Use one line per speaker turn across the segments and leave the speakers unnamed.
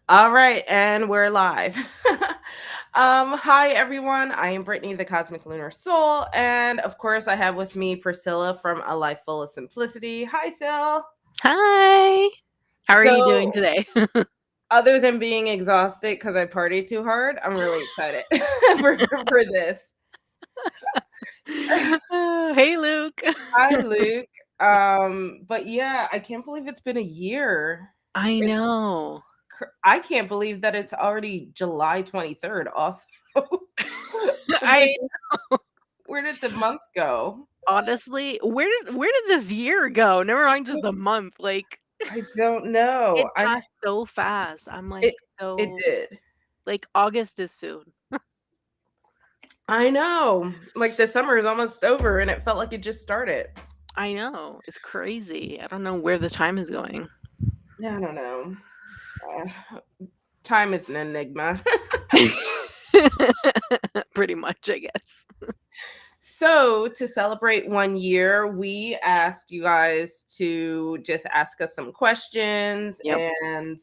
All right, and we're live. Hi everyone. I am Brittany, the Cosmic Lunar Soul, and of course, I have with me Priscilla from A Life Full of Simplicity. Hi, Sil.
Hi. How are you doing
So,
today?
other than being exhausted because I partied too hard, I'm really excited for this.
Hey, Luke.
Hi, Luke. But yeah, I can't believe it's been a year.
I
It's
know.
I can't believe that it's already July 23rd. Also,
I
like, where did the month go?
honestly, where did this year go? Never mind just the month. Like
I don't
it
know.
passed so fast. I'm
It
like
it
so
did.
like August is soon.
I know. Like the summer is almost over and it felt like it just started.
I know. It's crazy. I don't know where the time is going.
I don't know. Time is an enigma.
Pretty much, I guess.
So, to celebrate 1 year, we asked you guys to just ask us some questions,
Yep.
and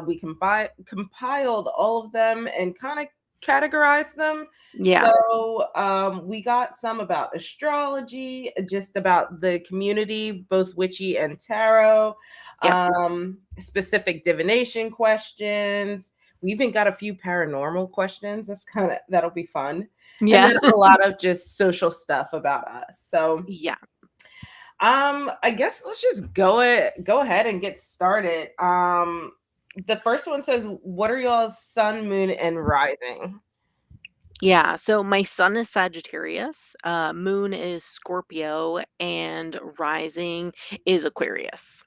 we compiled all of them and kind of categorized them.
Yeah.
So, we got some about astrology, just about the community, both witchy and tarot,
Yep.
specific divination questions. We even got a few paranormal questions. That'll be fun, and
Yeah.
then a lot of just social stuff about us. So,
Yeah.
I guess let's just go ahead and get started. The first one says, "What are y'all's sun, moon, and rising?"
Yeah, so my sun is Sagittarius, moon is Scorpio, and rising is Aquarius.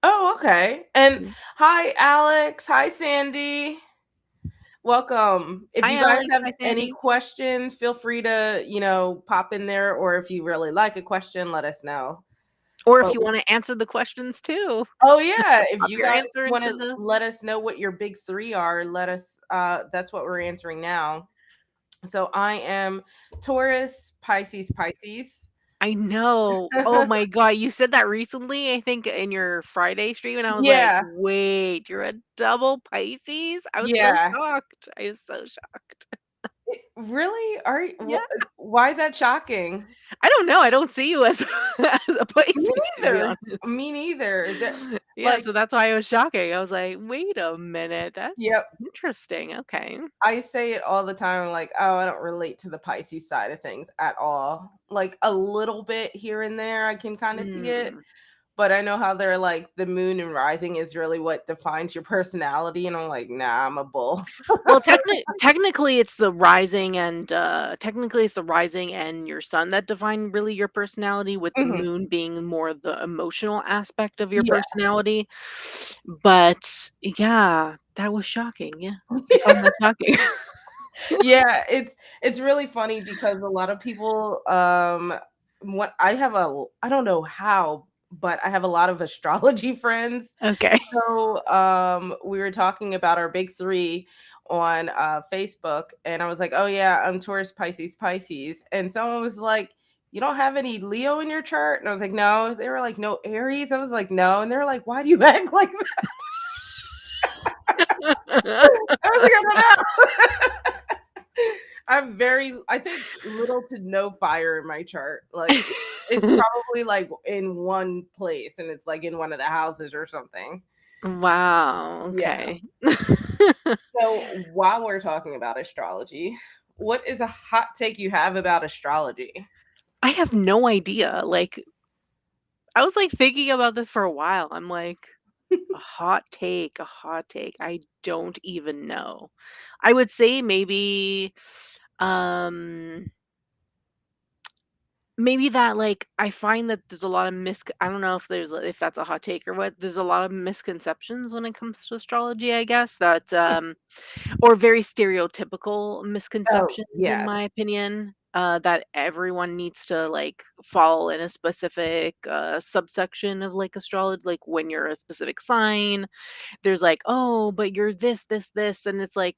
Oh, okay. And
Mm.
hi, Alex. Hi, Sandy. Welcome. If
Hi,
you guys
Alex.
have
Hi,
any
Sandy.
questions, feel free to pop in there, or if you really like a question, let us know.
Or if
But
you want to answer the questions too,
oh yeah, if
pop
you
your
guys
answer
want
into
to
the.
let us know what your big three are, let us that's what we're answering now. So I am Taurus, Pisces, Pisces.
I know. Oh my God, you said that recently, I think in your Friday stream, and I was like,
Yeah,
wait, you're a double Pisces? I was so
yeah.
shocked. I was so shocked.
Really? Are you,
Yeah.
why is that shocking?
I don't know. I don't see you as, as a
Me
Pisces, to be
neither.
honest.
Me neither.
Yeah,
Like,
so that's why it was shocking. I was like, "Wait a minute, that's
yep.
interesting, okay."
I say it all the time, like, oh, I don't relate to the Pisces side of things at all. Like a little bit here and there, I can kind of see it.
Mm.
But I know how they're like the moon and rising is really what defines your personality. And I'm like, nah, I'm a bull.
Well, technically, it's the rising and, technically, it's the rising and your sun that define really your personality, with the
Mhm.
moon being more the emotional aspect of your
Yeah.
personality. But, yeah, that was shocking, yeah. I found that shocking.
Yeah, it's really funny because a lot of people what I don't know how, but I have a lot of astrology friends.
Okay.
So we were talking about our big three on Facebook, and I was like, oh yeah, I'm Taurus, Pisces, Pisces. And someone was like, you don't have any Leo in your chart? And I was like, no. They were like, no Aries. I was like, no. And they were like, why do you act like that? I was like, I don't know. I think little to no fire in my chart. Like it's probably like in one place and it's like in one of the houses or something.
Wow,
Yeah.
okay.
So while we're talking about astrology, what is a hot take you have about astrology?
I have no idea, like, I was, like, thinking about this for a while. I'm like, a hot take, a hot take. I don't even know. I would say um, maybe that, like, I find that there's a lot of I don't know if if that's a hot take or what. There's a lot of misconceptions when it comes to astrology, I guess, that, or very stereotypical
Oh,
misconceptions, in
yeah.
my opinion, that everyone needs to, like, fall in a specific, subsection of, like, astrology. Like, when you're a specific sign, there's like, "Oh, but you're this," and it's like,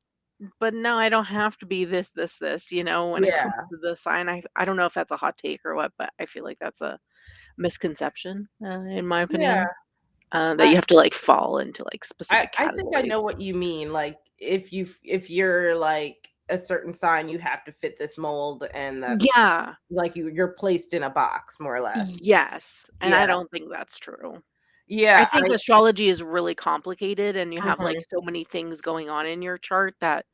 "But no, I don't have to be this," when it comes
Yeah.
to the sign. I don't know if that's a hot take or what, but I feel like that's a misconception, in my
Yeah.
opinion. that you have to like fall into like specific
I think I know
categories.
what you mean. Like if you're like a certain sign, you have to fit this mold, and that's
Yeah.
like you're placed in a box more or less.
Yes, and I
Yeah.
don't think that's true. I
Yeah,
think astrology is really complicated and you have like
mhm.
so many things going on in your chart that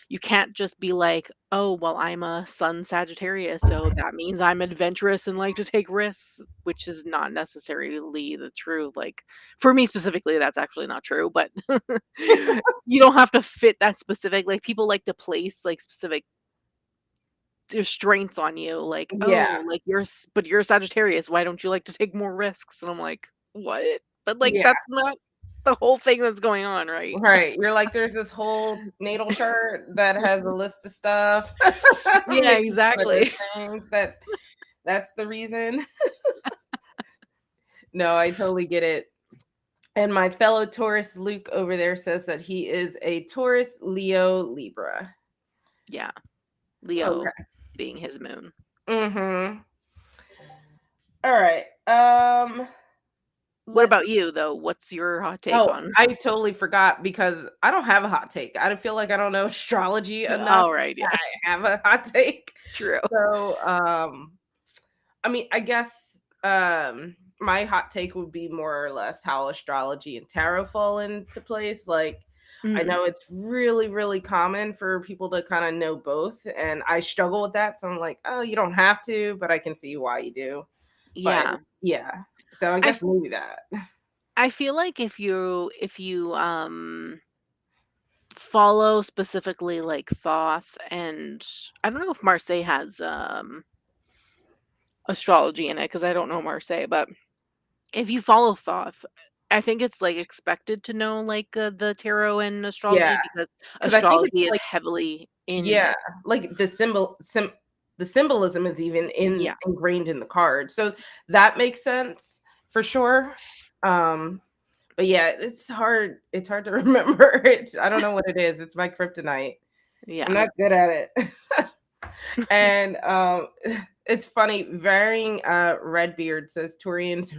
you can't just be like, "Oh, well, I'm a sun Sagittarius, so that means I'm adventurous and like to take risks," which is not necessarily the truth. Like for me specifically, that's actually not true, but you don't have to fit that specific. Like people like to place like specific strengths on you, like,
Yeah.
"Oh, like but you're a Sagittarius. Why don't you like to take more risks?" And I'm like, "What?" But like
Yeah.
that's not the whole thing that's going on, right?
Right. You're like, there's this whole natal chart that has a list of stuff,
Yeah,
making fun of those
exactly.
things that's the reason. No, I totally get it. And my fellow Taurus Luke over there says that he is a Taurus, Leo, Libra.
Yeah, Leo
Okay.
being his moon.
Mhm. All right.
What
Let's
about you, though? What's your hot take
Oh,
on
I totally forgot because I don't have a hot take. I feel like I don't know astrology enough.
Alright, yeah,
I have a hot take.
true.
So, I mean, I guess my hot take would be more or less how astrology and tarot fall into place. Like, I
Mhm.
know it's really, really common for people to kind of know both, and I struggle with that. So I'm like, oh, you don't have to, but I can see why you do. But
Yeah.
yeah, so I
I
guess
f
maybe that.
I feel like if you follow specifically, like, Thoth and I don't know if Marseille has, astrology in it because I don't know Marseille, but if you follow Thoth, I think it's, like, expected to know, like, the tarot and astrology
Yeah,
because
because I think it's
astrology is
like
heavily in
yeah,
it.
like the symbolism is even
Yeah.
ingrained in the card, so that makes sense for sure. Um, but yeah, it's hard to remember it. I don't know what it is. It's my kryptonite. I'm
Yeah.
not good at it. And, it's funny, varying, Redbeard says Turians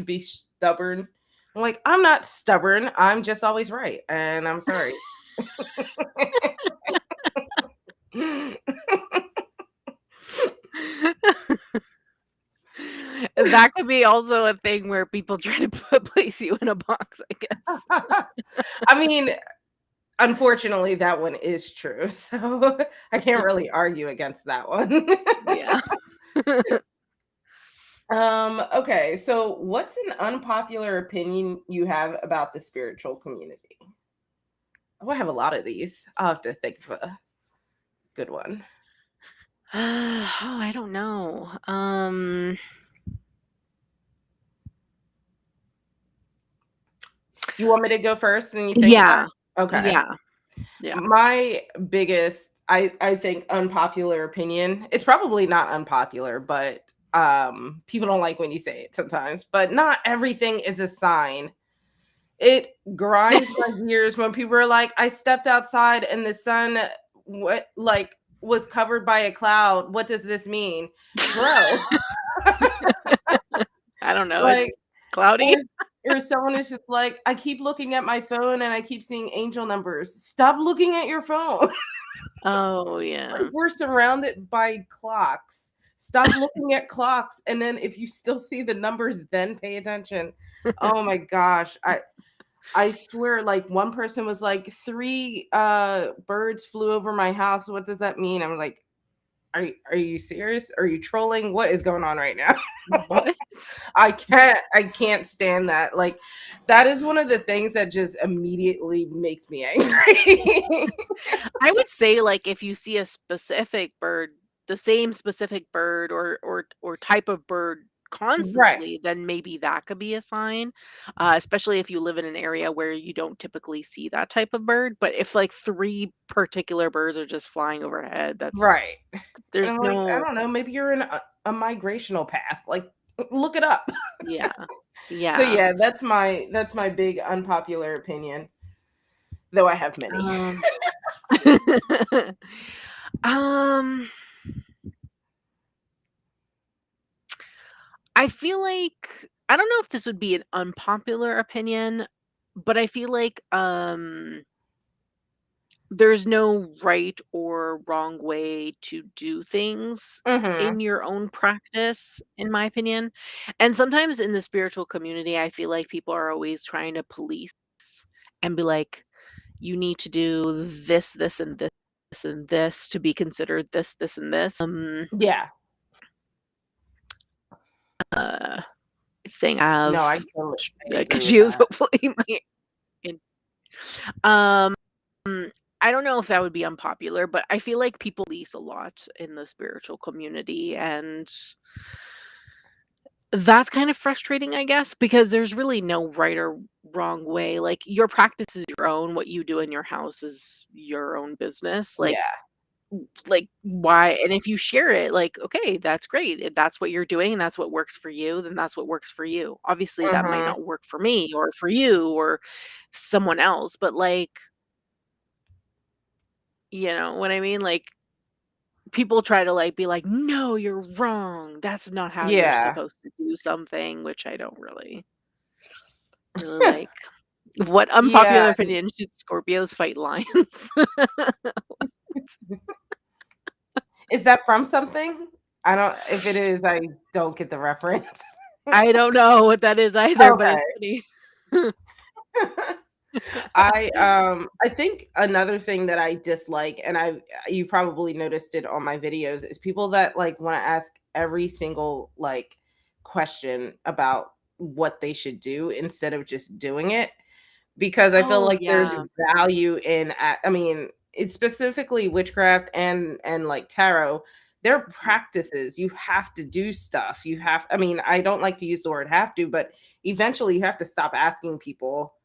be stubborn. I'm like, "I'm not stubborn, I'm just always right, and I'm sorry."
That could be also a thing where people try to place you in a box, I guess.
I mean, unfortunately, that one is true, so I can't really argue against that one.
Yeah.
Okay, so what's an unpopular opinion you have about the spiritual community? Oh, I have a lot of these. I'll have to think of a good one.
Oh, I don't know.
You want me to go first and you think about
Yeah.
it? Okay.
Yeah. Yeah.
My biggest, I think, unpopular opinion, it's probably not unpopular, but people don't like when you say it sometimes, but not everything is a sign. It grinds my gears when people are like, I stepped outside and the sun what like was covered by a cloud. What does this mean? Bro,
I don't know,
like
it's cloudy?
or or someone is just like, I keep looking at my phone and I keep seeing angel numbers. Stop looking at your phone.
Oh,
Like,
yeah.
we're surrounded by clocks. Stop looking at clocks, and then if you still see the numbers, then pay attention. Oh my gosh. I swear, like one person was like, three birds flew over my house. What does that mean? I'm like, are you serious? Are you trolling? What is going on right now?
What?
I can't stand that. Like that is one of the things that just immediately makes me angry.
I would say, like, if you see a specific bird, the same specific bird or type of bird
Right.
constantly, then maybe that could be a sign, especially if you live in an area where you don't typically see that type of bird. But if like 3 particular birds are just flying overhead,
Right. And
there's
I'm like, I
no
don't know, maybe you're in a migrational path. Like look it up.
yeah.
So
Yeah.
yeah, that's my big unpopular opinion, though I have many.
Um um I feel like I don't know if this would be an unpopular opinion, but I feel like there's no right or wrong way to do things
Mhm.
in your own practice, in my opinion. And sometimes in the spiritual community, I feel like people are always trying to police and be like, you need to do this, and this, and this to be considered this, and this.
Yeah.
Uh, saying I
No, I
have
totally I agree with
issues,
that.
hopefully. Um, I don't know if that would be unpopular, but I feel like people lease a lot in the spiritual community, and that's kind of frustrating, I guess, because there's really no right or wrong way. Like your practice is your own, what you do in your house is your own business.
Yeah.
Like why? And if you share it, like okay, that's great. If that's what you're doing and that's what works for you, then that's what works for you. Obviously, that might
Mhm.
not work for me or for you or someone else, but like, you know what I mean? Like people try to like be like, "No, you're wrong. That's not how you're
Yeah.
supposed to do something," which I don't really like. What unpopular
Yeah.
opinion, should Scorpios fight lions?
Is that from something? I don't if it is, I don't get the reference.
I don't know what that is either, but it's
Okay.
funny.
I think another thing that I dislike, and you probably noticed it on my videos, is people that like want to ask every single like question about what they should do instead of just doing it, because I feel
Oh,
like there's
yeah.
value in I mean, it's specifically witchcraft and like tarot. They're
Mhm.
practices. You have to do stuff. You have I mean, I don't like to use the word have to, but eventually you have to stop asking people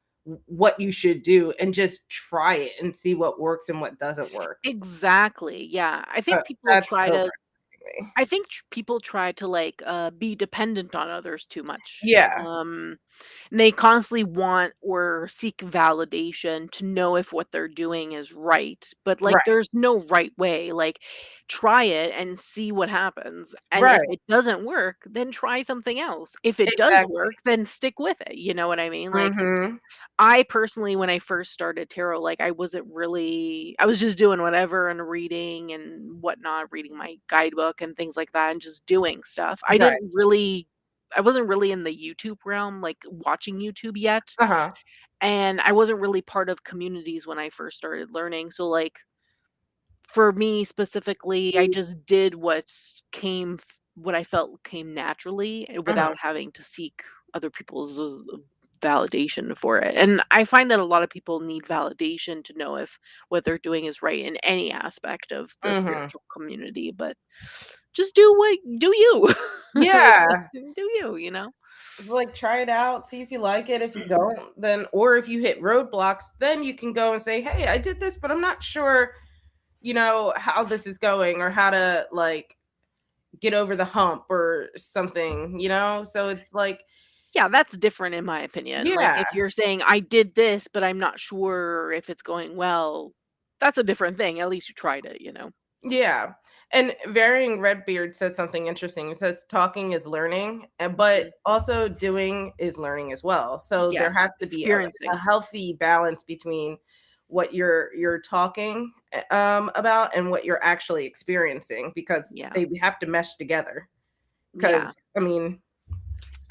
what you should do and just try it and see what works and what doesn't work.
Exactly, yeah.
That's so frustrating me.
I think people try to like be dependent on others too much.
Yeah,
And they constantly want or seek validation to know if what they're doing is right. But like
right,
there's no right way. Like try it and see what happens. And if
right.
it doesn't work, then try something else. If it does
Exactly.
work, then stick with it. You know what I mean? Like
Mhm.
I personally, when I first started tarot, like I was just doing whatever and reading and whatnot, reading my guidebook and things like that, and just doing stuff.
Right.
I wasn't really in the YouTube realm, like watching YouTube yet.
Uh-huh.
And I wasn't really part of communities when I first started learning. So, like, for me specifically, I just did what I felt came naturally
Mhm.
without having to seek other people's validation for it. And I find that a lot of people need validation to know if what they're doing is right in any aspect of the
Mhm.
spiritual community, but just do you. Like
Yeah.
do you, you know?
Like, try it out, see if you like it. If you don't, then or if you hit roadblocks, then you can go and say, "Hey, I did this, but I'm not sure, how this is going or how to, like, get over the hump or something," you know? So it's like
Yeah, that's different in my opinion. Like
yeah,
if you're saying I did this, but I'm not sure if it's going well, that's a different thing. At least you tried it, you know?
yeah. And Varying Redbeard said something interesting. It says talking is learning, but
Mhm.
also doing is learning as well. So there
Yes,
has to be a
experiencing.
healthy balance between what you're talking about and what you're actually experiencing, because
Yeah.
they have to mesh together.
Yeah.
Because I mean,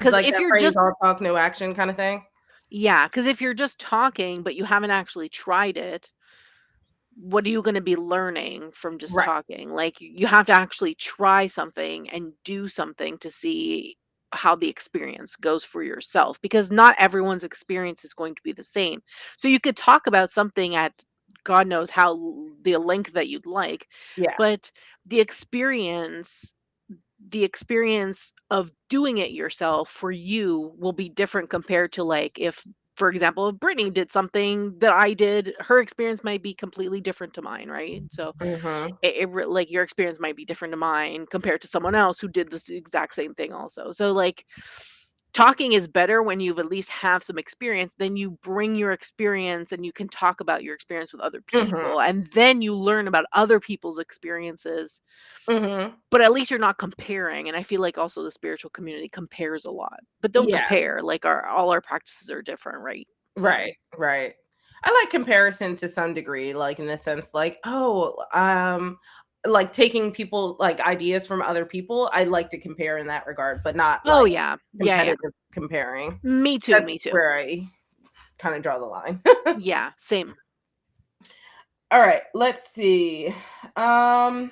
it's
Cuz
like
if
that
you're
phrase,
just
all talk, no action kind of thing.
Yeah, cuz if you're just talking but you haven't actually tried it, what are you going to be learning from just
Right.
talking? Like you have to actually try something and do something to see how the experience goes for yourself because not everyone's experience is going to be the same. So you could talk about something at God knows the length that you'd like,
Yeah.
but the experience the experience of doing it yourself for you will be different compared to like if for example if Brittany did something that I did, her experience might be completely different to mine, right? So
Mhm.
like your experience might be different to mine compared to someone else who did this exact same thing also. So like talking is better when you've at least have some experience. Then you bring your experience and you can talk about your experience with other
Mhm.
people, and then you learn about other people's experiences,
Mhm.
but at least you're not comparing. And I feel like also the spiritual community compares a lot, but don't
Yeah.
compare. Like our all our practices are different, right? So
Right, right. I like comparison to some degree, like in the sense like, oh, like taking people like ideas from other people. I like to compare in that regard, but not
oh
like
yeah, yeah, yeah.
competitive comparing.
Me too,
That's
me too.
where I kind of draw the line.
Yeah, same.
All right, let's see. Um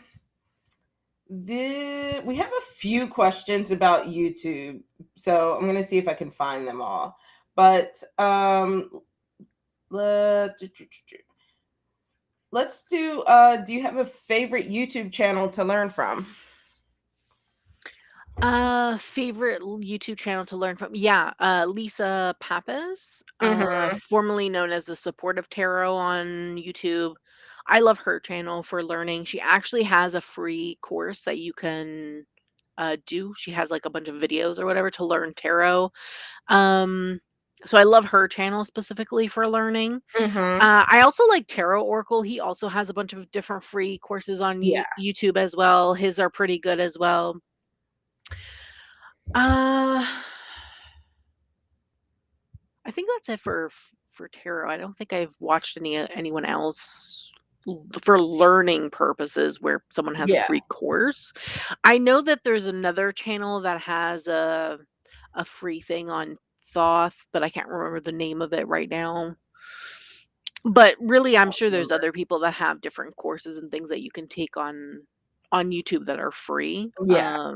we have a few questions about YouTube, so I'm gonna see if I can find them all. But let, let's do you have a favorite YouTube channel to learn from?
Favorite YouTube channel to learn from? Yeah, Lisa Pappas,
Mhm.
formerly known as the Supportive Tarot on YouTube. I love her channel for learning. She actually has a free course that you can do. She has like a bunch of videos or whatever to learn tarot. Um, so I love her channel specifically for learning.
Mhm.
I also like Tarot Oracle. He also has a bunch of different free courses on
Yeah.
YouTube as well. His are pretty good as well. Uh, I think that's it for tarot. I don't think I've watched anyone else for learning purposes where someone has a
Yeah.
free course. I know that there's another channel that has a free thing on Thoth, but I can't remember the name of it right now. But really, I'm sure there's
Remember.
other people that have different courses and things that you can take on YouTube that are free.
Yeah.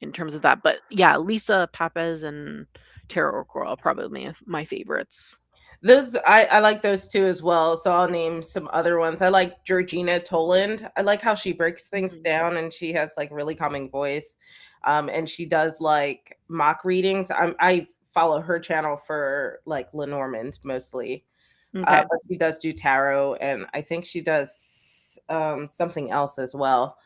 In terms of that. But yeah, Lisa Papez and Tara Oracle are probably my favorites.
Those I like those two as well. So I'll name some other ones. I like Georgina Toland. I like how she breaks things
Mhm.
down and she has like really calming voice. And she does like mock readings. I follow her channel for like Lenormand mostly.
Okay.
But she does do tarot, and I think she does something else as well.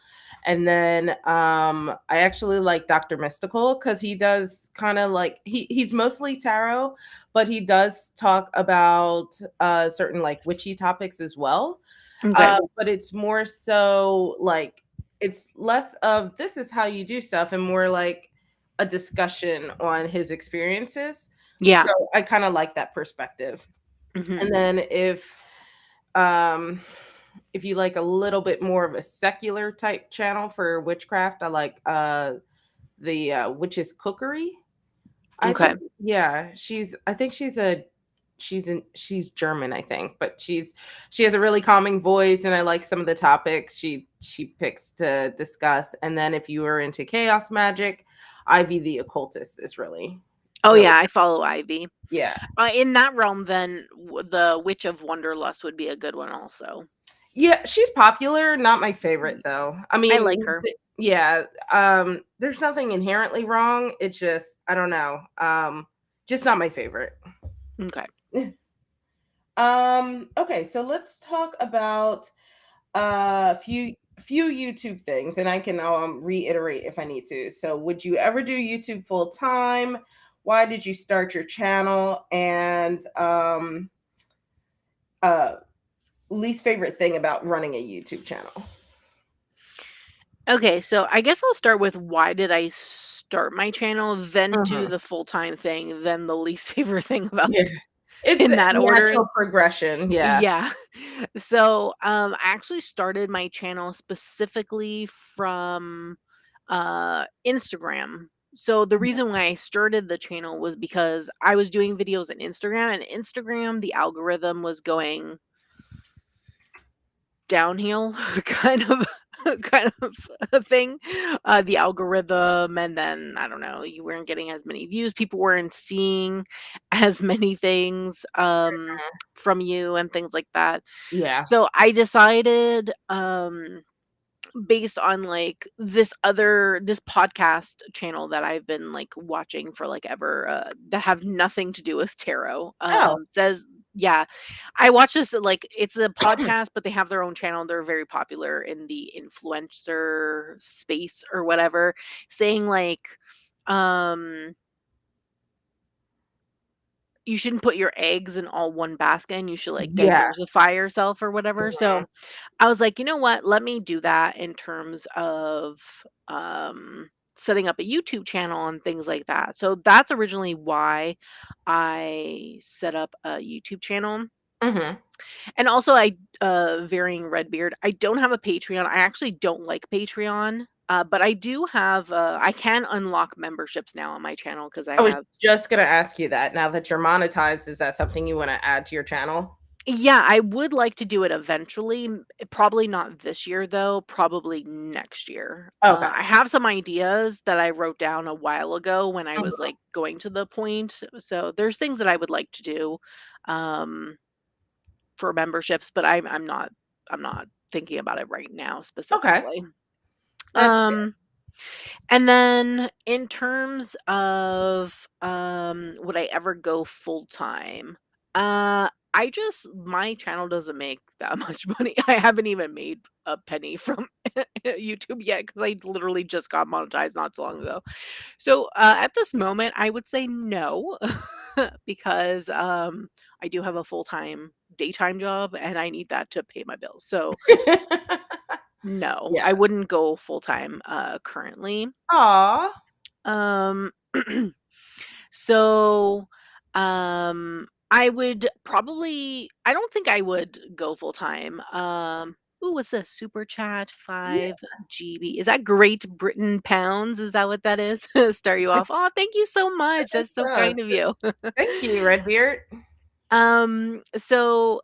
And then I actually like Dr. Mystical because he does kind of like he's mostly tarot, but he does talk about certain like witchy topics as well.
Okay.
But it's more so like it's less of this is how you do stuff and more like a discussion on his experiences. So
Yeah.
I kind of like that perspective.
Mhm.
And then um if you like a little bit more of a secular type channel for witchcraft, I like the Witch's Cookery. I
Okay.
think yeah, I think she's German, I think, but she has a really calming voice and I like some of the topics she picks to discuss. And then if you are into chaos magic, Ivy the Occultist is
Oh
really
yeah, I follow Ivy.
yeah.
In that realm, then the Witch of Wonderlust would be a good one also.
Yeah, she's popular, not my favorite
Y-
though. I
I
mean,
like her.
yeah, there's nothing inherently wrong. It's just I don't know. Just not my favorite.
Okay.
Okay, so let's talk about a few YouTube things and I can reiterate if I need to. So, would you ever do YouTube full time? Why did you start your channel? And uh least favorite thing about running a YouTube channel?
Okay, so I guess I'll start with why did I start my channel, then do
Mhm.
the full-time thing, then the least favorite thing about
Yeah. It's
in
a
that order.
natural progression, yeah.
Yeah. So, I actually started my channel specifically from Instagram. So the reason why I started the channel was because I was doing videos on Instagram, and Instagram, the algorithm was going downhill, kind of kind of a thing. The algorithm, and then I don't know, you weren't getting as many views, people weren't seeing as many things from you and things like that.
Yeah.
So I decided, based on like this podcast channel that I've been like watching for like ever, that have nothing to do with tarot.
Oh.
Says yeah, I watch this like it's a podcast, but they have their own channel. They're very popular in the influencer space or whatever, saying like, um you shouldn't put your eggs in all one basket, and you should like
Yeah.
diversify yourself or whatever.
Mhm.
So I was like, you know what? Let me do that in terms of um, setting up a YouTube channel and things like that. So that's originally why I set up a YouTube channel.
Mhm.
And also, varying Redbeard. I don't have a Patreon. I actually don't like Patreon. But I do have, I can unlock memberships now on my channel because I
I was
have.
just gonna ask you that. Now that you're monetized, is that something you wanna add to your channel?
Yeah, I would like to do it eventually. Probably not this year, though. Probably next year.
Okay.
I have some ideas that I wrote down a while ago when I was
Mhm.
like going to the point. So there's things that I would like to do um, for memberships, but I'm not thinking about it right now
Okay.
specifically.
That's fair.
Um, And then in terms of, would I ever go full time? I just my channel doesn't make that much money. I haven't even made a penny from YouTube yet because I literally just got monetized not so long ago. So at this moment, I would say no, because I do have a full time daytime job and I need that to pay my bills. So no,
Yeah.
I wouldn't go full time currently.
Aw.
Um, so, I would probably I don't think I would go full time. Ooh, what's this? Super chat
Yeah.
5 GB. Is that Great Britain pounds? Is that what that is? Start you off. Oh, thank you so much. That's so
So,
kind of you.
thank you, Redbeard.
So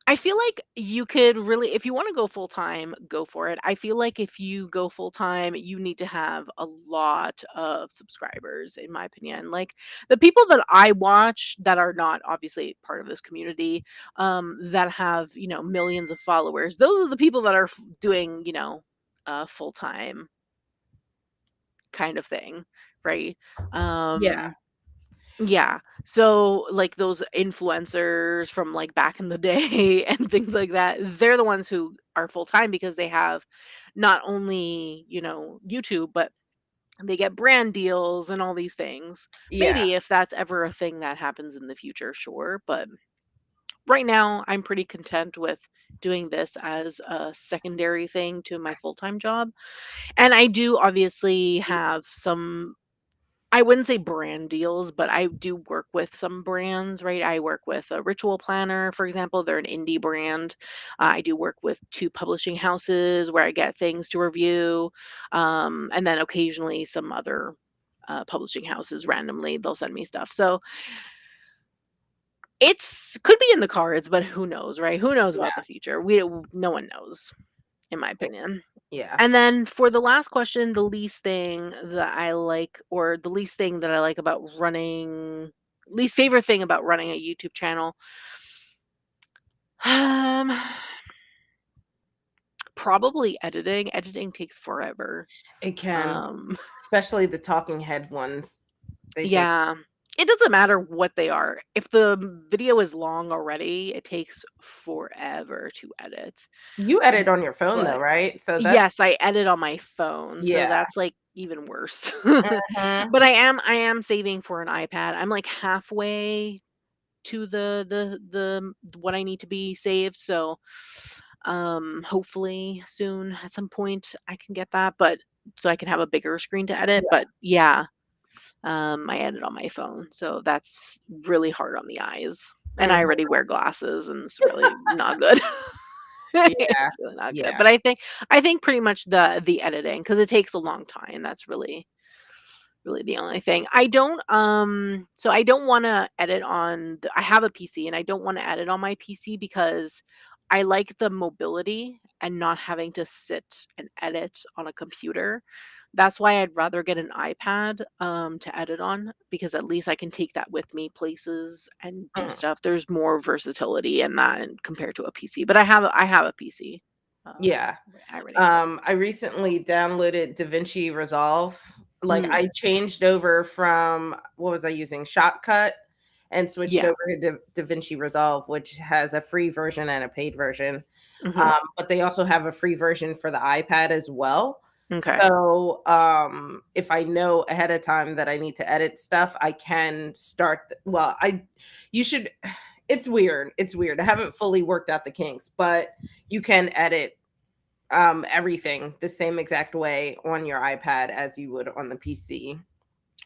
I feel like you could really if you want to go full time, go for it. I feel like if you go full time, you need to have a lot of subscribers in my opinion. Like the people that I watch that are not obviously part of this community that have, millions of followers. Those are the people that are doing, full time kind of thing, right?
Yeah.
Um yeah. So, like, those influencers from, like, back in the day and things like that, they're the ones who are full time because they have not only, YouTube, but they get brand deals and all these things.
Yeah.
Maybe if that's ever a thing that happens in the future, sure. But right now, I'm pretty content with doing this as a secondary thing to my full time job. And I do obviously have some I wouldn't say brand deals, but I do work with some brands, right? I work with a Ritual Planner, for example. They're an indie brand. I do work with two publishing houses where I get things to review. And then occasionally some other publishing houses randomly, they'll send me stuff. So it's could be in the cards, but who knows, right? Who knows about the
Yeah.
future? No one knows, in my opinion.
Yeah.
And then for the last question, the least thing that I like, or the least thing that I like about least favorite thing about running a YouTube channel, um, probably editing. Editing takes forever.
It can,
Um,
especially the talking head ones. They take
yeah, it doesn't matter what they are. If the video is long already, it takes forever to edit.
you edit on your phone though,
But
right? So that's
yes, I edit on my phone, so
yeah.
that's, like, even worse.
Mhm.
But I am saving for an iPad. I'm, like, halfway to the what I need to be saved, so, hopefully soon at some point I can get that, but so I can have a bigger screen to edit,
Yeah.
but yeah, I edit on my phone, so that's really hard on the eyes, and I
Mhm.
already wear glasses, and it's really not good.
Yeah.
It's really not good.
Yeah.
But I think pretty much the editing because it takes a long time. That's really the only thing. I don't want to edit I have a PC and I don't want to edit on my PC because I like the mobility and not having to sit and edit on a computer. That's why I'd rather get an iPad to edit on because at least I can take that with me places and do
Mm.
stuff. There's more versatility in that compared to a PC. But I have a PC.
Yeah.
I already have it.
I recently downloaded DaVinci Resolve. Like
Mm,
I changed over from what was I using? Shotcut and switched
yeah.
over to DaVinci Resolve, which has a free version and a paid version.
Hmm.
But they also have a free version for the iPad as well.
Okay.
So, if I know ahead of time that I need to edit stuff, I can start well, I you should it's weird. It's weird. I haven't fully worked out the kinks, but you can edit everything the same exact way on your iPad as you would on the PC.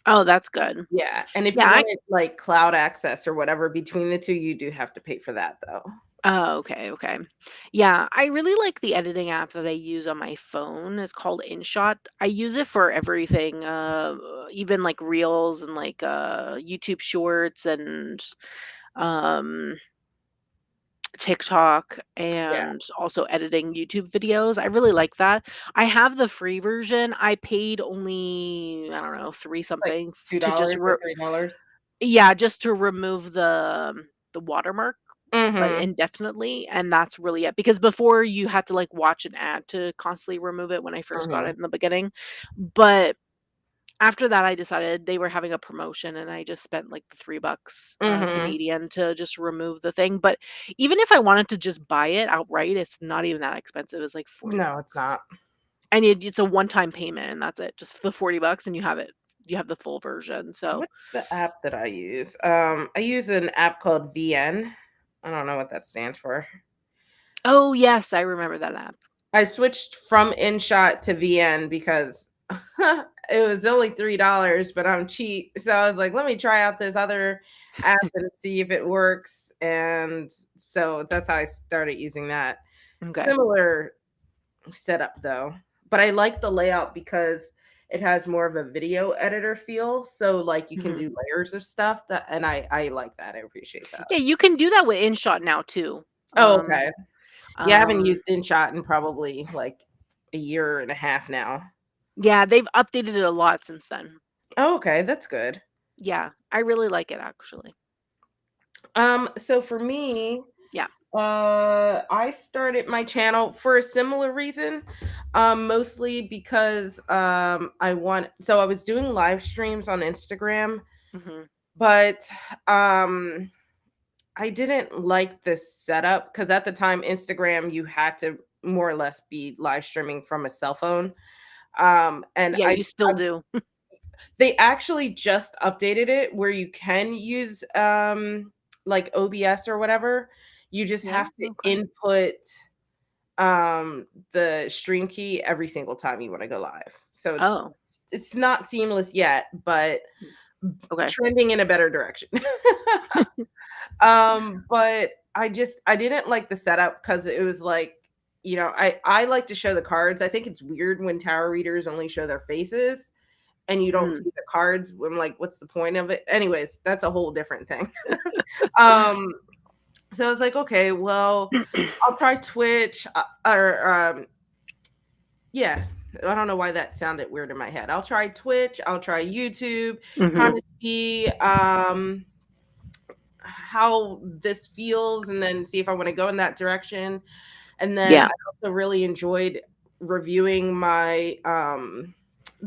Oh, that's good.
Yeah, and if
Yeah,
you
I
wanted, like, cloud access or whatever between the 2, you do have to pay for that, though.
Oh, okay, okay. Yeah, I really like the editing app that I use on my phone. It's called InShot. I use it for everything, even like reels and like YouTube shorts and um TikTok
Yeah,
and also editing YouTube videos. I really like that. I have the free version. I paid only, I don't know, 3
like
something to just
$2 or $3.
yeah, just to remove the watermark, like,
Mhm,
indefinitely, and that's really it. Because before you had to, like, watch an ad to constantly remove it when I first got
mhm,
it in the beginning, but after that, I decided they were having a promotion, and I just spent, like, the $3,
mhm.
Canadian to just remove the thing, but even if I wanted to just buy it outright, it's not even that expensive, it's, like, 40
No, it's
bucks.
not.
And it's a one-time payment, and that's it, just the 40 bucks, and you have it. You have the full version, so
What's the app that I use? I use an app called VN. I don't know what that stands for.
Oh, yes, I remember that app.
I switched from InShot to VN because it was only $3, but I'm cheap. So I was like, let me try out this other app and see if it works. And so that's how I started using that.
Okay.
Similar setup though, but I like the layout because it has more of a video editor feel. So like you can
Mhm.
do layers of stuff that, and I like that. I appreciate that.
Yeah, you can do that with InShot now too.
Oh, okay. Yeah, I haven't
Um,
used InShot in probably like a year and a half now.
yeah, they've updated it a lot since then.
Oh, okay, that's good.
Yeah, I really like it actually.
So for me,
Yeah.
I started my channel for a similar reason, mostly because I was doing live streams on Instagram,
Mhm.
but um I didn't like this setup because at the time Instagram you had to more or less be live streaming from a cell phone. And
Yeah, you still do.
they actually just updated it where you can use like OBS or whatever. You just
Yeah,
have to
okay.
input the stream key every single time you want to go live. So
Oh,
it's not seamless yet, but
mm, okay.
trending in a better direction. But I didn't like the setup because it was like, I like to show the cards. I think it's weird when tarot readers only show their faces and you don't
Mm.
see the cards. I'm like, what's the point of it? Anyways, that's a whole different thing. um, so I was like, okay, well, I'll try Twitch or yeah. I don't know why that sounded weird in my head. I'll try Twitch, I'll try YouTube, kind
Mhm.
of see how this feels and then see if I want to go in that direction. And then
Yeah.
I also really enjoyed reviewing my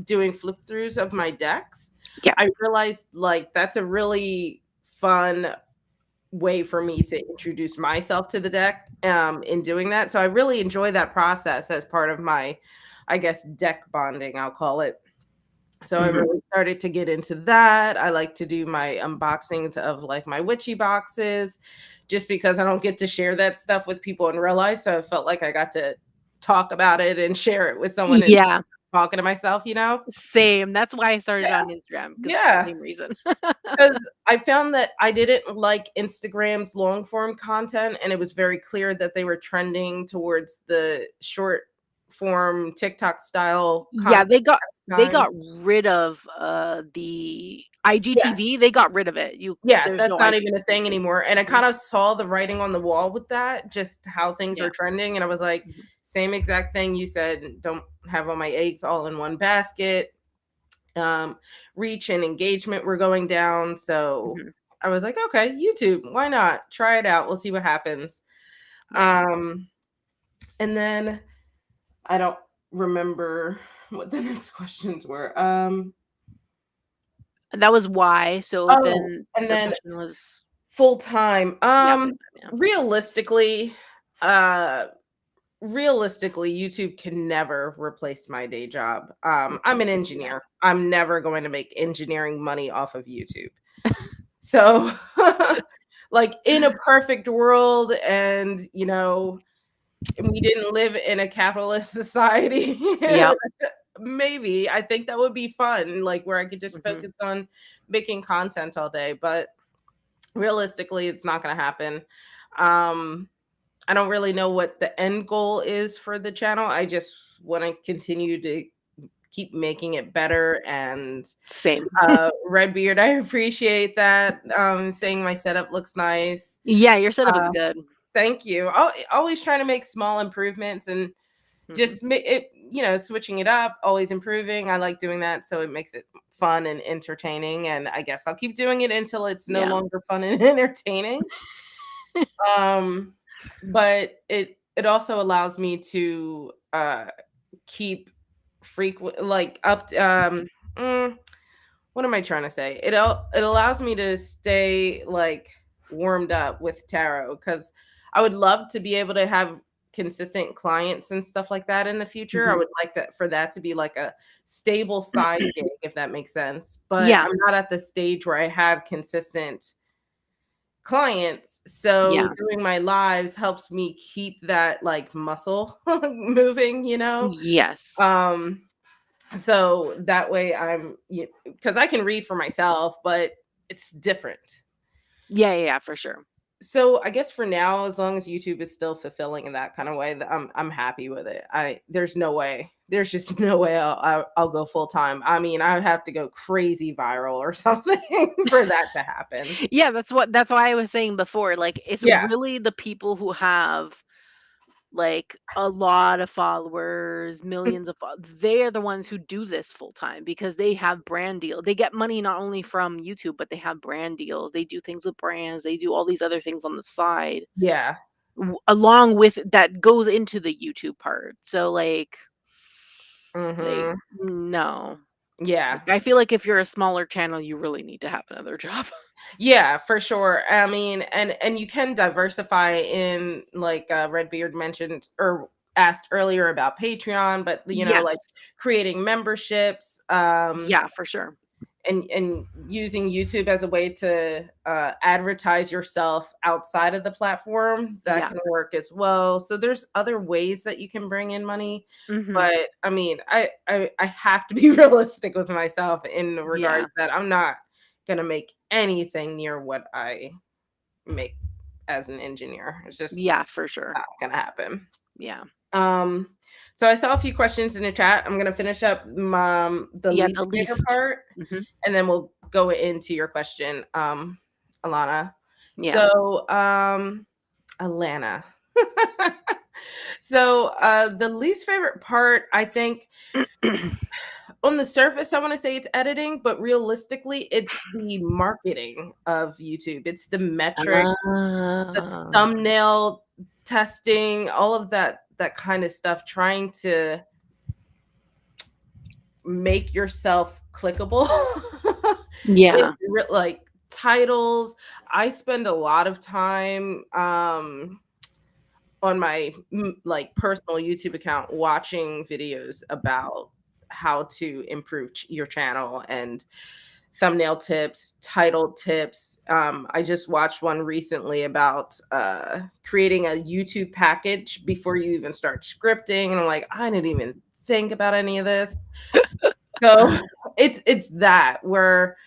doing flip throughs of my decks.
Yeah.
I realized like that's a really fun way for me to introduce myself to the deck in doing that. So I really enjoy that process as part of my, I guess, deck bonding, I'll call it. So I
Mhm.
really started to get into that. I like to do my unboxings of like my witchy boxes just because I don't get to share that stuff with people in real life. So I felt like I got to talk about it and share it with someone and
Yeah,
talking to myself, you know?
same. That's why I started
Yeah.
on Instagram because
Yeah.
same reason.
Because I found that I didn't like Instagram's long form content, and it was very clear that they were trending towards the short form TikTok style
Yeah,
content at the
they
time.
got rid of, the
Yeah.
IGTV, they got rid of it. You
Yeah,
There's
that's
no
not even a thing
IGTV.
anymore, and I
Mhm.
kinda saw the writing on the wall with that, just how things
Yeah.
were trending, and I was like,
Mhm.
"Same exact thing you said, don't have all my eggs all in one basket." Um, Reach and engagement were going down, so
Mhm.
I was like, "Okay, YouTube, why not? Try it out, we'll see what happens."
Yeah.
Um, and then I don't remember what the next questions were.
And that was why, so
Oh,
then
and
the
then
question was
full time.
yeah, full-time, yeah.
Realistically, uh realistically, YouTube can never replace my day job. I'm an
Yeah.
engineer. I'm never going to make engineering money off of YouTube. So, like in a perfect world, and we didn't live in a capitalist society,
Yep.
maybe I think that would be fun, like where I could just
Mhm.
focus on making content all day. But realistically, it's not going to happen. Um, I don't really know what the end goal is for the channel. I just want to continue to keep making it better. And
Same.
Redbeard, I appreciate that. Saying my setup looks nice.
Yeah, your setup is
Uh,
good.
Thank you. Always trying to make small improvements and
Mhm.
just it, switching it up, always improving. I like doing that, so it makes it fun and entertaining. And I guess I'll keep doing it until it's no
Yeah.
longer fun and entertaining. Um, but it also allows me to keep frequent like mm, what am I trying to say? It allows me to stay like warmed up with tarot, because I would love to be able to have consistent clients and stuff like that in the future. I
Mhm.
would like to for that to be like a stable side gig, if that makes sense. But
Yeah.
I'm not at the stage where I have consistent clients. So
Yeah.
doing my lives helps me keep that like muscle moving,
Yes.
Um so that way because I can read for myself, but it's different.
Yeah, yeah, yeah, for sure.
So I guess for now, as long as YouTube is still fulfilling in that kind of way, I'm happy with it. There's just no way I'll go full time. I mean, I have to go crazy viral or something for that to happen.
Yeah, that's why I was saying before, like, it's
Yeah,
really the people who have, like, a lot of followers, millions of they're the ones who do this full time because they have brand deal. They get money not only from YouTube, but they have brand deals. They do things with brands. They do all these other things on the side
yeah.
along with that goes into the YouTube part. So like
Hmm.
no. Like,
Yeah.
I feel like if you're a smaller channel, you really need to have another job.
Yeah, for sure. I mean, and you can diversify in like Redbeard mentioned or asked earlier about Patreon, but like
Yes.
creating memberships,
Yeah, for sure.
and using YouTube as a way to advertise yourself outside of the platform, that
Yeah.
can work as well. So there's other ways that you can bring in money,
Mhm.
but I mean, I have to be realistic with myself in regards
Yeah.
that I'm not gonna make anything near what I make as an engineer. It's just
Yeah, for sure.
not gonna happen.
Yeah.
Um, so I saw a few questions in the chat. I'm gonna finish up the
Yeah,
least
the
favorite
least.
part,
Mhm.
and then we'll go into your question, Alana.
Yeah.
So, Alana. So, the least favorite part, I think, on the surface, I want to say it's editing, but realistically, it's the marketing of YouTube. It's the metrics, the
Ah.
thumbnail testing, all of that kind of stuff, trying to make yourself clickable.
Yeah.
Like titles. I spend a lot of time on my like personal YouTube account watching videos about how to improve your channel and thumbnail tips, title tips. I just watched one recently about creating a YouTube package before you even start scripting, and I'm like, I didn't even think about any of this. So it's that where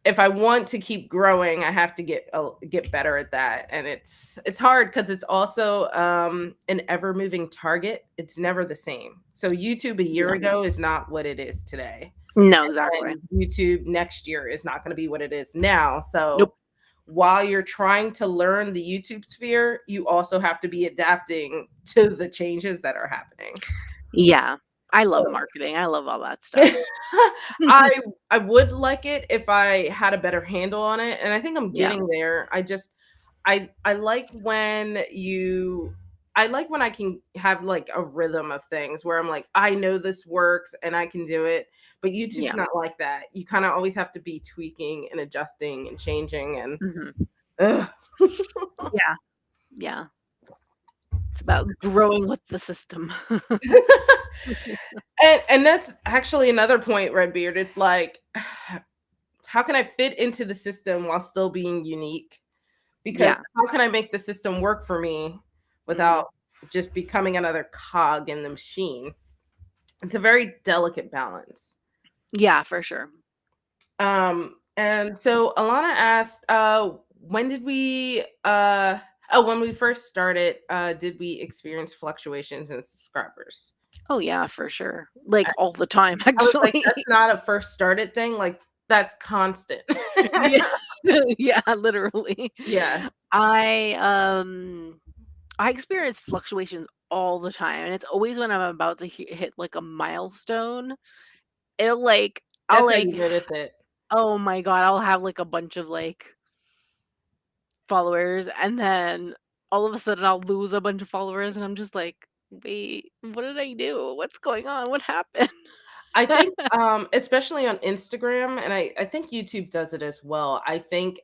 if I want to keep growing, I have to get better at that, and it's hard because it's also an ever moving target. It's never the same. So YouTube a year
Yeah.
ago is not what it is today,
No, exactly.
and YouTube next year is not going to be what it is now.
Nope.
So while you're trying to learn the YouTube sphere, you also have to be adapting to the changes that are happening.
Yeah. I
So
love marketing. I love all that stuff.
I I would like it if I had a better handle on it, and I think I'm
Yeah.
getting there. I like when I can have like a rhythm of things where I'm like, I know this works and I can do it. But YouTube's
Yeah.
not like that. You kind of always have to be tweaking and adjusting and changing and
Mhm.
ugh.
Yeah. Yeah. It's about growing with the system.
And that's actually another point, Redbeard. It's like, how can I fit into the system while still being unique? Because
Yeah.
how can I make the system work for me
Mhm.
without just becoming another cog in the machine? It's a very delicate balance.
Yeah, for sure.
And so Alana asked, when did we when we first started, did we experience fluctuations in subscribers?
Oh, yeah, for sure. Like,
I,
all the time,
I was like,
actually.
that's not a first started thing, like that's constant.
Yeah. Yeah, literally.
Yeah,
I, um I experience fluctuations all the time, and it's always when I'm about to hit, like, a milestone. It'll, like I'll,
that's how you
like
notice it.
oh my god, I'll have, like, a bunch of, like, followers, and then all of a sudden I'll lose a bunch of followers, and I'm just like, "Wait, what did I do? What's going on? What happened?"
I think, especially on Instagram, and I think YouTube does it as well. I think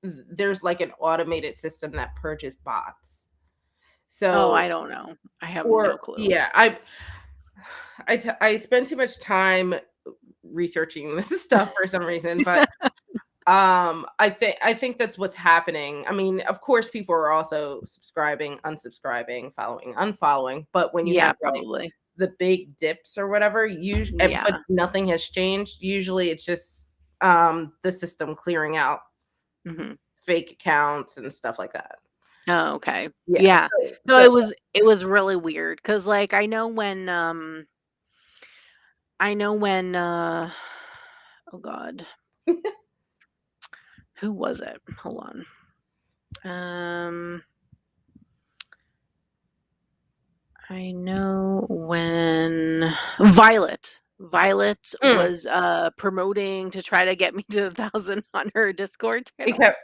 there's like an automated system that purges bots.
Oh,
So,
I don't know. I have
or
no clue.
yeah, I spend too much time researching this stuff for some reason, but I think that's what's happening. I mean, of course, people are also subscribing, unsubscribing, following, unfollowing, but when you
Yeah,
have like
probably.
the big dips or whatever, but
Yeah.
nothing has changed. Usually, it's just the system clearing out
Mhm.
fake accounts and stuff like that.
Oh, okay.
Yeah.
Yeah. So
So
it was really weird because, like, oh god, who was it? Hold on. Um, I know when Violet
mm,
was, promoting to try to get me to 1,000 on her Discord
it
channel.
kept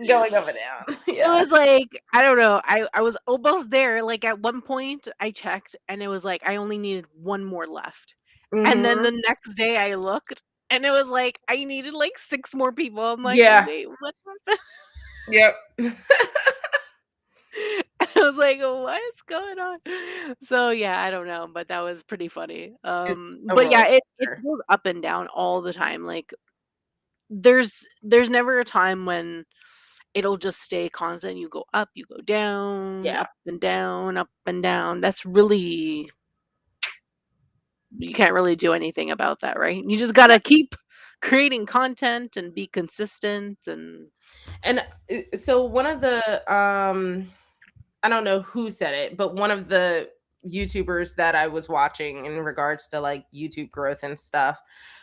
going up and down.
It
Yeah.
was like, I don't know, I was almost there, like, at one point, I checked, and it was like, I only needed 1 more left, and then
Hmm.
the next day, I looked, and it was like, I needed, like, 6 more people. I'm like,
Yeah.
"Wait, what happened?"
Yep.
I was like, "What's going on?" So, yeah, I don't know, but that was pretty funny.
It's a
But
roller
yeah, it
coaster.
goes up and down all the time, like, there's never a time when it'll just stay constant. You go up, you go down,
Yeah.
up and down, up and down. That's really you can't really do anything about that, right? You just gotta keep creating content and be consistent and
And so one of the I don't know who said it, but one of the YouTubers that I was watching in regards to like YouTube growth and stuff,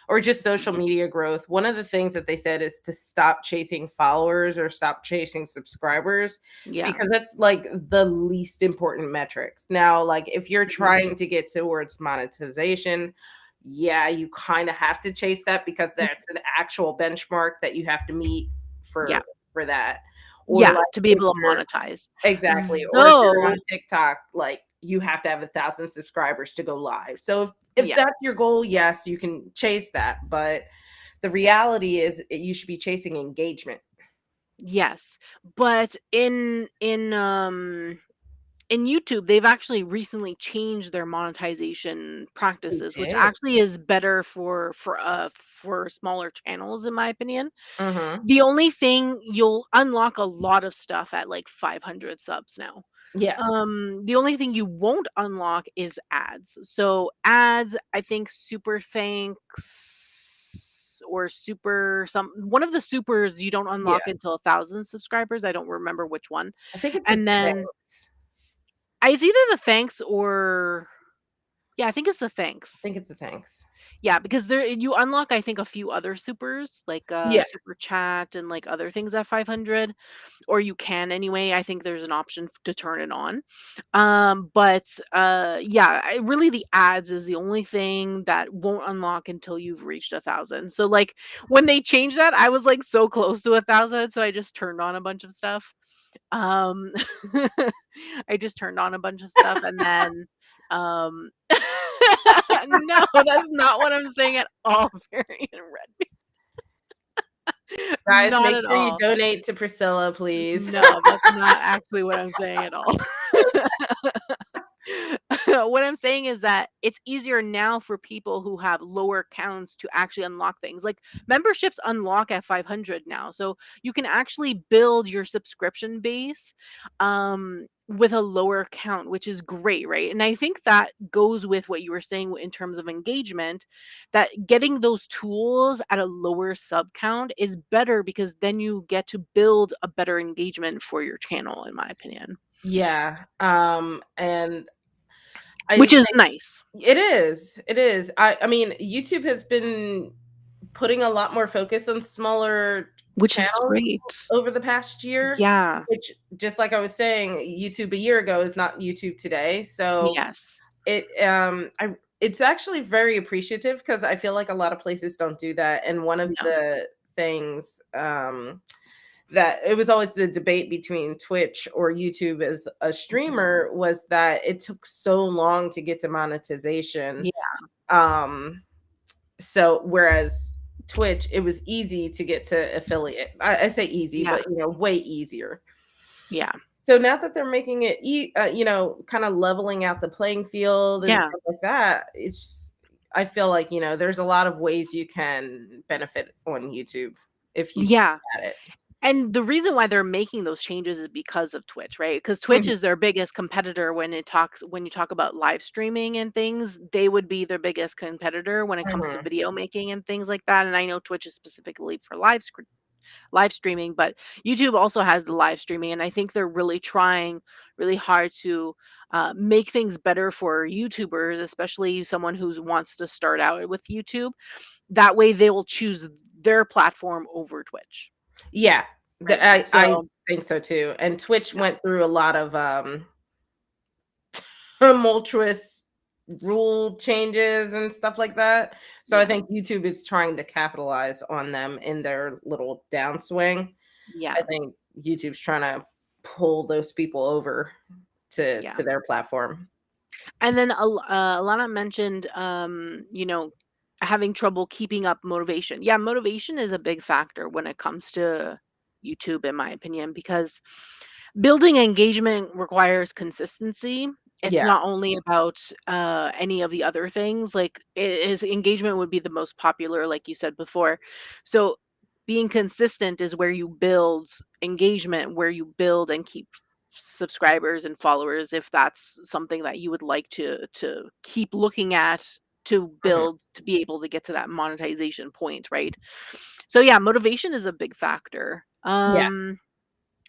or just social media growth, one of the things that they said is to stop chasing followers or stop chasing subscribers
yeah.
because that's like the least important metrics. Now, like if you're
Mhm.
trying to get towards monetization, yeah, you kind of have to chase that because that's an actual benchmark that you have to meet
Yeah.
for that. Or
Yeah,
like
to be
if
able to
you're
monetize.
exactly, or if you're on
Though
TikTok, like, you have to have 1,000 subscribers to go live. So if
yeah.
that's your goal, yes, you can chase that, but the reality is you should be chasing engagement.
Yes. But in YouTube, they've actually recently changed their monetization
They
practices, which
did.
actually is better for smaller channels, in my opinion.
Mhm.
The only thing you'll unlock a lot of stuff at like 500 subs now.
Yes.
The only thing you won't unlock is ads. So ads, I think super thanks or super some one of the supers you don't
Yeah.
unlock until 1,000 subscribers. I don't remember which one.
I think it's a
And then
thanks.
it's either the thanks or yeah, I think it's the
I
thanks.
think it's a thanks.
Yeah, because there you unlock I think a few other supers like
Yeah.
super chat and like other things at 500 or you can anyway. I think there's an option to turn it on. But yeah, really the ads is the only thing that won't unlock until you've reached 1,000. So like when they changed that, I was like so close to 1,000, so I just turned on a bunch of stuff. Um, I just turned on a bunch of stuff and then um no, that's not what I'm saying at all, Very Red.
Guys,
Not
make
at
sure you
all.
donate to Priscilla, please.
No, that's not actually what I'm saying at all. What I'm saying is that it's easier now for people who have lower counts to actually unlock things. Like memberships unlock at 500 now. So you can actually build your subscription base with a lower count, which is great, right? And I think that goes with what you were saying in terms of engagement, that getting those tools at a lower sub count is better because then you get to build a better engagement for your channel, in my opinion.
Yeah. And
Which
I
is nice.
it is. It is. I mean, YouTube has been putting a lot more focus on smaller
Which is
channels
great.
over the past year,
Yeah.
which, just like I was saying, YouTube a year ago is not YouTube today. So
Yes.
it's actually very appreciative because I feel like a lot of places don't do that. And one of
No.
the things that it was always the debate between Twitch or YouTube as a
Mhm.
streamer was that it took so long to get to monetization.
Yeah.
Um, so whereas Twitch, it was easy to get to affiliate. I say easy,
Yeah.
but way easier.
Yeah.
So now that they're making it, kind of leveling out the playing field and
Yeah.
stuff like that, I feel like there's a lot of ways you can benefit on YouTube if you
Yeah.
at it.
And the reason why they're making those changes is because of Twitch, right? Because Twitch
Mhm,
is their biggest competitor when you talk about live streaming and things, they would be their biggest competitor when it comes to
mhm.
video making and things like that. And I know Twitch is specifically for live streaming, but YouTube also has the live streaming, and I think they're really trying really hard to make things better for YouTubers, especially someone who wants to start out with YouTube. That way, they will choose their platform over Twitch,
Yeah,
right?
I
So,
think so too. And Twitch
yeah,
went through a lot of tumultuous rule changes and stuff like that. So I
yeah,
think YouTube is trying to capitalize on them in their little downswing. I
yeah,
think YouTube's trying to pull those people over to
yeah.
their platform.
And then Alana mentioned, having trouble keeping up motivation. Yeah, motivation is a big factor when it comes to YouTube, in my opinion, because building engagement requires consistency. It's
Yeah.
not only about any of the other things. Like engagement would be the most popular, like you said before. So being consistent is where you build engagement, where you build and keep subscribers and followers, if that's something that you would like to keep looking at to
Mhm.
build to be able to get to that monetization point, right? So yeah, motivation is a big factor.
Yeah.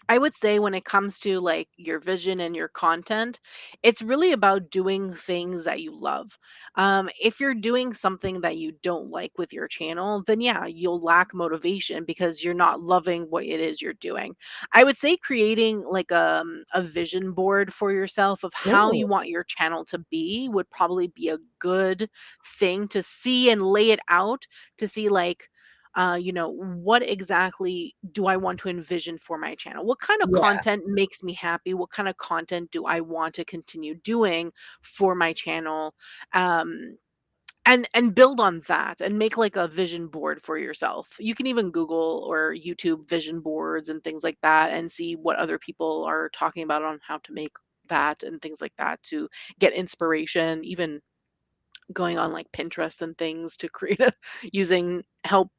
I would say when it comes to like your vision and your content, it's really about doing things that you love. If you're doing something that you don't like with your channel, then yeah, you'll lack motivation because you're not loving what it is you're doing. I would say creating like a vision board for yourself of how
Ooh,
you want your channel to be would probably be a good thing to see and lay it out to see like what exactly do I want to envision for my channel? What kind of
yeah.
content makes me happy? What kind of content do I want to continue doing for my channel? Um, and build on that and make like a vision board for yourself. You can even Google or YouTube vision boards and things like that and see what other people are talking about on how to make that and things like that to get inspiration, even going on like Pinterest and things to create using help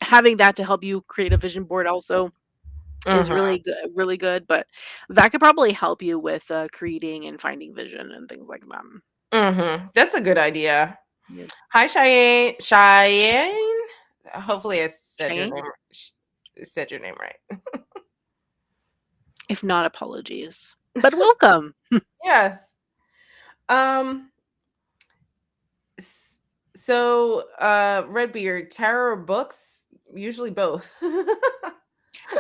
having that to help you create a vision board also is
Mhm,
really good, but that could probably help you with, creating and finding vision and things like that.
mhm. That's a good idea.
Yep.
Hi, Cheyenne. Cheyenne? Hopefully I
Cheyenne?
said your name right.
If not, apologies. But welcome.
Yes. Um, s Redbeard, tarot or books? Usually both.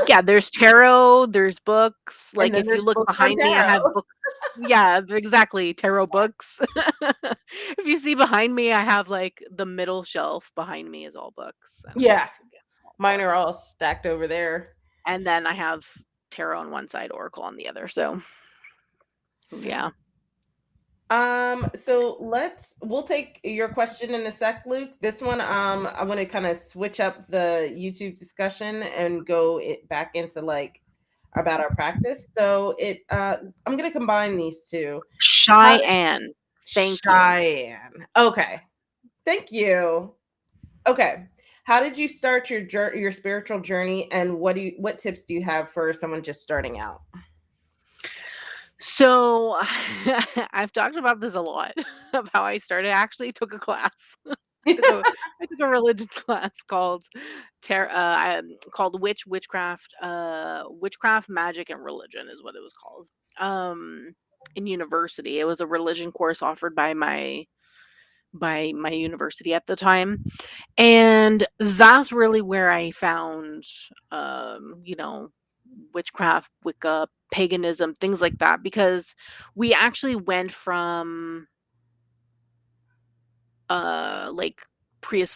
Yeah, there's tarot, there's books,
And
like,
then
if you
there's
look
books on
behind me, I have
tarot.
books. Yeah, exactly, tarot books. If you see behind me, I have, like, the middle shelf behind me is all books, and
Yeah,
again, all
mine are all
books.
stacked over there.
And then I have tarot on one side, oracle on the other, so, yeah.
So we'll take your question in a sec, Luke. This one, I want to kind of switch up the YouTube discussion and go back into like about our practice. So I'm gonna combine these two. How
Cheyenne. Thank you.
Cheyenne. Okay. Thank you. Okay. How did you start your spiritual journey, and what tips do you have for someone just starting out?
So I've talked about this a lot of how I started. I actually took a class. I took a I took a religion class called called Witchcraft, Magic, and Religion is what it was called. In university, it was a religion course offered by my university at the time, and that's really where I found, you know, witchcraft, Wicca, paganism, things like that, because we actually went from like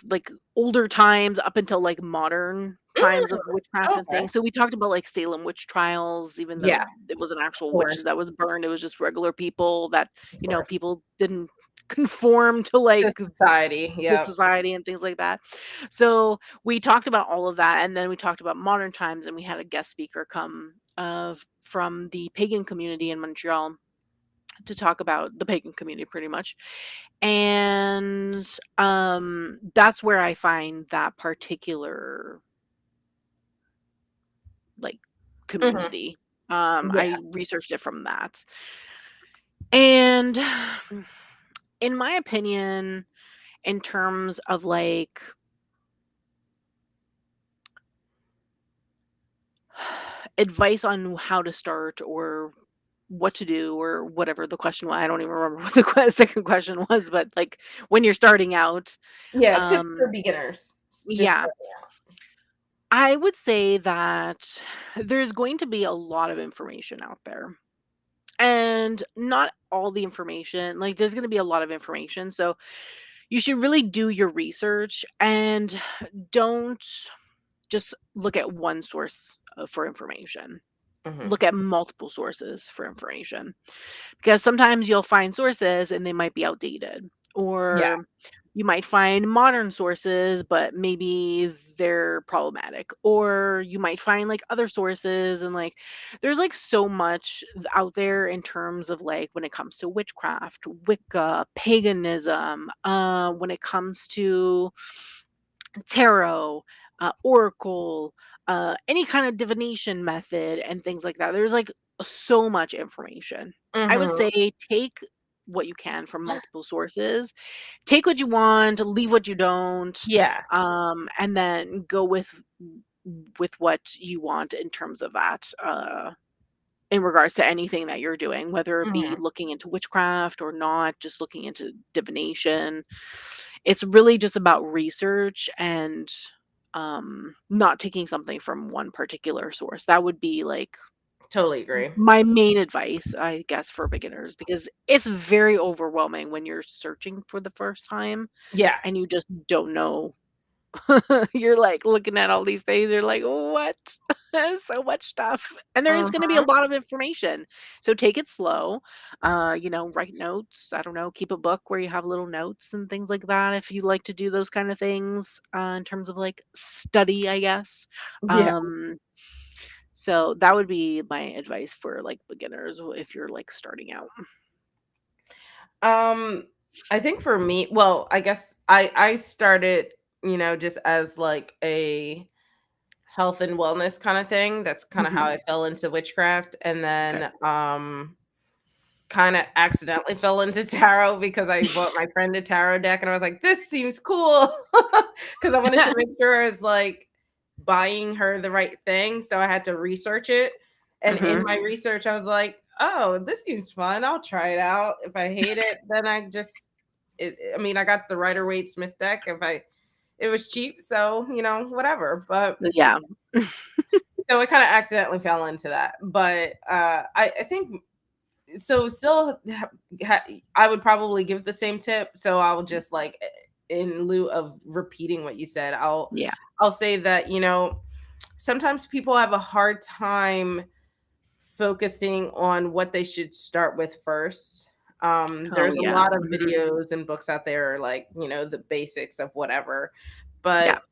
like older times up until like modern times
Mm,
of witchcraft and
okay.
things. So we talked about like Salem witch trials, even though
Yeah,
it wasn't
of
actual
course.
witches that was burned, it was just regular people that,
Of
you know,
course.
people didn't conform to
To
like
society.
the
Yeah.
society and things like that. So we talked about all of that, and then we talked about modern times, and we had a guest speaker come from the pagan community in Montreal to talk about the pagan community pretty much. And that's where I find that particular like
Mhm.
community.
Yeah.
I researched it from that. And in my opinion, in terms of like advice on how to start or what to do or whatever the question was. I don't even remember what the second question was, but like when you're starting out,
Yeah, tips for
um,
beginners. Just
yeah,
starting out.
I would say that there's going to be a lot of information out there. And not all the information, like there's going to be a lot of information. So you should really do your research and don't just look at one source for information.
Mhm.
Look at multiple sources for information, because sometimes you'll find sources and they might be outdated,
Yeah.
or you might find modern sources but maybe they're problematic, or you might find like other sources, and like there's like so much out there in terms of like when it comes to witchcraft, Wicca, paganism, when it comes to tarot, oracle, any kind of divination method and things like that. There's like so much information. I would
Mhm.
say take what you can from multiple sources. Take what you want, leave what you don't,
Yeah.
and then go with what you want in terms of that. In regards to anything that you're doing, whether it be
Mhm.
looking into witchcraft or not, just looking into divination. It's really just about research and not taking something from one particular source. That would be like
Totally agree.
my main advice, I guess, for beginners, because it's very overwhelming when you're searching for the first time
Yeah.
and you just don't know. You're like looking at all these things, you're like, "What?" So much stuff, and there is gonna be a
Mhm.
lot of information. So take it slow, write notes, I don't know, keep a book where you have little notes and things like that if you like to do those kind of things, in terms of, like, study, I guess.
Yeah.
Um, so that would be my advice for, like, beginners if you're, like, starting out.
Um, I think for me, well, I guess I started, just as like a health and wellness kind of thing. That's kind of how
Mhm.
I fell into witchcraft, and
Okay.
then kind of accidentally fell into tarot because I bought my friend a tarot deck and I was like, this seems cool. Because I wanted to make sure it's like buying her the right thing. So I had to research it. And in
Mhm.
my research, I was like, oh, this seems fun. I'll try it out. If I hate it, then I mean, I got the Rider Waite Smith deck. It was cheap. So, whatever. But
Yeah.
so I kind of accidentally fell into that. But I think so still I would probably give the same tip. So I'll just like in lieu of repeating what you said,
Yeah.
I'll say that, sometimes people have a hard time focusing on what they should start with first.
Oh,
There's a
yeah.
lot of
Mhm.
videos and books out there, like, the basics of whatever.
Yeah,
But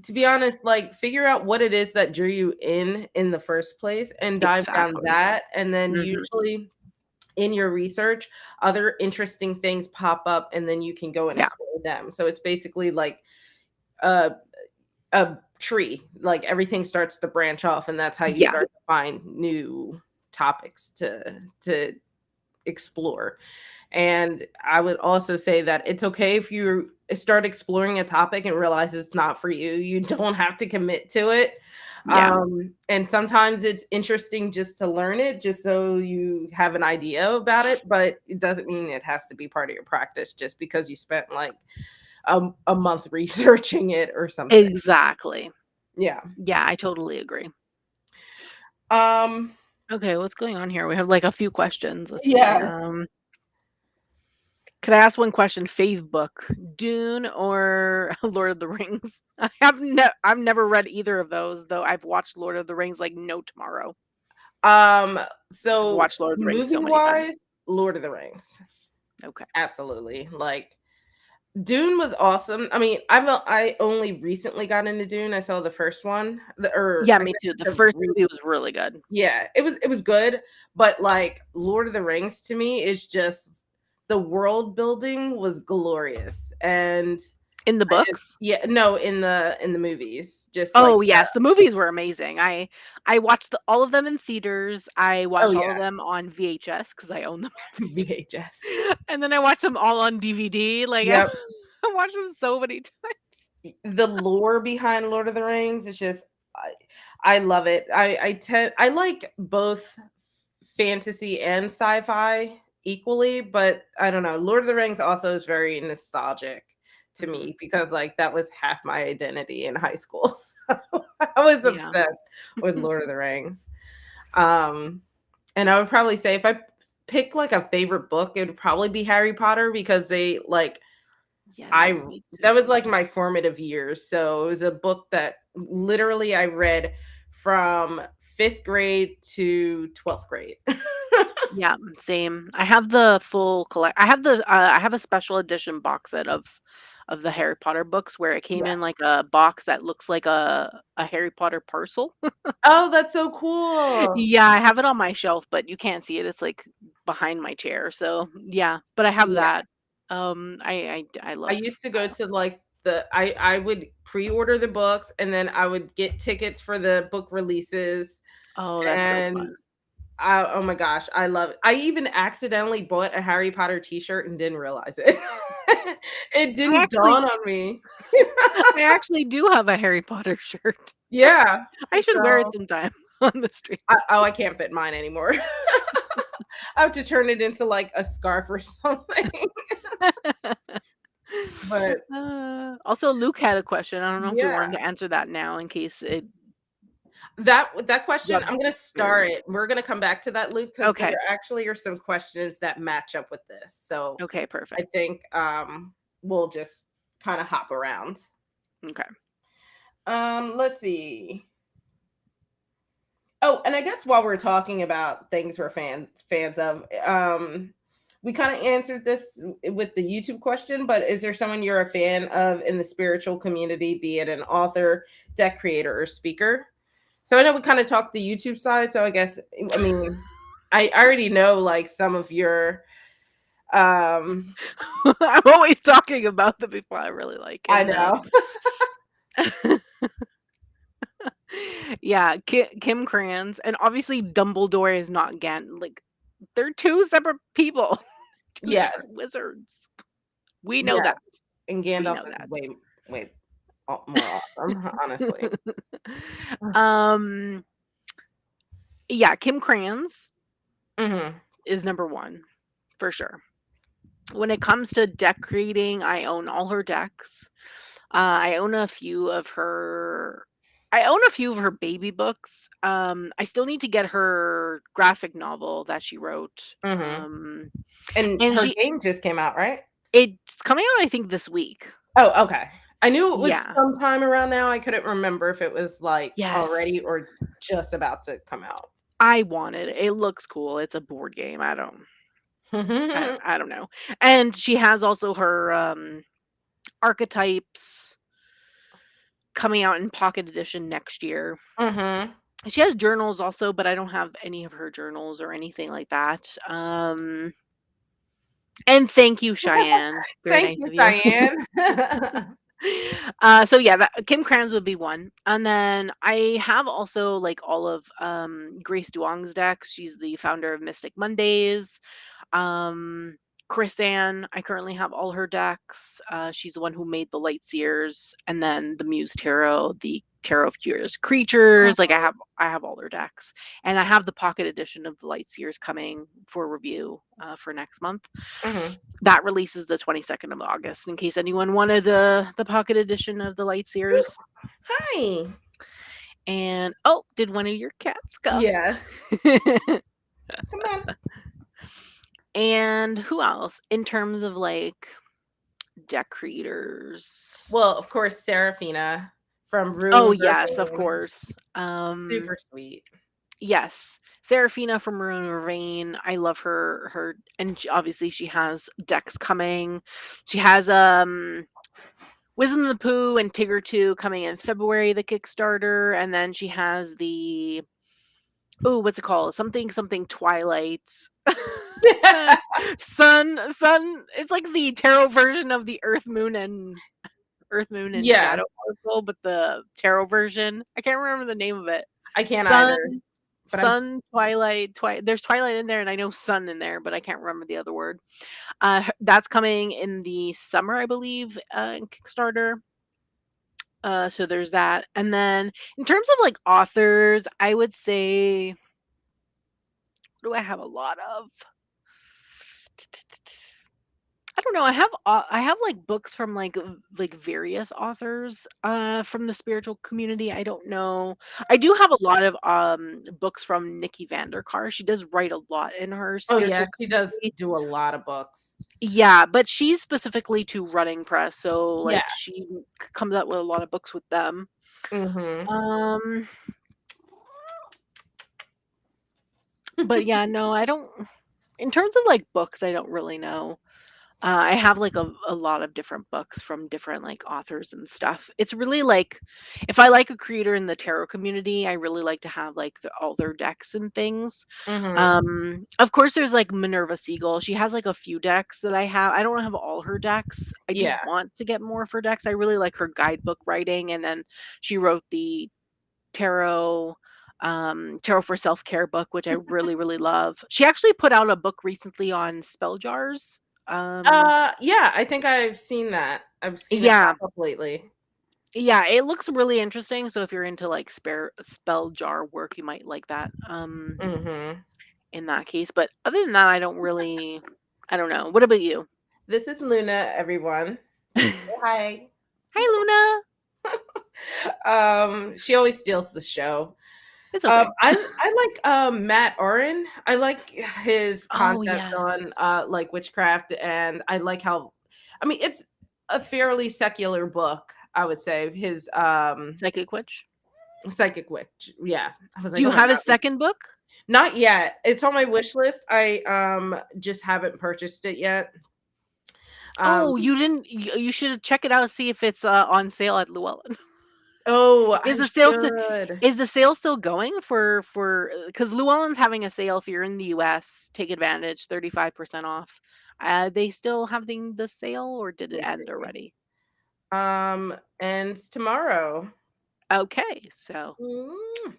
to be honest, like, figure out what it is that drew you in the first place and dive down
exactly.
that, and then
Mhm.
usually in your research, other interesting things pop up, and then you can go and
Yeah,
explore them. So it's basically like a a tree, like, everything starts to branch off, and that's how you
yeah,
start to find new topics to explore. And I would also say that it's okay if you start exploring a topic and realize it's not for you. You don't have to commit to it.
yeah,
And sometimes it's interesting just to learn it, just so you have an idea about it, but it doesn't mean it has to be part of your practice just because you spent like a month researching it or something.
exactly.
Yeah.
Yeah, I totally agree.
Um,
Okay, what's going on here? We have, like, a few questions. Let's see,
yes.
could I ask one question? Fave book, Dune or Lord of the Rings? I've never read either of those, though I've watched Lord of the Rings like no tomorrow.
Um,
I've
so
watched Lord of the Rings so many times.
movie-wise, Lord of the Rings.
Okay.
Absolutely. Like Dune was awesome. I mean, I only recently got into Dune. I saw the first one, or
Yeah,
I
me
guess
too.
it's
The
a
first
re
movie was really good.
yeah, it was good, but, like, Lord of the Rings to me is just the world building was glorious, and
In the
I just
books?
yeah, no, in the movies, just like
Oh, yes, the movies were amazing. I watched all of them in theaters. I
oh,
watched all of
yeah,
them on VHS because I own them on
VHS.
VHS, and then I watched them all on DVD, like,
Yep.
I watched them so many times.
The lore behind Lord of the Rings is just I love it. I like both fantasy and sci-fi equally, but I don't know. Lord of the Rings also is very nostalgic to
Mhm.
me because like that was half my identity in high school. So I was
Yeah.
obsessed with Lord of the Rings. Um and I would probably say if I pick like a favorite book, it would probably be Harry Potter because they like I
Yes, me
that was
too.
like my formative years, so it was a book that literally I read from 5th grade to 12th grade.
Yeah, same. I have the full collect I have a special edition box set of the Harry Potter books where it came
Yeah.
in like a box that looks like a Harry Potter parcel.
Oh, that's so cool.
Yeah, I have it on my shelf, but you can't see it. It's like behind my chair. So, yeah, but I have
Yeah.
that. I
I
love
used to go to, like, I would pre-order the books, and then I would get tickets for the book releases,
Oh, that's so fun.
and oh my gosh, I love it. I even accidentally bought a Harry Potter T-shirt and didn't realize it. It
I
didn't
actually
dawn on me.
I actually do have a Harry Potter shirt.
Yeah.
I should wear it
So
sometime on the street.
I can't fit mine anymore. I have to turn it into, like, a scarf or something. But
Also, Luke had a question. I don't know if you
yeah,
wanted to answer that now in case it
that question,
got
I'm gonna
buried.
star it. We're gonna come back to that, Luke, because there
Okay.
actually are some questions that match up with this. So
Okay,
I
perfect.
think, we'll just kinda hop around.
Okay.
Let's see. Oh, and I guess while we're talking about things we're fans of, we kind of answered this with the YouTube question, but is there someone you're a fan of in the spiritual community, be it an author, deck creator, or speaker? So I know we kind of talked the YouTube side, so I guess I mean I already know like some of your
I'm always talking about the people I really like,
I
and,
know.
yeah, Kim Kranz, and obviously Dumbledore is not Gan like, they're 2 separate people, 2
Yes.
separate wizards. We know
Yes.
that.
And
We
Gandalf
know
is
that.
way more awesome, honestly.
Um, yeah, Kim Kranz
Mhm.
is number 1, for sure. When it comes to deck creating, I own all her decks. I own a few of her I own a few of her baby books. I still need to get her graphic novel that she wrote.
Mhm. And
And
her game just came out, right?
it's coming out, I think, this week.
Oh, okay. I knew it was
Yeah.
sometime around now. I couldn't remember if it was, like, already
Yes.
or just about to come out.
I want it. It looks cool. It's a board game. I don't. I don't know. And she has also her archetypes coming out in pocket edition next year.
Mhm.
She has journals also, but I don't have any of her journals or anything like that. And thank you, Cheyenne. Very
Thank
nice
you,
of you.
Diane.
So yeah, Kim Krans would be one, and then I have also like all of Grace Duong's decks. She's the founder of Mystic Mondays. Um, Chris Ann, I currently have all her decks. She's the one who made the Light Seers, and then the Muse Tarot, the Tarot of Curious Creatures. Like I have all their decks, and I have the pocket edition of the Light Seers coming for review for next month.
Mhm.
That releases the 22nd of August. In case anyone wanted the pocket edition of the Light
Ooh,
Seers.
hi.
And oh, did one of your cats go?
Yes. Come on.
And who else in terms of like deck creators?
Well, of course, Serafina from
Oh
Rune
yes, of
Ravine.
course.
Super sweet.
Yes. Serafina from Maroon Ravine. I love her and obviously she has decks coming. She has Wisdom of the Pooh and Tigger 2 coming in February, the Kickstarter, and then she has the what's it called? Something Twilight. Sun, it's like the tarot version of the Earth, Moon, and
Yes,
Shadow Oracle, but the tarot version. I can't remember the name of it.
I can't
Sun,
either, but
Twilight, there's Twilight in there, and I know Sun in there, but I can't remember the other word. That's coming in the summer, I believe, in Kickstarter. So there's that. And then in terms of like authors, I would say, what do I have a lot of? I don't know. I have like books from like various authors from the spiritual community. I don't know. I do have a lot of books from Nikki Vanderkar. She does write a lot in her
oh yeah,
spiritual
she does
community.
do a lot of books.
Yeah, but she's specifically to Running Press, so
Yeah.
like she comes out with a lot of books with them.
Mhm.
Um but yeah, no, I don't in terms of like books, I don't really know. I have like a lot of different books from different like authors and stuff. It's really like if I like a creator in the tarot community, I really like to have like all their decks and things.
Mhm.
Of course, there's like Minerva Siegel. She has like a few decks that I have. I don't have all her decks. I do
Yeah.
want to get more of her decks. I really like her guidebook writing, and then she wrote the tarot tarot for self-care book, which I really really love. She actually put out a book recently on spell jars.
Yeah, I think I've seen that. I've seen it
Yeah,
pop up lately.
yeah, it looks really interesting. So if you're into like spell jar work, you might like that.
Mhm.
In that case, but other than that, I don't know. What about you?
This is Luna, everyone. Hi.
Hi, Luna.
She always steals the show.
It's okay.
I like Matt Oren. I like his
Oh
concept
yes,
on like witchcraft, and I like how I mean it's a fairly secular book, I would say. His
Psychic Witch.
Psychic Witch. Yeah. I was
Do
like,
you
"Oh my
have
god."
his second book?
Not yet. It's on my
Okay.
wish list. I just haven't purchased it yet. Um
Oh, you didn't. You should check it out. See if it's on sale at Llewellyn.
oh,
Is
I
the sale still
should.
is the sale still going for because Llewellyn's having a sale if you're in the US, take advantage, 35% off. They still having the sale or did
Let
it
me
end
see.
already?
And tomorrow.
Okay, so
Mm.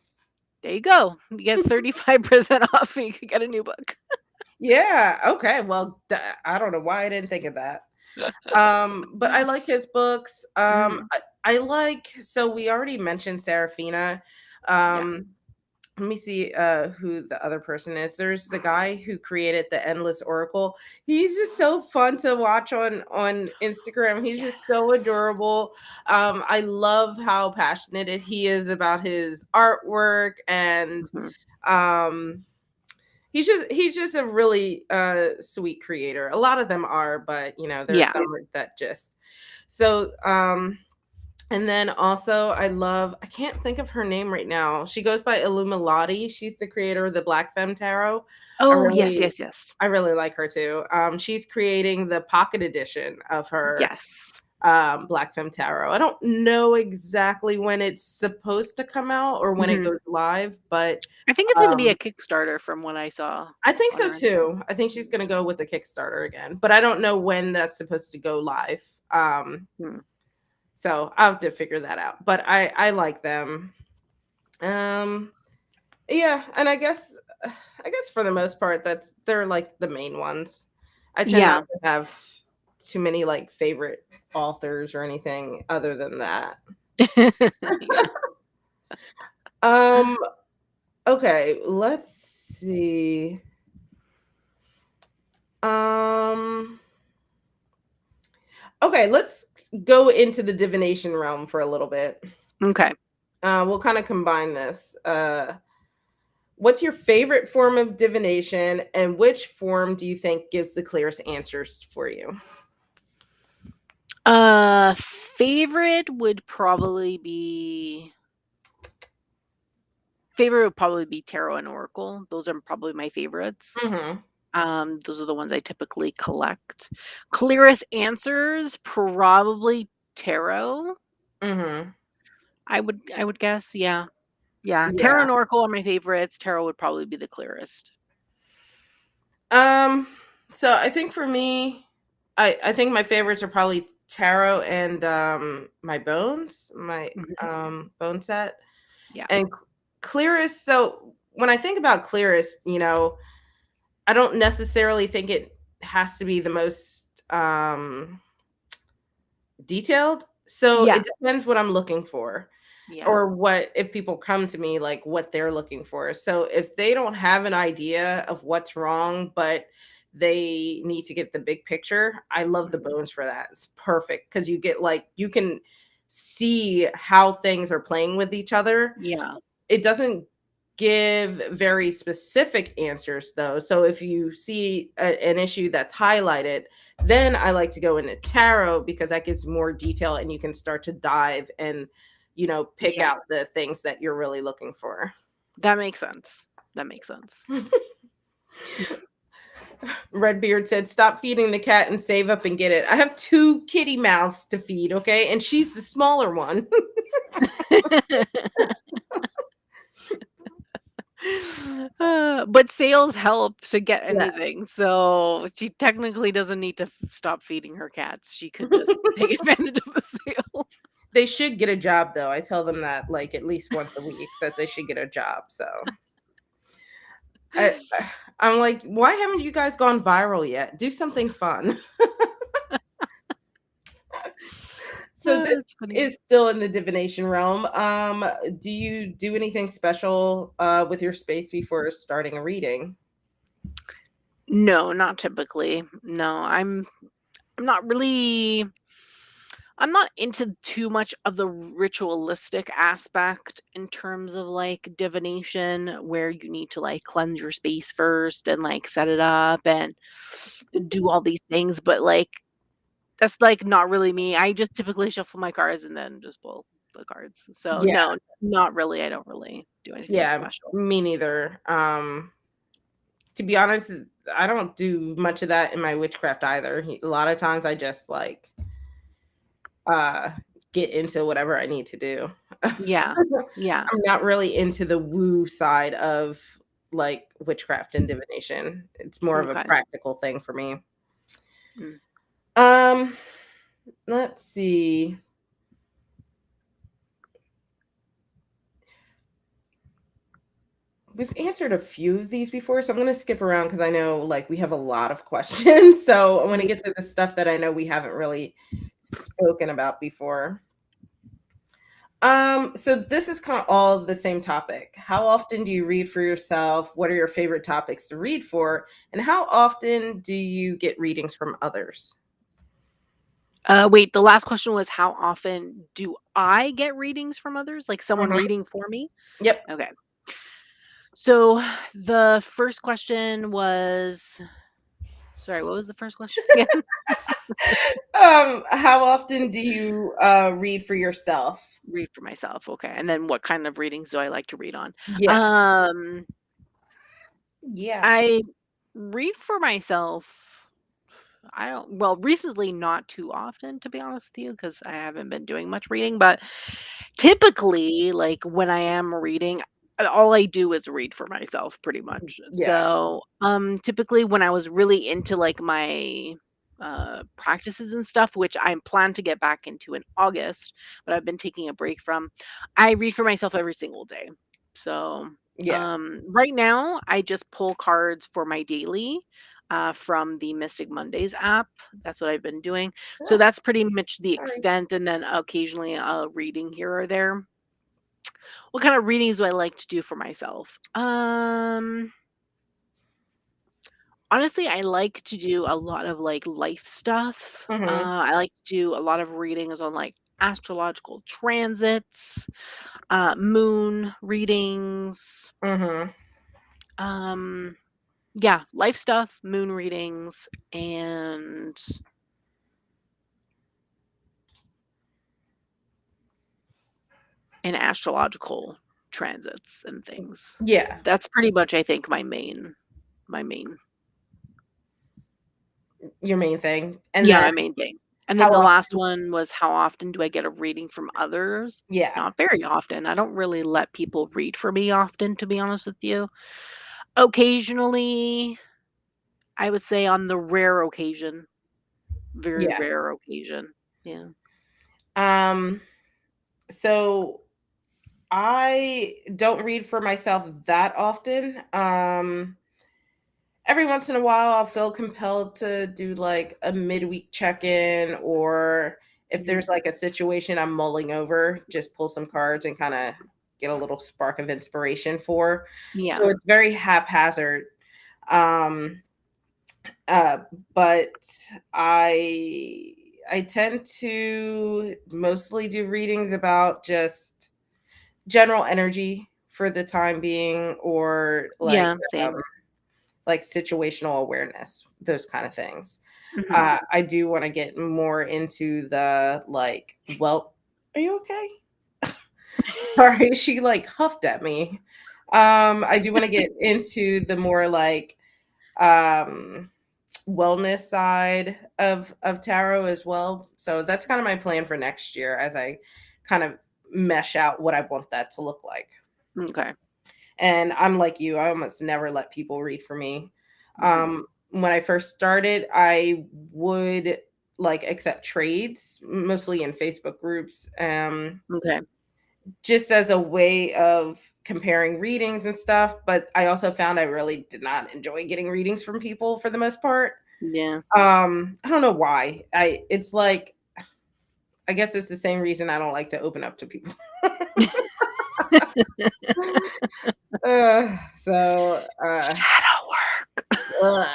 there you go. You get 35% off and you can get a new book.
Yeah, okay. Well, I don't know why I didn't think of that. But I like his books.
Mhm.
I like so we already mentioned Serafina.
Yeah.
Um, let me see who the other person is. There's the guy who created the Endless Oracle. He's just so fun to watch on Instagram. He's just so
Yes.
adorable. I love how passionate he is about his artwork, and
Mhm.
um he's just a really sweet creator. A lot of them are, but you know, there's
Yeah.
some that just so And then also I can't think of her name right now. She goes by Illuminati. She's the creator of the Black Femme Tarot. I
Oh, yes,
really
yes, yes.
I really like her too. She's creating the pocket edition of her
Yes.
Black Femme Tarot. I don't know exactly when it's supposed to come out or when it
Mhm.
goes live, but
I think it's gonna be a
um
Kickstarter from what I saw
I think
on
so
her Instagram.
too. I think she's gonna go with the Kickstarter again, but I don't know when that's supposed to go live. Um,
Hmm.
so I'll have to figure that out. But I like them. Um, yeah, and I guess for the most part they're like the main ones. I tend not
Yeah.
to have too many like favorite authors or anything other than that.
Yeah.
Um, okay, let's see. Um, okay, let's go into the divination realm for a little bit.
Okay.
We'll kind of combine this. What's your favorite form of divination, and which form do you think gives the clearest answers for you?
Favorite would probably be tarot and oracle. Those are probably my favorites.
Mm-hmm.
Those are the ones I typically collect. Clearest answers, probably tarot.
Mm-hmm.
I would guess, yeah. Yeah, tarot
Yeah.
and oracle are my favorites. Tarot would probably be the clearest.
Um. So I think for me, I think my favorites are probably tarot and my bones, my
Mhm.
bone set,
Yeah.
and clearest. So when I think about clearest, I don't necessarily think it has to be the most detailed. So
Yeah.
it depends what I'm looking for
Yeah.
or what if people come to me like what they're looking for. So if they don't have an idea of what's wrong, but they need to get the big picture, I love the
Mhm.
bones for that. It's perfect because you get like you can see how things are playing with each other.
Yeah.
It doesn't give very specific answers though. So if you see an issue that's highlighted, then I like to go into tarot because that gives more detail and you can start to dive and pick
Yeah.
out the things that you're really looking for.
That makes sense. That makes sense.
Redbeard said, "Stop feeding the cat and save up and get it. I have two kitty mouths to feed, okay? And she's the smaller one."
But sales help to get
Yeah.
anything, so she technically doesn't need to stop feeding her cats. She could just take advantage of the sale.
They should get a job though. I tell them that like at least once a week that they should get a job. So I I'm like, why haven't you guys gone viral yet? Do something fun. So this
That's funny.
is still in the divination realm. Do you do anything special with your space before starting a reading?
No, not typically. No, I'm not really I'm not into too much of the ritualistic aspect in terms of like divination where you need to like cleanse your space first and like set it up and do all these things, but like that's like not really me. I just typically shuffle my cards and then just pull the cards. So
Yeah,
no, not really. I don't really do anything
yeah,
special.
me neither. To be honest, I don't do much of that in my witchcraft either. A lot of times I just like uh get into whatever I need to do.
Yeah. Yeah.
I'm not really into the woo side of like witchcraft and divination. It's more of a
Okay.
practical thing for me.
Mm.
Um, let's see. We've answered a few of these before, so I'm going to skip around because I know like we have a lot of questions. So I want to
Yeah.
get to the stuff that I know we haven't really spoken about before. So this is kind of all the same topic. How often do you read for yourself? What are your favorite topics to read for? And how often do you get readings from others?
Wait, the last question was how often do I get readings from others? Like someone
Mhm.
reading for me?
Yep.
Okay. So the first question was Sorry, what was the first question again?
How often do you read for yourself?
Read for myself, okay, and then what kind of readings do I like to read on?
Yeah.
Um,
Yeah.
I read for myself, I don't well, recently not too often, to be honest with you, because I haven't been doing much reading, but typically, like, when I am reading, all I do is read for myself pretty much.
Yeah.
So, typically when I was really into, like, my, practices and stuff, which I'm planned to get back into in August, but I've been taking a break from, I read for myself every single day. So,
Yeah.
right now, I just pull cards for my daily, from the Mystic Mondays app. That's what I've been doing. So
Oh,
that's pretty much the
sorry.
extent, and then occasionally a reading here or there. What kind of readings do I like to do for myself? Honestly, I like to do a lot of like life stuff.
Mm-hmm.
I like to do a lot of readings on like astrological transits, moon readings.
Mm-hmm.
Um, yeah, life stuff, moon readings, and astrological transits and things.
Yeah.
That's pretty much, I think, my main
Your main thing. And
yeah,
then
my main thing. And then
how
the
often?
last one was how often do I get a reading from others?
Yeah.
Not very often. I don't really let people read for me often, to be honest with you. Occasionally, I would say on the rare occasion, very
Yeah.
rare occasion. Yeah.
Um, so I don't read for myself that often. Every once in a while I'll feel compelled to do like a midweek check-in, or if
Mhm.
there's like a situation I'm mulling over, just pull some cards and kind of get a little spark of inspiration for. So
Yeah.
it's very haphazard. Um uh but I tend to mostly do readings about just general energy for the time being, or
Yeah, same.
like situational awareness, those kind of things.
Mhm.
I do want to get more into the like, well, are you okay? Sorry, she like huffed at me. I do want to get into the more like um wellness side of tarot as well. So that's kind of my plan for next year as I kind of mesh out what I want that to look like.
Okay.
And I'm like you, I almost never let people read for me.
Mhm.
When I first started, I would like accept trades, mostly in Facebook groups,
Okay.
just as a way of comparing readings and stuff. But I also found I really did not enjoy getting readings from people for the most part.
Yeah.
I don't know why. It's like, I guess it's the same reason I don't like to open up to people.
Shadow work.
Ugh.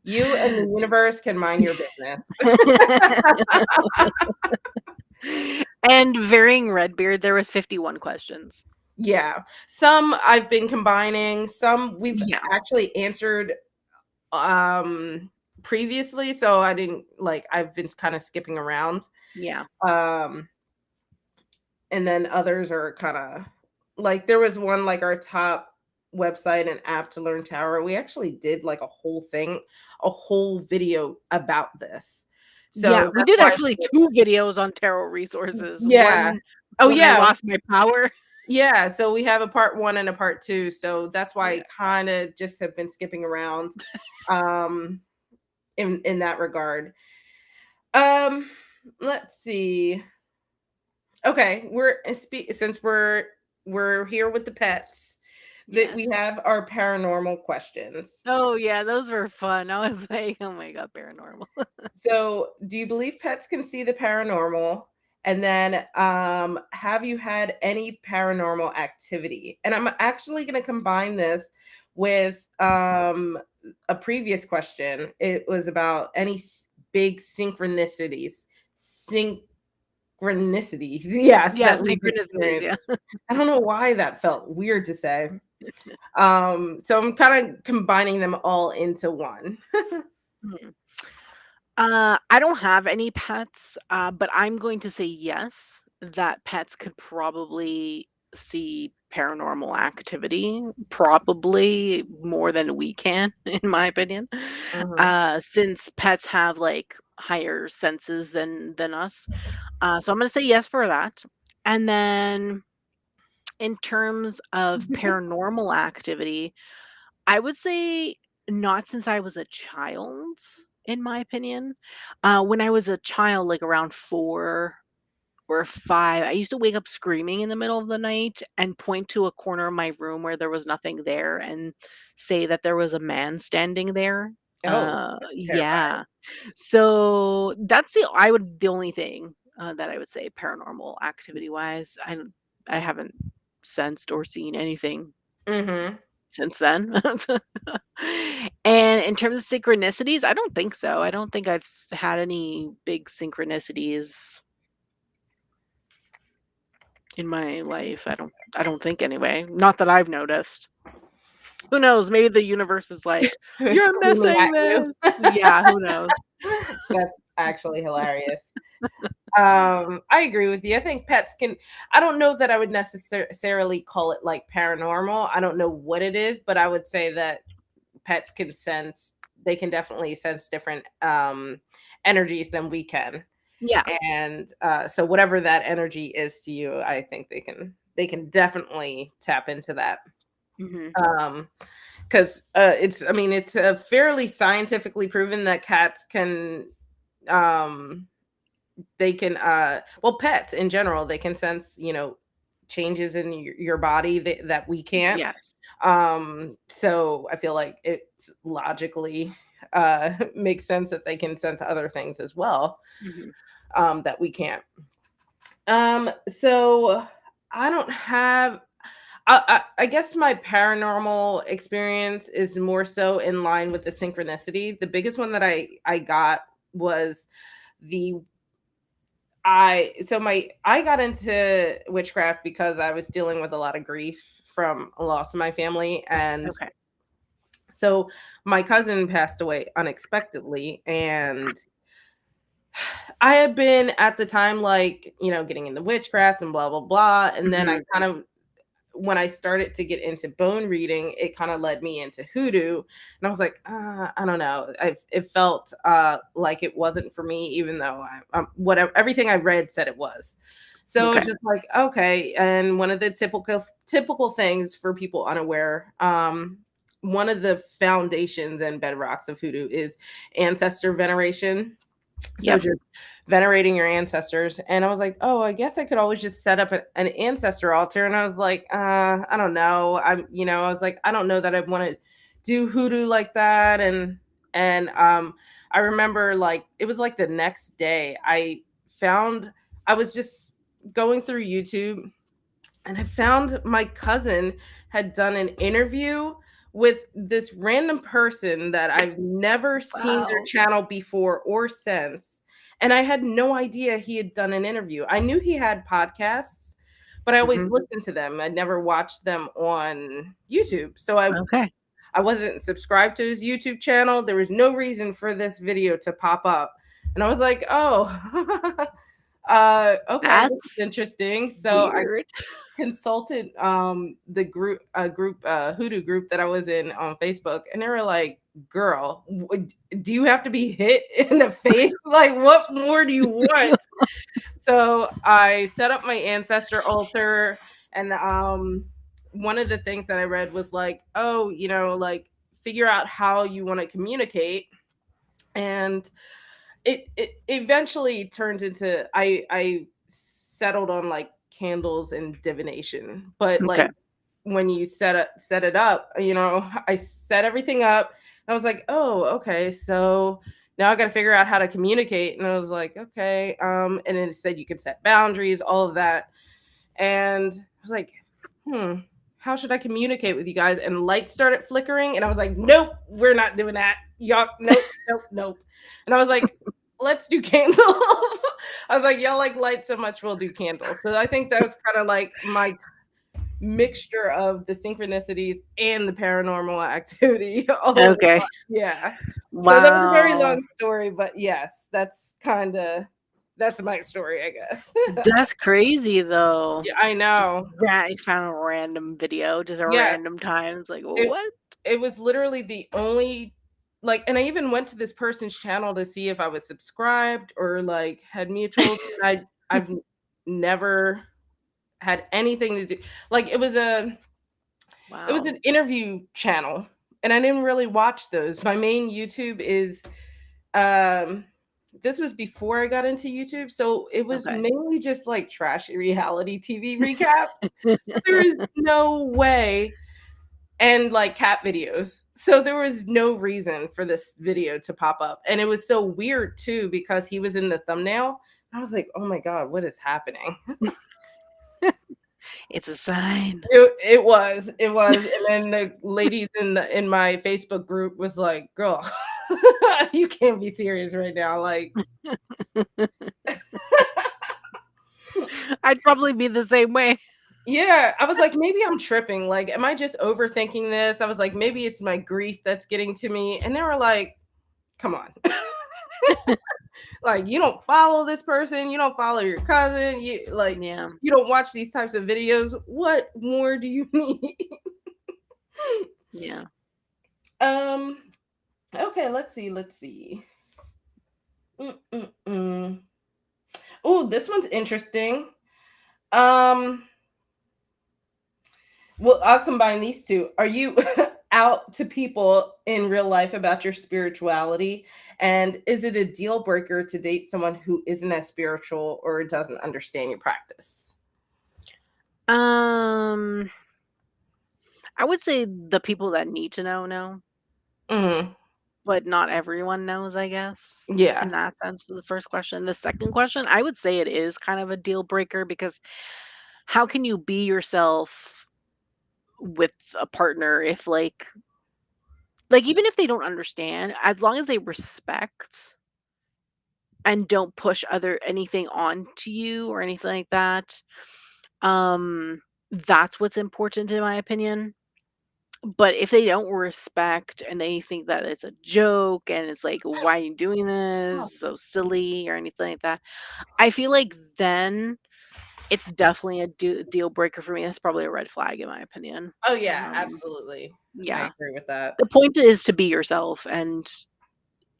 You and the universe can mind your business.
And varying Redbeard, there was 51 questions.
Yeah. Some I've been combining, some we've
Yeah.
actually answered previously, so I didn't like, I've been kind of skipping around.
Yeah.
Um and then others are kind of like, there was one like our top website and app to learn tarot. We actually did like a whole thing, a whole video about this.
Yeah,
So
we
that's
did
why
actually 2 videos on tarot resources.
yeah.
One
Oh
when I
yeah.
lost my power.
Yeah, so we have a part 1 and a part 2, so that's why
Yeah.
I kinda just have been skipping around, um, in that regard. Um, let's see. Okay, since we're here with the pets, that
Yes.
we have our paranormal questions.
Oh, yeah, those were fun. I was like, "Oh my god, paranormal."
So, do you believe pets can see the paranormal? And then, have you had any paranormal activity? And I'm actually going to combine this with a previous question. It was about any big synchronicities. Synchronicities, yes,
Yeah,
that we've
synchronicities,
experienced.
yeah.
I don't know why that felt weird to say. So I'm kind of combining them all into one.
Hmm. I don't have any pets, but I'm going to say yes, that pets could probably see paranormal activity, probably more than we can, in my opinion.
Hmm.
Since pets have like higher senses than us. So I'm gonna say yes for that. And then in terms of paranormal activity, I would say not since I was a child, in my opinion. When I was a child, like around 4 or 5, I used to wake up screaming in the middle of the night and point to a corner of my room where there was nothing there and say that there was a man standing there.
Oh, that's terrifying.
Yeah. So that's the only thing that I would say paranormal activity wise. I haven't sensed or seen anything
Hmm.
since then. And in terms of synchronicities, I don't think so. I don't think I've had any big synchronicities in my life. I don't think anyway. Not that I've noticed. Who knows? Maybe the universe is like,
Who's
"You're
screaming
missing
at you?
this." Yeah, who knows?
That's actually hilarious. I agree with you. I think pets can, I don't know that I would necessarily call it like paranormal. I don't know what it is, but I would say that pets can sense, they can definitely sense different energies than we can.
Yeah.
And so whatever that energy is to you, I think they can definitely tap into that.
Mhm.
Um because it's, I mean, it's fairly scientifically proven that cats can um they can well, pets in general, they can sense, changes in your body that we can't.
Yes.
So I feel like it's logically makes sense that they can sense other things as well,
Mhm.
that we can't. So I don't have, I guess my paranormal experience is more so in line with the synchronicity. The biggest one that I got was the I got into witchcraft because I was dealing with a lot of grief from a loss of my family. And
Okay.
so my cousin passed away unexpectedly, and I had been at the time, like, getting into witchcraft and blah blah blah. And then I
Mhm.
kind of, when I started to get into bone reading, it kind of led me into hoodoo. And I was like, I don't know. It felt like it wasn't for me, even though whatever, everything I read said it was. So it's
Okay.
just like, okay. And one of the typical things for people unaware, one of the foundations and bedrocks of hoodoo is ancestor veneration. So
Yep.
just venerating your ancestors. And I was like, oh, I guess I could always just set up an ancestor altar. And I was like, I don't know. I was like, I don't know that I want to do hoodoo like that. And I remember, like, it was like the next day I was just going through YouTube, and I found my cousin had done an interview with this random person that I've never seen their
Wow.
channel before or since. And I had no idea he had done an interview. I knew he had podcasts, but I always
Mhm.
listened to them. I never watched them on YouTube. So I
Okay.
I wasn't subscribed to his YouTube channel. There was no reason for this video to pop up. And I was like, "Oh, okay, this is
That's
interesting." So I
weird.
consulted the group hoodoo group that I was in on Facebook, and they were like, girl, do you have to be hit in the face? Like, what more do you want? So I set up my ancestor altar, and one of the things that I read was like, oh, like, figure out how you want to communicate. And it eventually turned into, I settled on like candles and divination. But like,
Okay.
when you set it up, I set everything up. I was like, oh, okay, so now I got to figure out how to communicate. And I was like, okay, and then it said you can set boundaries, all of that. And I was like, hmm, how should I communicate with you guys? And lights started flickering, and I was like, nope, we're not doing that. Y'all, nope, nope, nope. And I was like, let's do candles. I was like, y'all like light so much, we'll do candles. So I think that was kind of like mixture of the synchronicities and the paranormal activity all in
Okay.
one. Yeah. So that was a very
Wow.
long story, but yes, that's my story, I guess.
That's crazy though.
Yeah, I
Just
know.
you found a random video just a
Yeah,
random time. It's like,
it
what?
it was literally the only like, and I even went to this person's channel to see if I was subscribed or like had mutuals. Never had anything to do like it was
Wow.
an interview channel, and I didn't really watch those. My main YouTube is um this was before I got into YouTube, so it was
Okay.
mainly just like trashy reality TV recap. There is no way, and like cat videos. So there was no reason for this video to pop up. And it was so weird too because he was in the thumbnail. I was like, "Oh my god, what is happening?"
It's a sign.
It was, and then the ladies in my Facebook group was like, "Girl, you can't be serious right now." Like,
I'd probably be the same way.
yeah, I was like, maybe I'm tripping. Like, am I just overthinking this? I was like, maybe it's my grief that's getting to me. And they were like, come on. Like, you don't follow this person, you don't follow your cousin,
Yeah.
you don't watch these types of videos. What more do you need?
Yeah.
um, okay, let's see. Mm-mm-mm. Oh, this one's interesting. Um, well, I'll combine these two. Are you out to people in real life about your spirituality? And is it a deal breaker to date someone who isn't as spiritual or doesn't understand your practice?
Um, I would say the people that need to know,
Hmm.
but not everyone knows, I guess. In
Yeah.
that sense, for the first question. The second question, I would say it is kind of a deal breaker because how can you be yourself with a partner if even if they don't understand, as long as they respect and don't push other anything onto you or anything like that, um, that's what's important in my opinion. But if they don't respect and they think that it's a joke and it's like, "Why are you doing
Oh,
this? So silly," or anything like that, I feel like then it's definitely a deal breaker for me. That's probably a red flag in my opinion.
oh yeah,
Um,
absolutely. I
yeah.
agree with that.
The point is to be yourself, and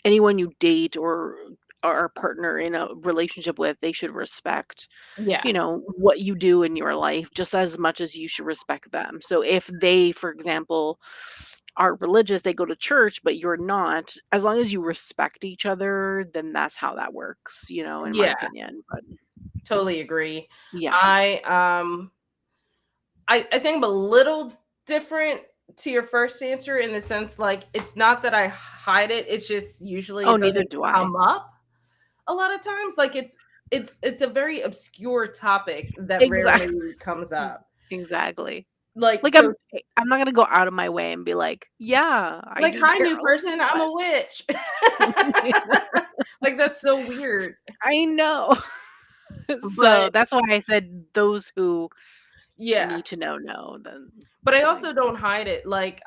anyone you date or are a partner in a relationship with, they should respect,
Yeah.
what you do in your life just as much as you should respect them. So if they, for example, are religious, they go to church, but you're not, as long as you respect each other, then that's how that works, in my
Yeah,
opinion. But
totally agree.
yeah.
I I think I'm a little different to your first answer in the sense like it's not that I hide it, it's just usually
Oh,
it
neither
doesn't
do I.
come up a lot of times. Like it's a very obscure topic that
Exactly.
rarely comes up.
Exactly.
Like
Like
so
I'm not gonna go out of my way and be like, yeah, I
like
do
hi
tarot.
new person, I'm
What?
a witch. Like that's so weird.
I know. So
But
that's why I said those who
yeah,
need to know then.
but I
Like,
also don't hide it. Like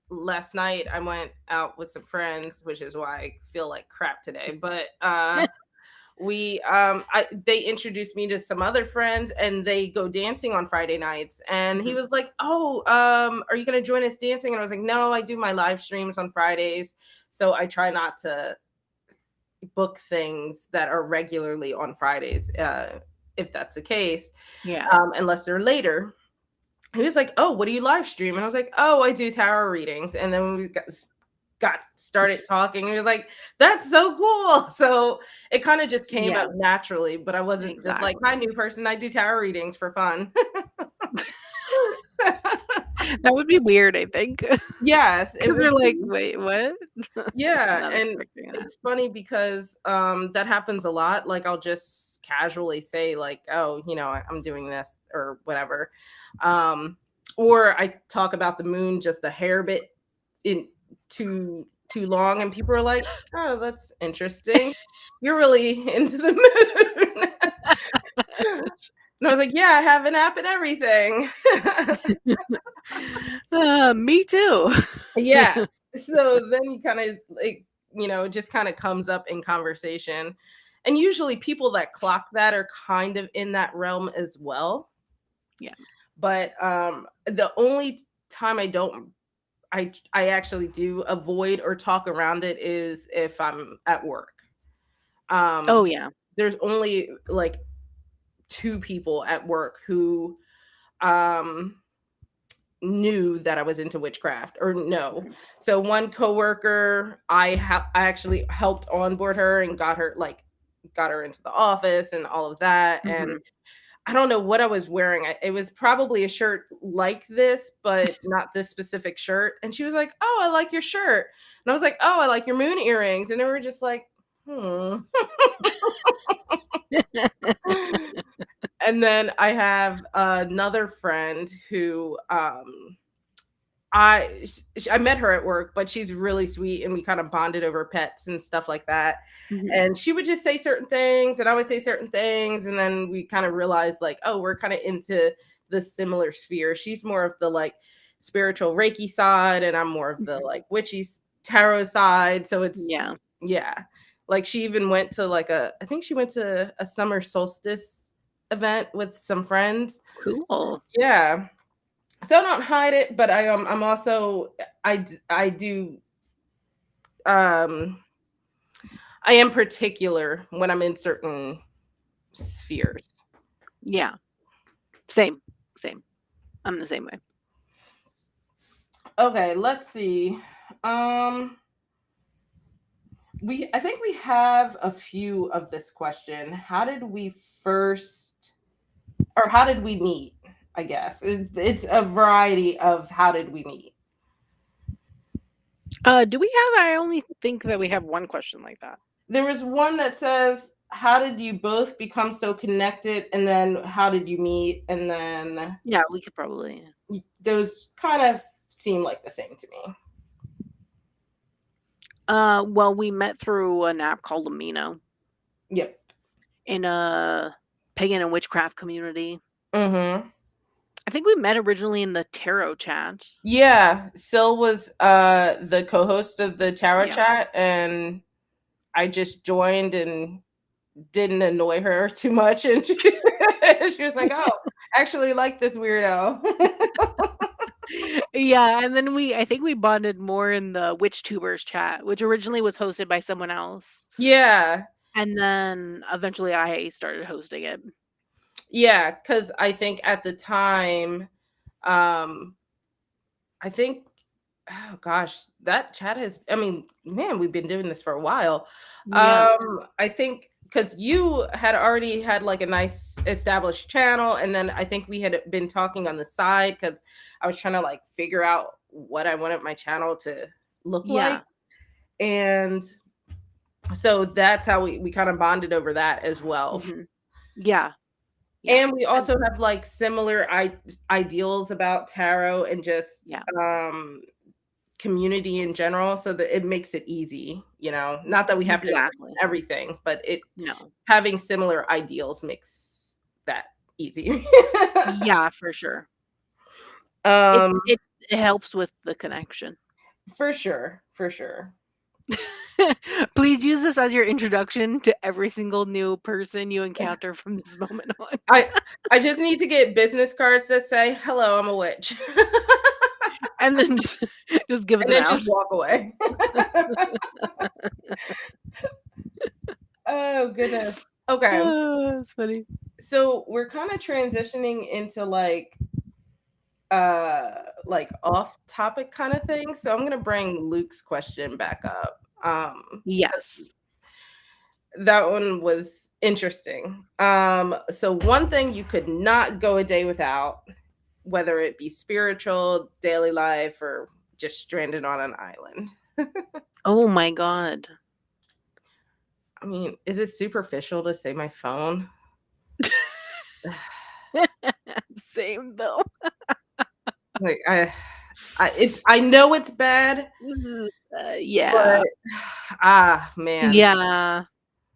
last night I went out with some friends, which is why I feel like crap today. But they introduced me to some other friends and they go dancing on Friday nights, and he
mhm,
was like, "Oh, are you going to join us dancing?" And I was like, "No, I do my live streams on Fridays, so I try not to book things that are regularly on Fridays, if that's the case,
yeah.
unless they're later." He was like, "Oh, what do you live stream?" And I was like, "Oh, I do tarot readings." And then we got started talking. And he was like, "That's so cool." So it kind of just came
Yeah,
up naturally, but I wasn't just like, "Hi,
exactly.
new person. I do tarot readings for fun."
That would be weird, I think, because 'cause
Yes, it would
they're like,
be.
"Wait, what?"
Yeah,
Not
and
expecting that.
it's funny because that happens a lot. Like I'll just casually say like, "Oh, I'm doing this or whatever." Um or I talk about the moon just a hair bit in too long, and people are like, "Oh, that's interesting. You're really into the moon." And And I was like, yeah, I have an app and everything.
Me too.
Yeah. So then you kind of like, it just kind of comes up in conversation. And usually people that clock that are kind of in that realm as well.
Yeah.
But the only time I actually do avoid or talk around it is if I'm at work.
Oh,
Um
yeah.
there's only like two people at work who um knew that I was into witchcraft or no. So one coworker, I actually helped onboard her and got her into the office and all of that. And
Mhm.
I don't know what I was wearing. It was probably a shirt like this, but not this specific shirt. And she was like, "Oh, I like your shirt." And I was like, "Oh, I like your moon earrings." And they were just like, "Hmm." And then I have another friend who I met her at work, but she's really sweet and we kind of bonded over pets and stuff like that.
Mhm.
And she would just say certain things and I would say certain things and then we kind of realized like, oh, we're kind of into the similar sphere. She's more of the like spiritual Reiki side and I'm more of the
Mhm.
like witchy tarot side. So it's
Yeah.
yeah. Like she even went to like I think she went to a summer solstice event with some friends.
Cool.
Yeah. So I don't hide it, but I'm also I do um I am particular when I'm in certain spheres.
Yeah. Same. Same. I'm the same way.
Okay, let's see. Um I think we have a few of this question. How did we first or how did we meet? I guess it's a variety of how did we meet.
Do we have I only think that we have one question like that.
There was one that says, "How did you both become so connected?" And then, "How did you meet?" And then
Yeah, we could probably.
those kind of seem like the same to me.
Well, we met through an app called Amino
Yep.
in a pagan and witchcraft community.
Mhm.
I think we met originally in the tarot chat.
Yeah, Sil was the co-host of the tarot
Yeah.
chat and I just joined and didn't annoy her too much and she was like, "Oh, I actually like this weirdo."
Yeah, and then I think we bonded more in the Witch Tubers chat, which originally was hosted by someone else.
Yeah.
And then eventually I started hosting it.
Yeah, cuz I think at the time um I think oh gosh, that chat has I mean, man, we've been doing this for a while.
Yeah.
I think because you had already had like a nice established channel, and then I think we had been talking on the side because I was trying to like figure out what I wanted my channel to look like.
Yeah.
And so that's how we kind of bonded over that as well.
Mhm. Yeah. Yeah.
And we
And
also have like similar ideals about tarot and just
yeah.
community in general so that it makes it easy, not that we have to agree
Exactly.
on everything, but it
No.
having similar ideals makes that easier.
Yeah, for sure. It
um
it it helps with the connection.
for sure, for sure.
Please use this as your introduction to every single new person you encounter from this moment on.
i I just need to get business cards that say hello, I'm a witch.
And then just give
And
them
then
out.
just walk away. Oh goodness. Okay,
Oh, that's funny.
so we're kind of transitioning into like off topic kind of thing, so I'm gonna bring Luke's question back up. 'Cause
Yes.
that one was interesting. So one thing you could not go a day without, whether it be spiritual, daily life, or just stranded on an island.
Oh my god.
I mean, is it superficial to say my phone?
Same though.
Like I know it's bad, but
Yeah.
man.
Yeah.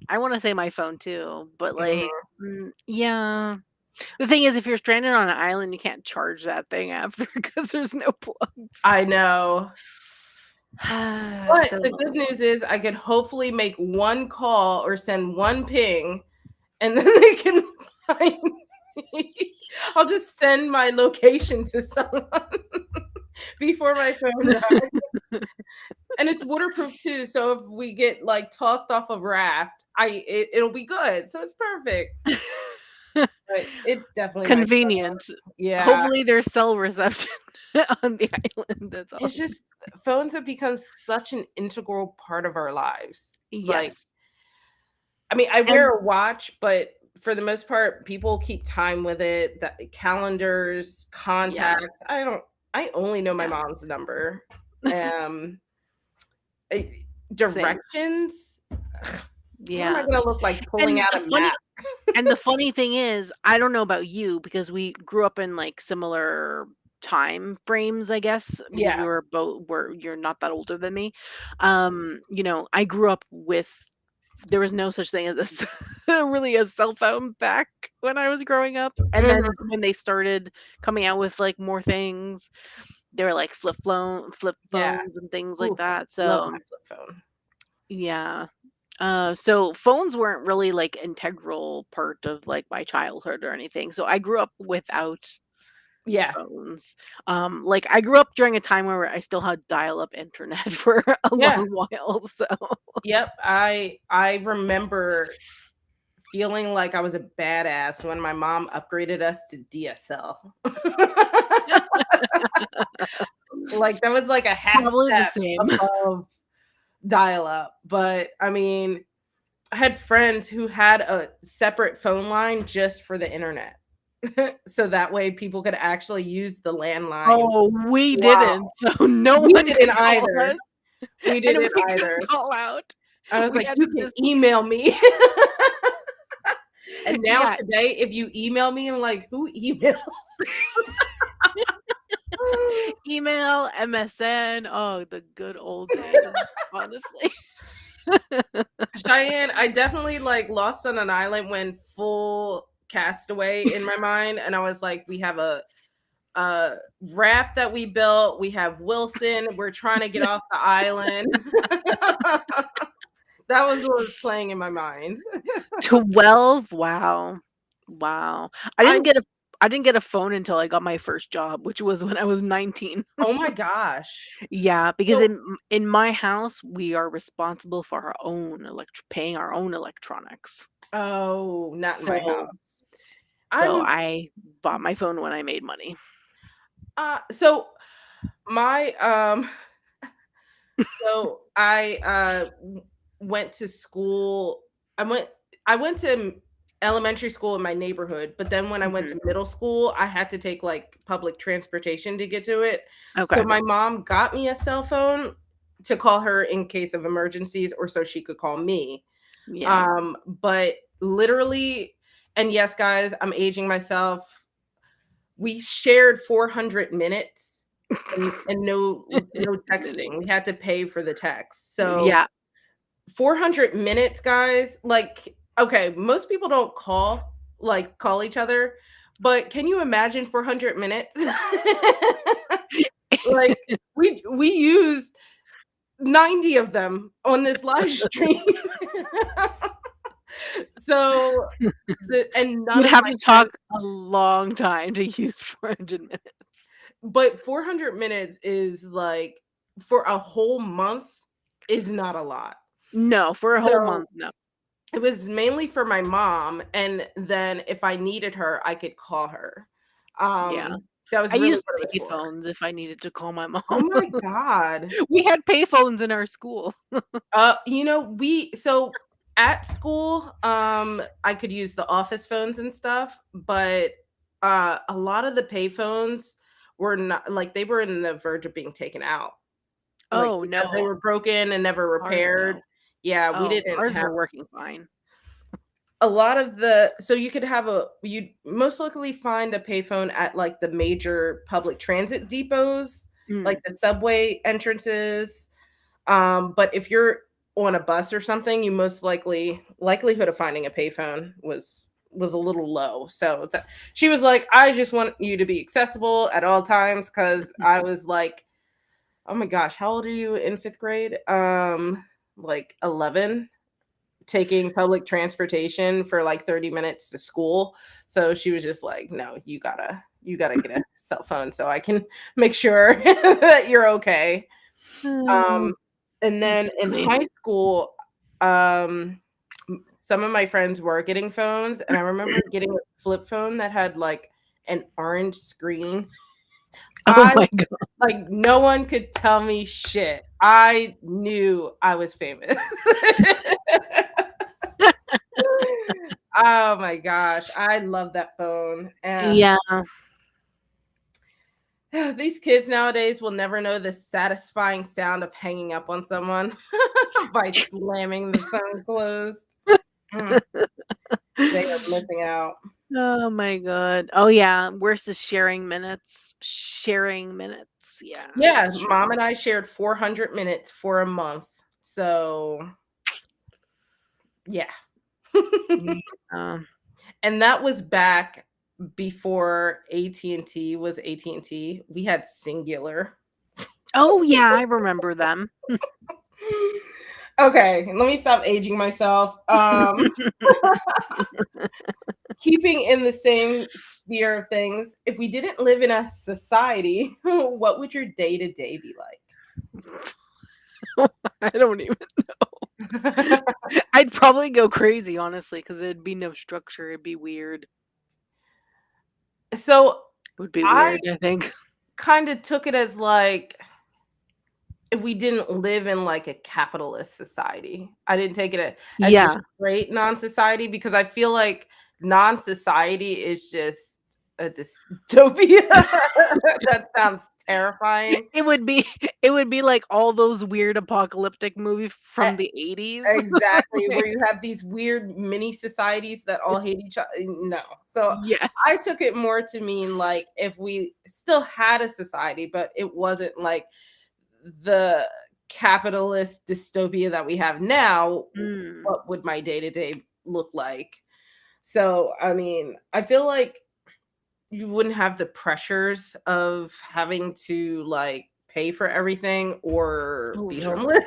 I wanna say my phone too, but, like,
Mhm.
yeah. The thing is, if you're stranded on an island, you can't charge that thing after because there's no plugs.
I know. But the good
So
news is I could hopefully make one call or send one ping and then they can find me. I'll just send my location to someone before my phone dies. And it's waterproof too, so if we get like tossed off a raft, it'll be good. So it's perfect. But it's definitely my phone.
convenient.
Yeah.
Hopefully, there's cell reception on the island. That's all.
It's just phones have become such an integral part of our lives. Like,
Yes.
I mean, I wear
And
a watch, but for the most part, people keep time with it. The calendars,
yeah,
contacts. I only know my
yeah,
mom's number. Um, eh,
same.
directions. What am I
Yeah.
gonna look like pulling
And
out
the
a
funny
map?
and the funny thing is, I don't know about you because we grew up in like similar time frames, I guess, because
Yeah,
we were both were you're not that older than me. I grew up with there was no such thing as really a cell phone back when I was growing up. And
mhm,
then when they started coming out with like more things, they were like flip
yeah.
phones and things like
Ooh,
that.
love my
So
flip phone.
yeah. So phones weren't really like integral part of like my childhood or anything. So I grew up without
Yeah,
phones. Like I grew up during a time where I still had dial-up internet for a
yeah,
long while. So
yep. I remember feeling like I was a badass when my mom upgraded us to DSL. Like, that was like a half
probably the
step
same.
above dial up, but I mean, I had friends who had a separate phone line just for the internet. So that way people could actually use the landline.
Oh, we
Wow.
didn't. So no
We
one
didn't
could call
either.
us
We
and
didn't
we
either.
couldn't call out.
I was
We
like,
had
"You
to
can
just
email me." And now
yeah,
today, if you email me, I'm like, "Who emails?"
email, MSN. Oh, the good old days, honestly.
Cheyenne, I definitely, like, Lost on an Island went full Castaway in my mind, and I was like, "We have a raft that we built, we have Wilson, we're trying to get off the island." That was what was playing in my mind.
12? Wow. Wow.
I
I didn't get a phone until I got my first job, which was when I was 19.
Oh my gosh.
Yeah, because
So
in my house, we are responsible for our own paying our own electronics.
Oh, not in my
So
house.
so
I'm
I bought my phone when I made money.
so my so went to school. I went I went to elementary school in my neighborhood, but then when I went
Mhm.
to middle school, I had to take like public transportation to get to it. So
Okay.
my mom got me a cell phone to call her in case of emergencies or so she could call me.
Yeah.
But literally, and yes, guys, I'm aging myself. We shared 400 minutes and no texting. We had to pay for the text. So
Yeah.
400 minutes, guys, like, okay, most people don't call each other, but can you imagine 400 minutes? Like, we used 90 of them on this live stream. So, none
You'd
of
have
my
to
friends,
talk a long time to use 400 minutes.
but 400 minutes is like for a whole month is not a lot.
No, for a whole
So
month, no.
it was mainly for my mom, and then if I needed her, I could call her.
Yeah.
That was
I
really
used
what it was for.
payphones if I needed to call my mom.
Oh my god.
We had payphones in our school.
We so at school, I could use the office phones and stuff, but a lot of the payphones were not like they were in the verge of being taken out, like
Oh,
because they
no.
were broken and never
Ours
repaired.
no.
Yeah, we
Oh,
didn't
ours
have
were working fine.
a lot of the so you could have a you'd most likely find a payphone at like the major public transit depots, like
Mm.
the subway entrances. But if you're on a bus or something, you most likelihood of finding a payphone was was a little low. So she was like, I just want you to be accessible at all times, because I was like, oh my gosh, how old are you in fifth grade? Like 11, taking public transportation for like 30 minutes to school. So she was just like, no, you gotta get a cell phone so I can make sure that you're okay.
Oh,
Um, and then
that's
in
funny.
high school, um, some of my friends were getting phones, and I remember getting a flip phone that had like an orange screen.
Oh
I
my god.
like no one could tell me shit. I knew I was famous. Oh my gosh, I love that phone.
Yeah.
These kids nowadays will never know the satisfying sound of hanging up on someone by slamming the phone closed. Mm, they are missing out.
Oh my god. Oh yeah, worse is sharing minutes. Sharing minutes. Yeah,
Yeah,
that's
mom
true.
and I shared 400 minutes for a month. So, yeah.
Yeah.
And that was back before AT&T was AT&T. We had Singular.
Oh yeah, I remember them.
Okay, let me stop aging myself. Keeping in the same sphere of things, if we didn't live in a society, what would your day to day be
I don't even.
like?
I'd probably go crazy, honestly, because there'd be no structure. It'd be weird.
So
Would be
I
weird, I think.
kind of took it as like, if we didn't live in like a capitalist society. I didn't take it as a
Yeah.
straight non-society, because I feel like non-society is just a dystopia. That sounds terrifying.
It would be it would be like all those weird apocalyptic movies
E-
from the 80s.
Exactly, where you have these weird mini societies that all hate each other. No. So I
Yes.
took it more to mean like, if we still had a society, but it wasn't like the capitalist dystopia that we have now,
Mm.
what would my day to day look like? So, I mean, I feel like you wouldn't have the pressures of having to like pay for everything or
Oh,
be
true.
homeless.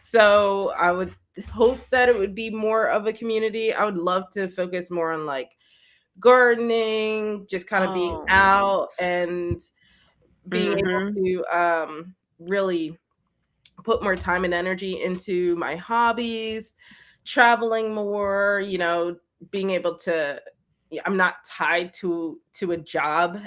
So, I would hope that it would be more of a community. I would love to focus more on like gardening, just kind of being
Oh,
out
nice.
and being able
Mhm.
to really put more time and energy into my hobbies, traveling more, being able to, yeah, I'm not tied to a job,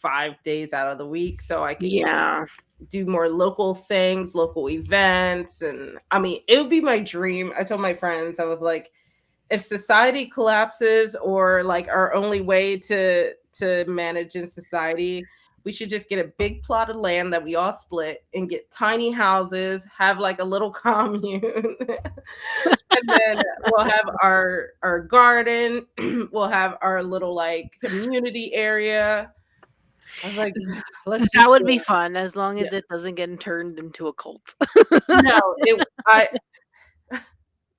5 days out of the week, so I can
Yeah.
do more local things, local events. And I mean, it would be my dream. I told my friends, I was like, if society collapses, or like our only way to manage in society, we should just get a big plot of land that we all split and get tiny houses, have like a little commune. And then we'll have our garden, we'll have our little like community area. I was like, let's just
That would
do
be
it.
fun as long
Yeah.
as it doesn't get turned into a cult.
No, it I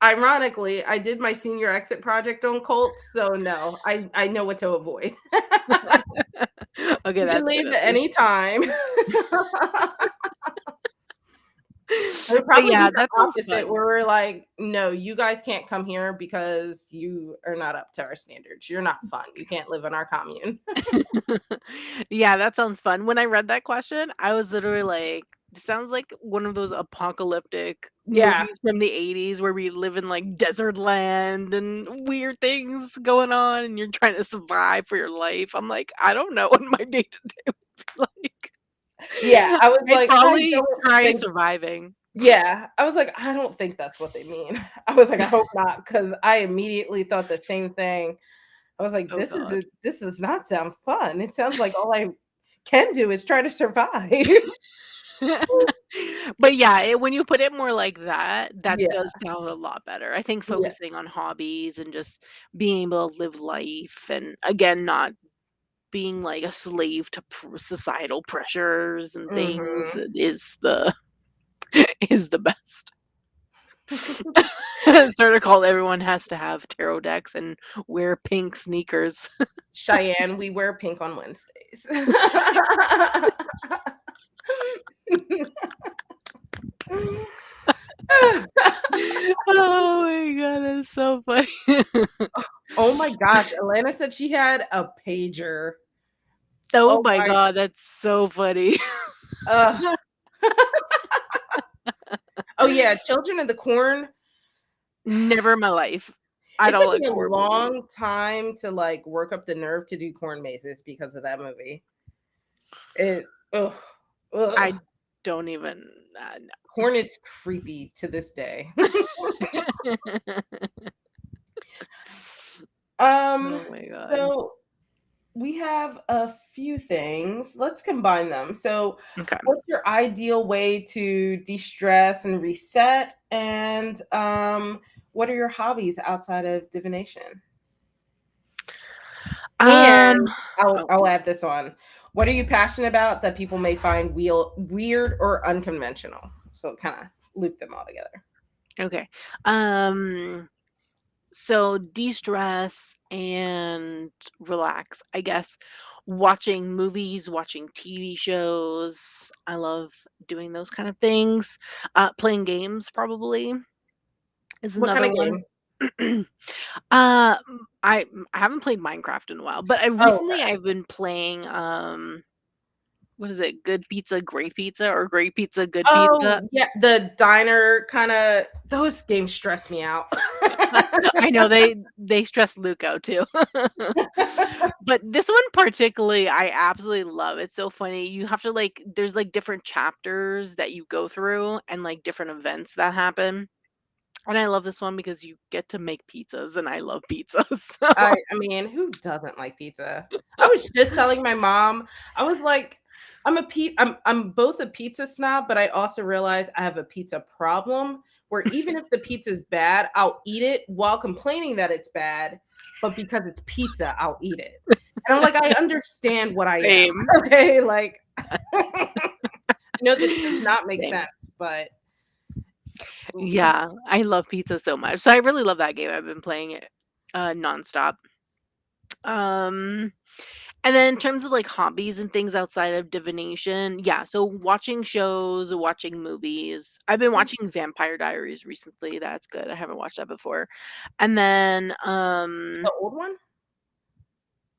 ironically, I did my senior exit project on cults, so no, I know what to avoid.
Okay,
You can
that's good
leave
at
at
least.
any time. It would
But
probably be
yeah,
the
that sounds
opposite,
fun.
where we're like, "No, you guys can't come here because you are not up to our standards. You're not fun. You can't live in our commune."
Yeah, that sounds fun. When I read that question, I was literally like, this sounds like one of those apocalyptic
Yeah,
movies from the 80s where we live in like desert land and weird things going on and you're trying to survive for your life. I'm like, I don't know what my day to day would be like.
yeah, I was
I'd
like, "I
probably
don't
try
think."
surviving.
Yeah, I was like, "I don't think that's what they mean." I was like, "I hope not," because I immediately thought the same thing. I was like,
Oh God.
this does not sound fun. It sounds like all I can do is try to survive."
But yeah, when you put it more like that, that
Yeah,
does sound a lot better. I think
yeah,
focusing on hobbies and just being able to live life and again, not being like a slave to societal pressures and things
mhm.
is the is the best. Started called everyone has to have tarot decks and wear pink sneakers.
Cheyenne, we wear pink on Wednesdays.
Oh my god, that's so funny.
Oh my gosh, Alana said she had a pager.
Oh
Oh
my
my,
god, that's so funny.
uh, oh yeah, Children of the Corn.
Never in my life. I
It
don't
took
like
me a
horror movies.
long time to like work up the nerve to do corn mazes because of that movie. It, ugh, ugh.
I don't even
Corn is creepy to this day.
no.
um,
Oh my god.
so we have a few things. Let's combine them. So,
Okay.
what's your ideal way to de-stress and reset? And what are your hobbies outside of divination?
Um
And I'll
oh,
I'll add this on. What are you passionate about that people may find weird or unconventional? So kind of loop them all together.
okay. Um so de-stress and relax, I guess. Watching movies, watching TV shows. I love doing those kind of things. Playing games probably is
What kind
another
of
one.
game?
I haven't played Minecraft in a while, but I
Oh,
recently
okay.
I've been playing what is it? Good Pizza, Great Pizza, or Great Pizza, Good Pizza?
Oh, yeah, the diner kind of those games stress me out.
I know they stress Luke out too. But this one particularly, I absolutely love. It's so funny. You have to like there's like different chapters that you go through and like different events that happen. And I love this one because you get to make pizzas and I love pizzas.
I mean, who doesn't like pizza? I was just telling my mom, I was like, I'm both a pizza snob, but I also realize I have a pizza problem where even if the pizza's bad, I'll eat it while complaining that it's bad, but because it's pizza, I'll eat it. And I'm like, I understand what I am.
Same.
Okay, like I know this does not make
Same.
sense, but
Yeah, I love pizza so much. So I really love that game. I've been playing it nonstop. Um And then in terms of like hobbies and things outside of divination, yeah, so watching shows, watching movies. I've been watching Vampire Diaries recently. That's good. I haven't watched that before. And then
the old one?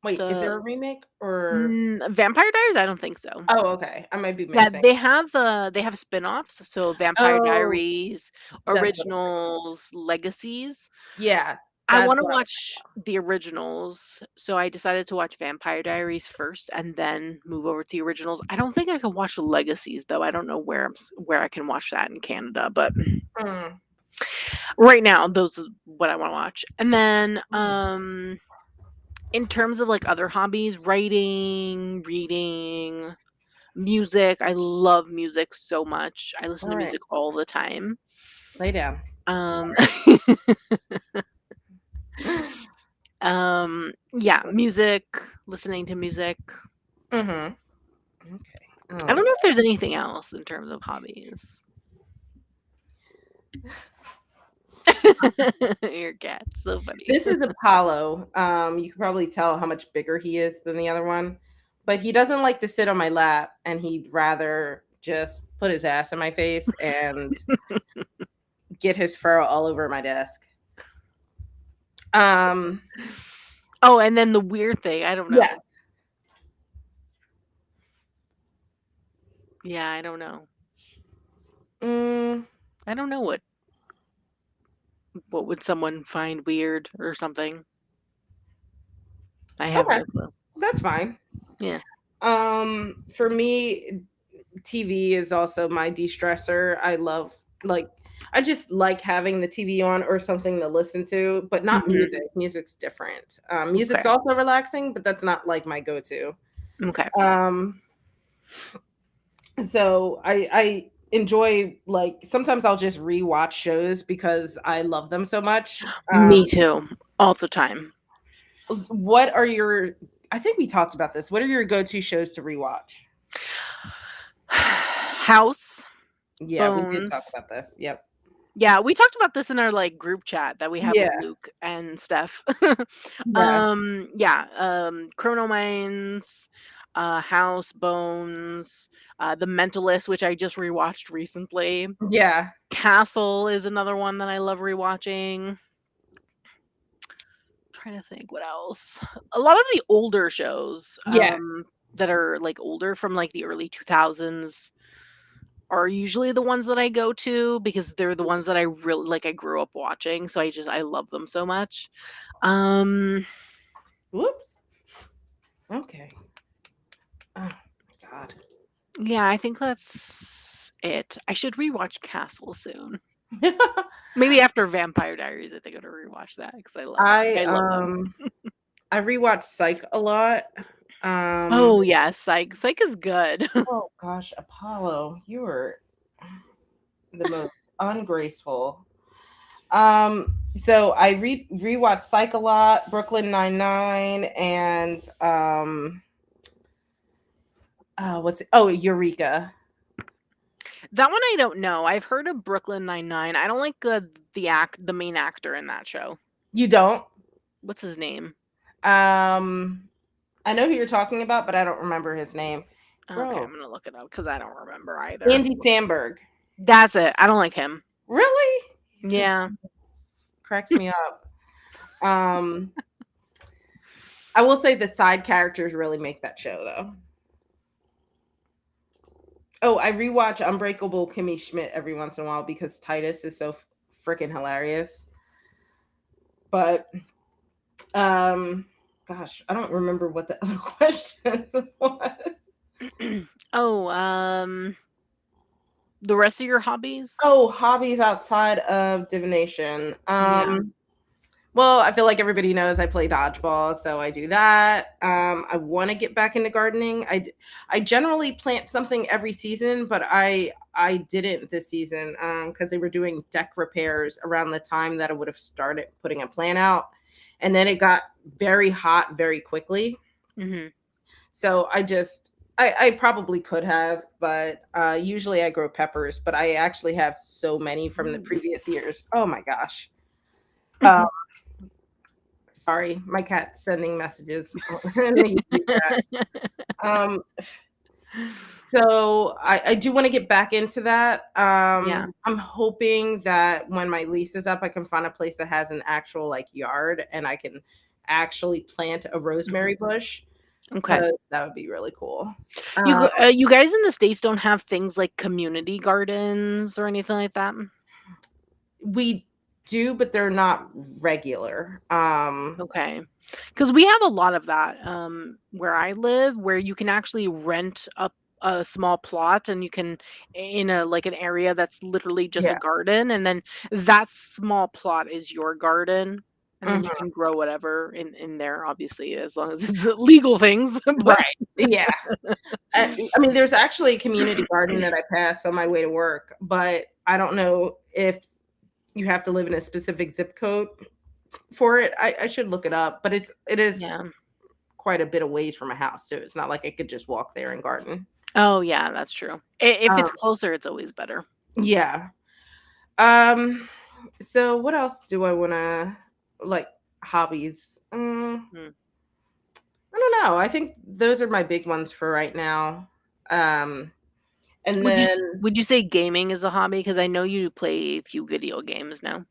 Wait, is
the
there a remake or
Vampire Diaries, I don't think so.
oh, okay. I might be
Yeah,
mixing.
they have spin-offs, so Vampire
Oh,
Diaries,
that's what I'm thinking.
Originals, Legacies.
Yeah,
I
that's
wanna
what I was
watch the originals, so I decided to watch Vampire Diaries first and then move over to the originals. I don't think I can watch the Legacies, though. I don't know where I can watch that in Canada, but
mm,
right now, those is what I wanna watch. And then,
mm,
in terms of, like, other hobbies, writing, reading, music, I love music so much. I listen to
alright,
music all the time.
lay down.
Um yeah, music, listening to music.
Mhm. Okay.
I
Oh,
don't know if there's anything else in terms of hobbies. Your cat, so funny.
this is Apollo. You can probably tell how much bigger he is than the other one, but he doesn't like to sit on my lap, and he'd rather just put his ass in my face and get his fur all over my desk. Um,
Oh, and then the weird thing, I don't
yes.
know. Yeah, I don't know.
Mm,
I don't know what would someone find weird or something. I have
okay,
no clue.
that's fine.
Yeah.
For me, TV is also my de-stressor. I love like I just like having the TV on or something to listen to, but not music.
Mhm.
Music's different.
Okay.
Music's also relaxing, but that's not like my go-to.
Okay.
Um, so I enjoy like sometimes I'll just rewatch shows because I love them so much.
Me too. All the time.
What are your I think we talked about this. What are your go-to shows to rewatch?
House,
Yeah, we did talk
Bones,
about this. Yep.
Yeah, we talked about this in our like group chat that we have with
Yeah,
Luke and Steph.
yeah,
Yeah, Criminal Minds, House, Bones, The Mentalist, which I just rewatched recently.
yeah,
Castle is another one that I love rewatching. Trying to think what else. A lot of the older shows
yeah.
that are like older from like the early 2000s are usually the ones that I go to because they're the ones that I really like I grew up watching, so I love them so much. Um
Whoops. Okay. Oh my god.
yeah, I think that's it. I should rewatch Castle soon. Maybe after Vampire Diaries, I think I'm gonna rewatch that because
I
I love them.
I rewatch Psych a lot. Um
Oh yeah, Psych is good.
oh gosh, Apollo, you were the most ungraceful. So I rewatched Psych a lot, Brooklyn Nine Nine, and what's it? Oh, Eureka.
That one I don't know. I've heard of Brooklyn Nine-Nine. I don't like the main actor in that show.
You don't?
What's his name?
Um, I know who you're talking about, but I don't remember his name.
Okay, I'm
Bro,
gonna look it up because I don't remember either.
Andy Samberg.
That's it. I don't like him.
Really? He's so
Yeah.
funny. Cracks me up. Um, I will say the side characters really make that show, though. Oh, I rewatch Unbreakable Kimmy Schmidt every once in a while because Titus is so freaking hilarious. But um, gosh, I don't remember what the other question was.
Oh, the rest of your hobbies?
Oh, hobbies outside of divination.
Yeah.
Well, I feel like everybody knows I play dodgeball, so I do that. I want to get back into gardening. I generally plant something every season, but I didn't this season because they were doing deck repairs around the time that I would have started putting a plant out, and then it got very hot very quickly.
Hmm.
So I probably could have, but usually I grow peppers, but I actually have so many from the
Ooh.
previous years. Oh my gosh. Uh, Sorry, my cat's sending messages in the YouTube chat. Um, so I do want to get back into that.
Yeah.
I'm hoping that when my lease is up, I can find a place that has an actual like yard and I can actually plant a
Mhm.
rosemary bush
Okay.
because that would be really cool. Um,
You guys in the States don't have things like community gardens or anything like that?
we do, but they're not regular.
Okay. Because we have a lot of that, where I live, where you can actually rent a small plot and you can in a like an area that's literally just a
Yeah.
garden, and then that small plot is your garden, and then you
Mhm.
can grow whatever in there, obviously, as long as it's legal things, but
Right. Yeah. I mean, there's actually a community garden that I pass on my way to work, but I don't know if you have to live in a specific zip code for it. I should look it up, but it is
Yeah.
quite a bit of ways from my house too. It's not like I could just walk there and garden.
Oh, yeah, that's true. If
Um,
it's closer, it's always better.
yeah. Um, so what else do I wanna like hobbies?
Mm.
I don't know. I think those are my big ones for right now. Um, and then
Would you say gaming is a hobby? Because I know you play a few video games now.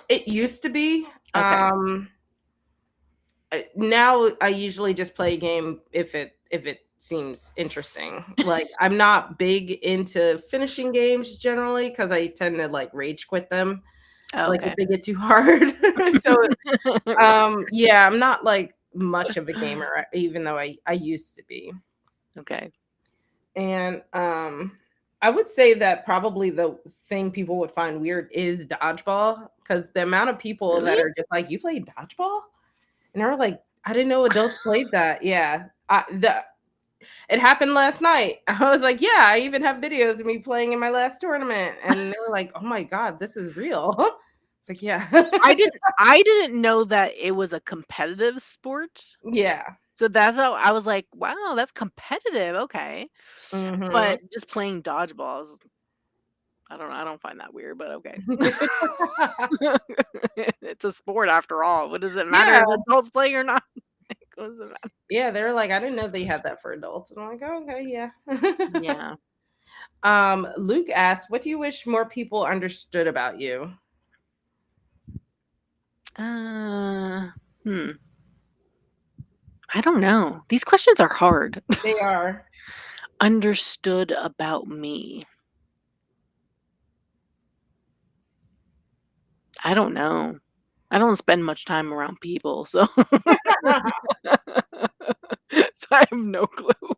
it used to be.
Okay.
Now I usually just play a game if it seems interesting. Like I'm not big into finishing games generally because I tend to like rage quit them. Like if
Okay.
they get too hard. So yeah, I'm not like much of a gamer, even though I used to be.
Okay.
And I would say that probably the thing people would find weird is dodgeball because the amount of people
Really?
that are just like, you play dodgeball? And I was like, I didn't know adults played that. Yeah. It happened last night. I was like, yeah, I even have videos of me playing in my last tournament. And they were like, oh my God, this is real. It's like, yeah.
I didn't know that it was a competitive sport.
Yeah.
So that's how I was like, "Wow, that's competitive, okay."
Hmm.
But just playing dodgeball is I don't know. I don't find that weird, but okay. It's a sport after all. What does it matter
Yeah.
if adults play or not? What does it matter?
Yeah, they were like, "I didn't know they had that for adults." And I'm like, "Oh, okay, yeah."
Yeah.
Luke asked, "What do you wish more people understood about you?"
Uh, hmm. I don't know. These questions are hard.
They are.
Understood about me. I don't know. I don't spend much time around people, so so I have no clue.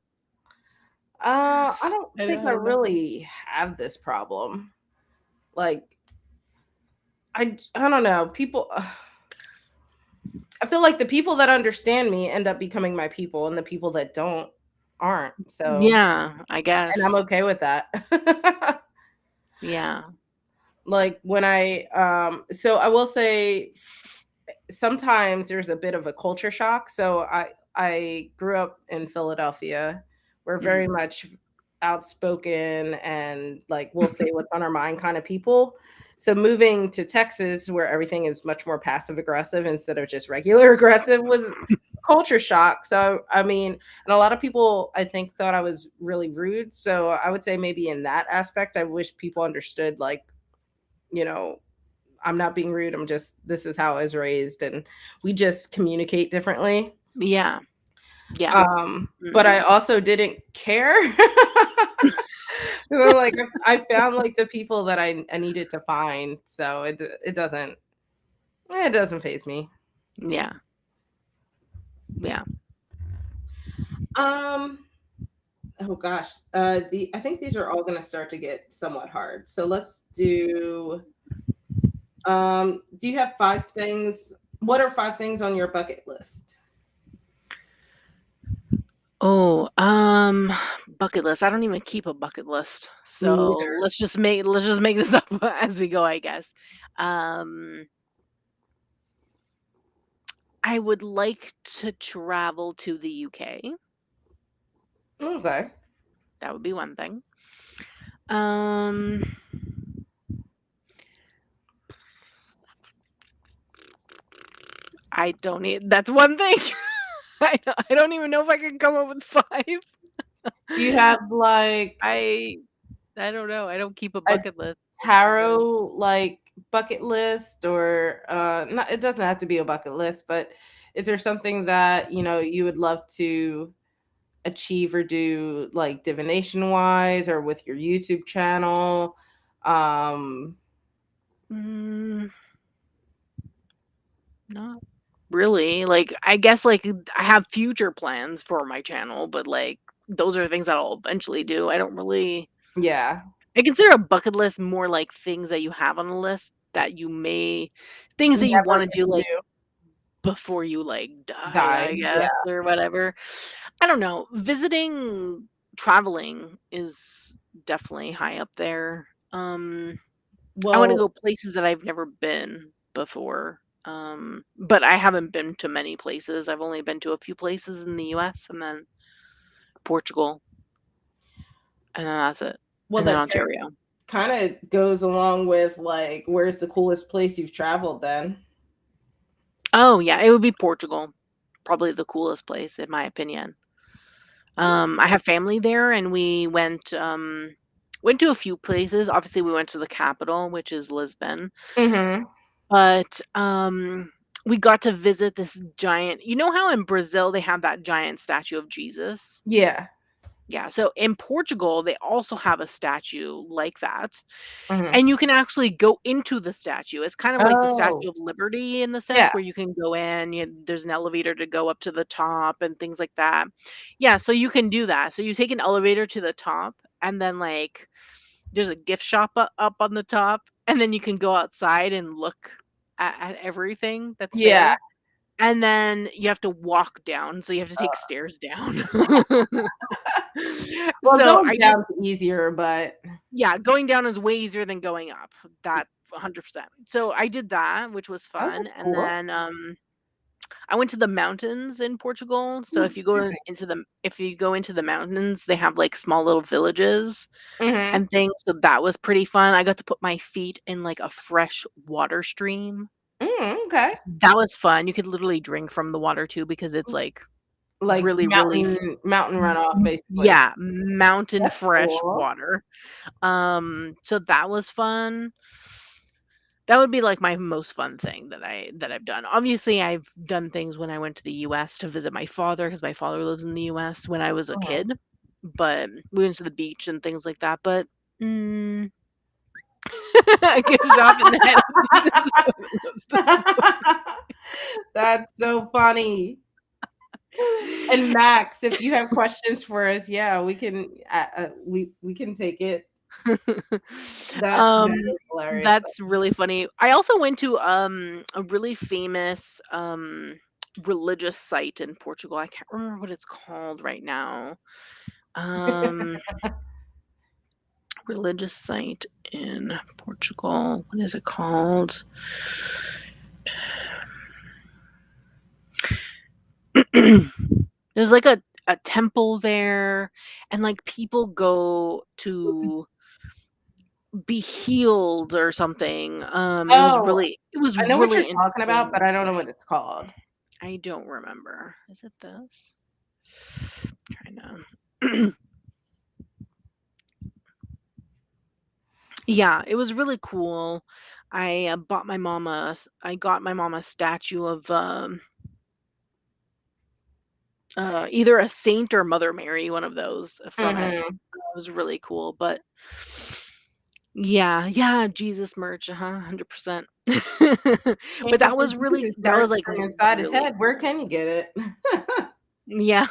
I don't
I
think I
don't know.
really have this problem. Like, I don't know. People, I feel like the people that understand me end up becoming my people, and the people that don't aren't. So,
Yeah, I
and I'm
guess.
okay with that.
Yeah.
Like when so I will say sometimes there's a bit of a culture shock. So I grew up in Philadelphia. We're
Mhm.
very much outspoken and like we'll say what's on our mind kind of people. So moving to Texas where everything is much more passive aggressive instead of just regular aggressive was culture shock. So I mean, and a lot of people I think thought I was really rude. So I would say maybe in that aspect I wish people understood like, you know, I'm not being rude. I'm just this is how I was raised and we just communicate differently.
Yeah. Yeah.
But I
Mhm.
also didn't care. So like I found like the people that I needed to find. So it doesn't phase me.
Yeah. Yeah.
Um oh gosh. I think these are all gonna start to get somewhat hard. So let's do you have 5 things? What are 5 things on your bucket list?
Oh, bucket list. I don't even keep a bucket list.
Me
So
neither.
let's just make this up as we go, I guess. Um, I would like to travel to the UK.
Okay.
That would be one thing. Um, I don't need that's one thing. I don't even know if I can come up with 5.
Do you have like
I I don't know. I don't keep a
a
bucket list. I really
tarot like bucket list or not it doesn't have to be a bucket list, but is there something that, you would love to achieve or do like divination wise or with your YouTube channel? Um
mm, not really. Like I guess like I have future plans for my channel, but like those are things that I'll eventually do. I don't really
yeah,
I consider a bucket list more like things that you have on a list that you may things that you
never
want to
get
do
to
like
do.
before you like die,
Die.
I guess,
Yeah.
or whatever. I don't know. Traveling is definitely high up there. I want to
Well,
go places that I've never been before. But I haven't been to many places. I've only been to a few places in the US and then Portugal, and then that's it.
well
And then
that
Ontario.
kind of goes along with like where's the coolest place you've traveled then?
Oh, yeah, it would be Portugal. Probably the coolest place in my opinion. I have family there and we went to a few places. Obviously, we went to the capital, which is Lisbon.
Mhm.
But, we got to visit this giant you know how in Brazil they have that giant statue of Jesus?
Yeah.
Yeah, so in Portugal, they also have a statue like that,
Mhm.
and you can actually go into the statue. It's kind of like the
Oh,
Statue of Liberty in the
yeah.
sense where you can go in, there's an elevator to go up to the top and things like that. Yeah, so you can do that. So you take an elevator to the top, and then, like, there's a gift shop up on the top, and then you can go outside and look at everything that's
Yeah.
there, and then you have to walk down, so you have to take stairs down.
Well,
So
going
I did
down's easier, but
yeah, going down is way easier than going up. That 100%. So I did that, which was
oh,
fun,
that's
and
cool.
then, I went to the mountains in Portugal. So
Ooh, perfect.
if you go into the mountains, they have like small little villages
Mhm.
and things. So that was pretty fun. I got to put my feet in like a fresh water stream.
Okay.
That was fun. You could literally drink from the water too because it's like
Like
really, really
mountain runoff, basically.
yeah, mountain
That's
fresh
cool.
water. So that was fun. That would be like my most fun thing that I've done. Obviously, I've done things when I went to the US to visit my father because my father lives in the US when I was a
Mhm.
kid, but we went to the beach and things like that. But mm, a gift shop in the head of Jesus bucket list is
That's so funny. And Max, if you have questions for us, yeah, we can we can take it. That is hilarious.
That's really funny. I also went to, a really famous, religious site in Portugal. I can't remember what it's called right now. Um, religious site in Portugal. What is it called? There's like a temple there, and, like, people go to be healed or something.
Oh,
It was
I know what
really
you're talking about,
interesting.
but I don't know what it's called.
I don't remember. Is it this? Trying to. Yeah, it was really cool. I got my mom a statue of either a saint or Mother Mary, one of those from it.
Mhm.
It was really cool, but yeah, yeah, Jesus merch, 100%.
Can't
But
get the Jesus
that was
merch
like
from inside his
really
head. Where
cool.
can you get it?
Yeah.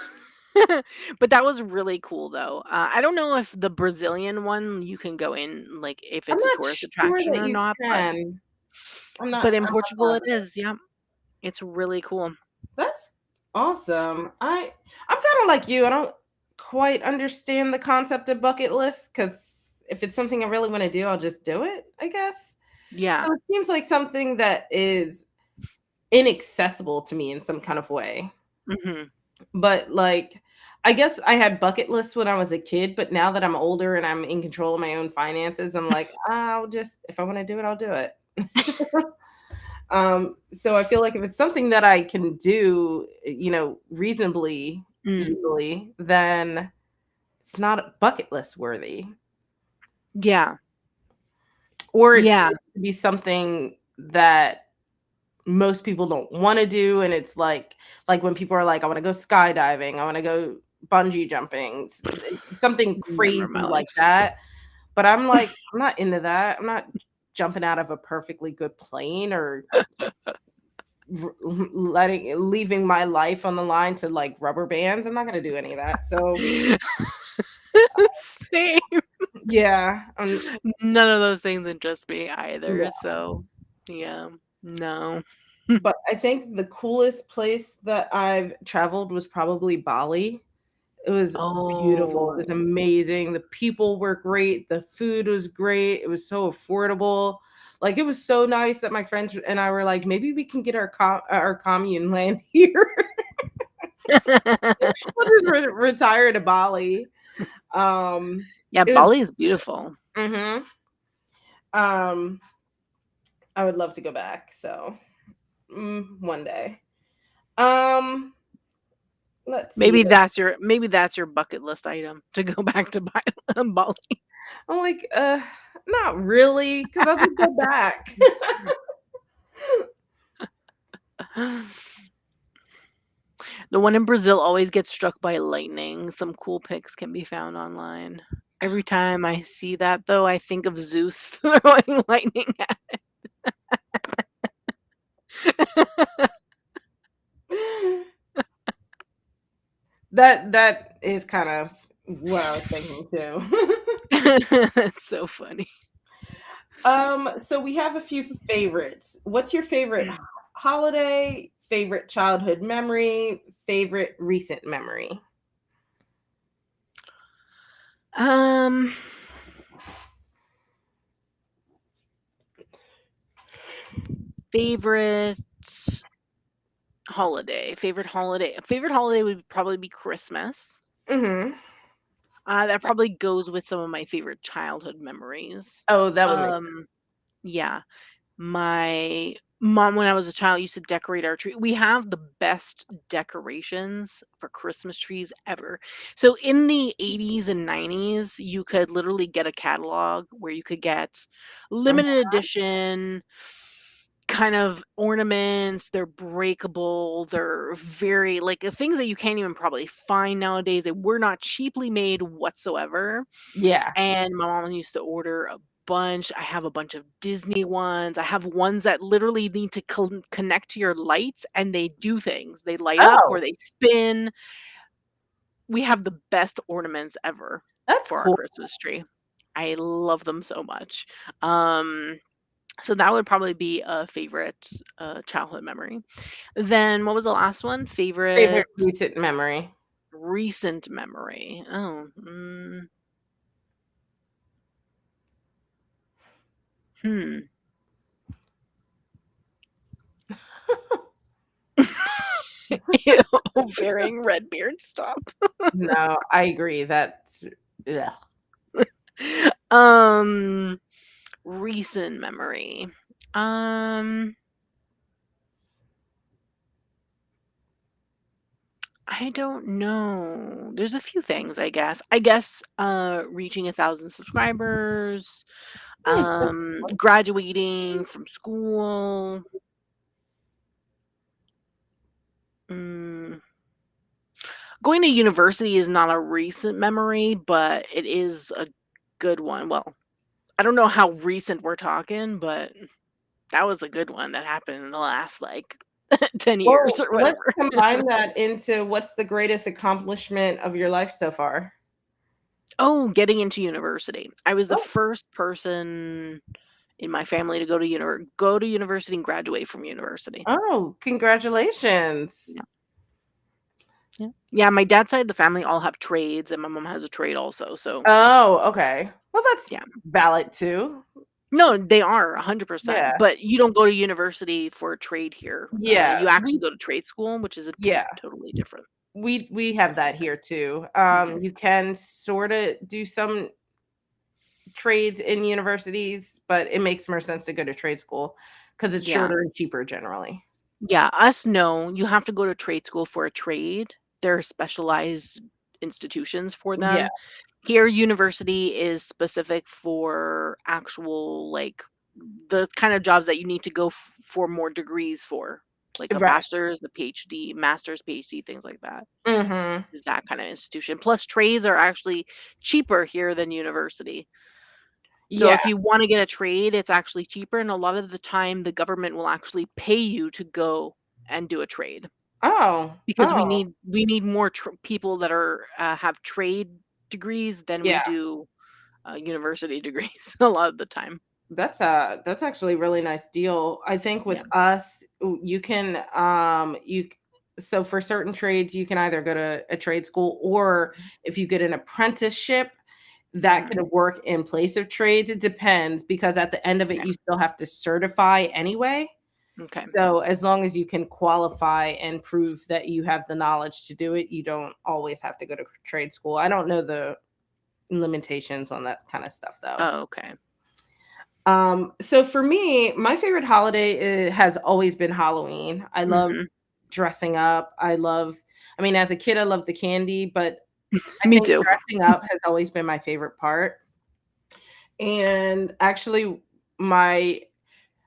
But that was really cool though. I don't know if the Brazilian one you can go in, like, if
I'm
it's a
not
tourist
sure
attraction
that
or
you
not,
can.
but in
I'm not
Portugal it
positive.
is, yeah. It's really cool.
That's awesome. I'm kind of like you. I don't quite understand the concept of bucket lists because if it's something I really want to do, I'll just do it, I guess.
Yeah.
So it seems like something that is inaccessible to me in some kind of way.
Mhm.
But like I guess I had bucket lists when I was a kid, but now that I'm older and I'm in control of my own finances, I'm like, I'll just if I want to do it, I'll do it. So I feel like if it's something that I can do, reasonably
Mm.
easily, then it's not bucket list worthy.
Yeah.
Or it
Yeah.
needs to be something that most people don't want to do. And it's like when people are like, I want to go skydiving, I want to go bungee jumping, something
Never in my
crazy like
life.
that. But I'm like, I'm not into that. I'm not jumping out of a perfectly good plane or leaving my life on the line to like rubber bands. I'm not gonna do any of that. So
Same.
yeah,
None of those things interest me either,
no.
so yeah. No.
But I think the coolest place that I've traveled was probably Bali. It was beautiful. It was
Oh.
amazing. The people were great. The food was great. It was so affordable. Like it was so nice that my friends and I were like, maybe we can get our commune land here. We'll just retire to Bali. Um,
Yeah,
it was
Bali is beautiful.
mhm. Um, I would love to go back, so, one day. Um, let's see.
Maybe that's your bucket list item to go back to Bali.
I'm like, not really, because 'cause I'll just go back.
The one in Brazil always gets struck by lightning. Some cool pics can be found online. Every time I see that, though, I think of Zeus throwing lightning at
That is kind of what I was thinking too.
It's so funny.
So we have a few favorites. What's your favorite holiday, favorite childhood memory, favorite recent memory?
Um, favorite Favorite holiday would probably be Christmas.
Mhm.
That probably goes with some of my favorite childhood memories.
Oh, that would make sense.
Um, yeah. My mom, when I was a child, used to decorate our tree. We have the best decorations for Christmas trees ever. So in the 80s and 90s, you could literally get a catalog where you could get
Mhm.
limited edition kind of ornaments. They're breakable. They're very like things that you can't even probably find nowadays. They were not cheaply made whatsoever,
Yeah.
and my mom used to order a bunch. I have a bunch of Disney ones. I have ones that literally need to connect to your lights and they do things. They light up or
Oh,
they spin. We have the best ornaments ever
that's
for our
cool.
Christmas tree. I love them so much. Um, so that would probably be a favorite childhood memory. Then what was the last one?
Favorite
Favorite
recent memory.
recent memory. Oh, hmm. Ew, varying red beard, stop.
No, I agree. That's ugh.
Um, recent memory. Um, I don't know. There's a few things, I guess. Reaching 1,000 subscribers,
That's
graduating from school, mm, going to university is not a recent memory, but it is a good one. Well, I don't know how recent we're talking, but that was a good one that happened in the last, like, 10 years
well,
or
let's
whatever.
combine that into what's the greatest accomplishment of your life so far?
Oh, getting into university. I was the
Oh,
first person in my family to go to university and graduate from university.
oh, congratulations.
Yeah, yeah. Yeah, my dad's side of the family all have trades, and my mom has a trade also, so
Oh, okay. Well, that's
yeah.
valid too.
No, they are 100%,
Yeah.
but you don't go to university for a trade here.
Yeah.
You actually go to trade school, which is a
Yeah.
totally different.
We have that here too.
Mhm.
You can sorta do some trades in universities, but it makes more sense to go to trade school because it's
Yeah.
shorter and cheaper generally.
Yeah, us, no. You have to go to trade school for a trade. There are specialized institutions for
Yeah.
them. Here, university is specific for actual, like, the kind of jobs that you need to go for more degrees for, like a
Right.
bachelor's, a PhD, master's, PhD, things like that.
Mhm.
That kind of institution. Plus, trades are actually cheaper here than university. So
Yeah.
if you want to get a trade, it's actually cheaper, and a lot of the time, the government will actually pay you to go and do a trade.
Oh.
Because we
Oh.
need more people that are, have trade degrees than we
Yeah.
do, university degrees a lot of the time.
That's actually a really nice deal. I think
Yeah.
with us, you can so for certain trades you can either go to a trade school or if you get an apprenticeship that
Mhm.
could work in place of trades. It depends because at the end of it
Yeah.
you still have to certify anyway.
Okay.
So as long as you can qualify and prove that you have the knowledge to do it, you don't always have to go to trade school. I don't know the limitations on that kind of stuff though.
Oh, okay.
So for me, my favorite holiday has always been Halloween. I love
Mhm.
dressing up. I mean, as a kid, I loved the candy, but I
Me
think
too.
dressing up has always been my favorite part. And actually, my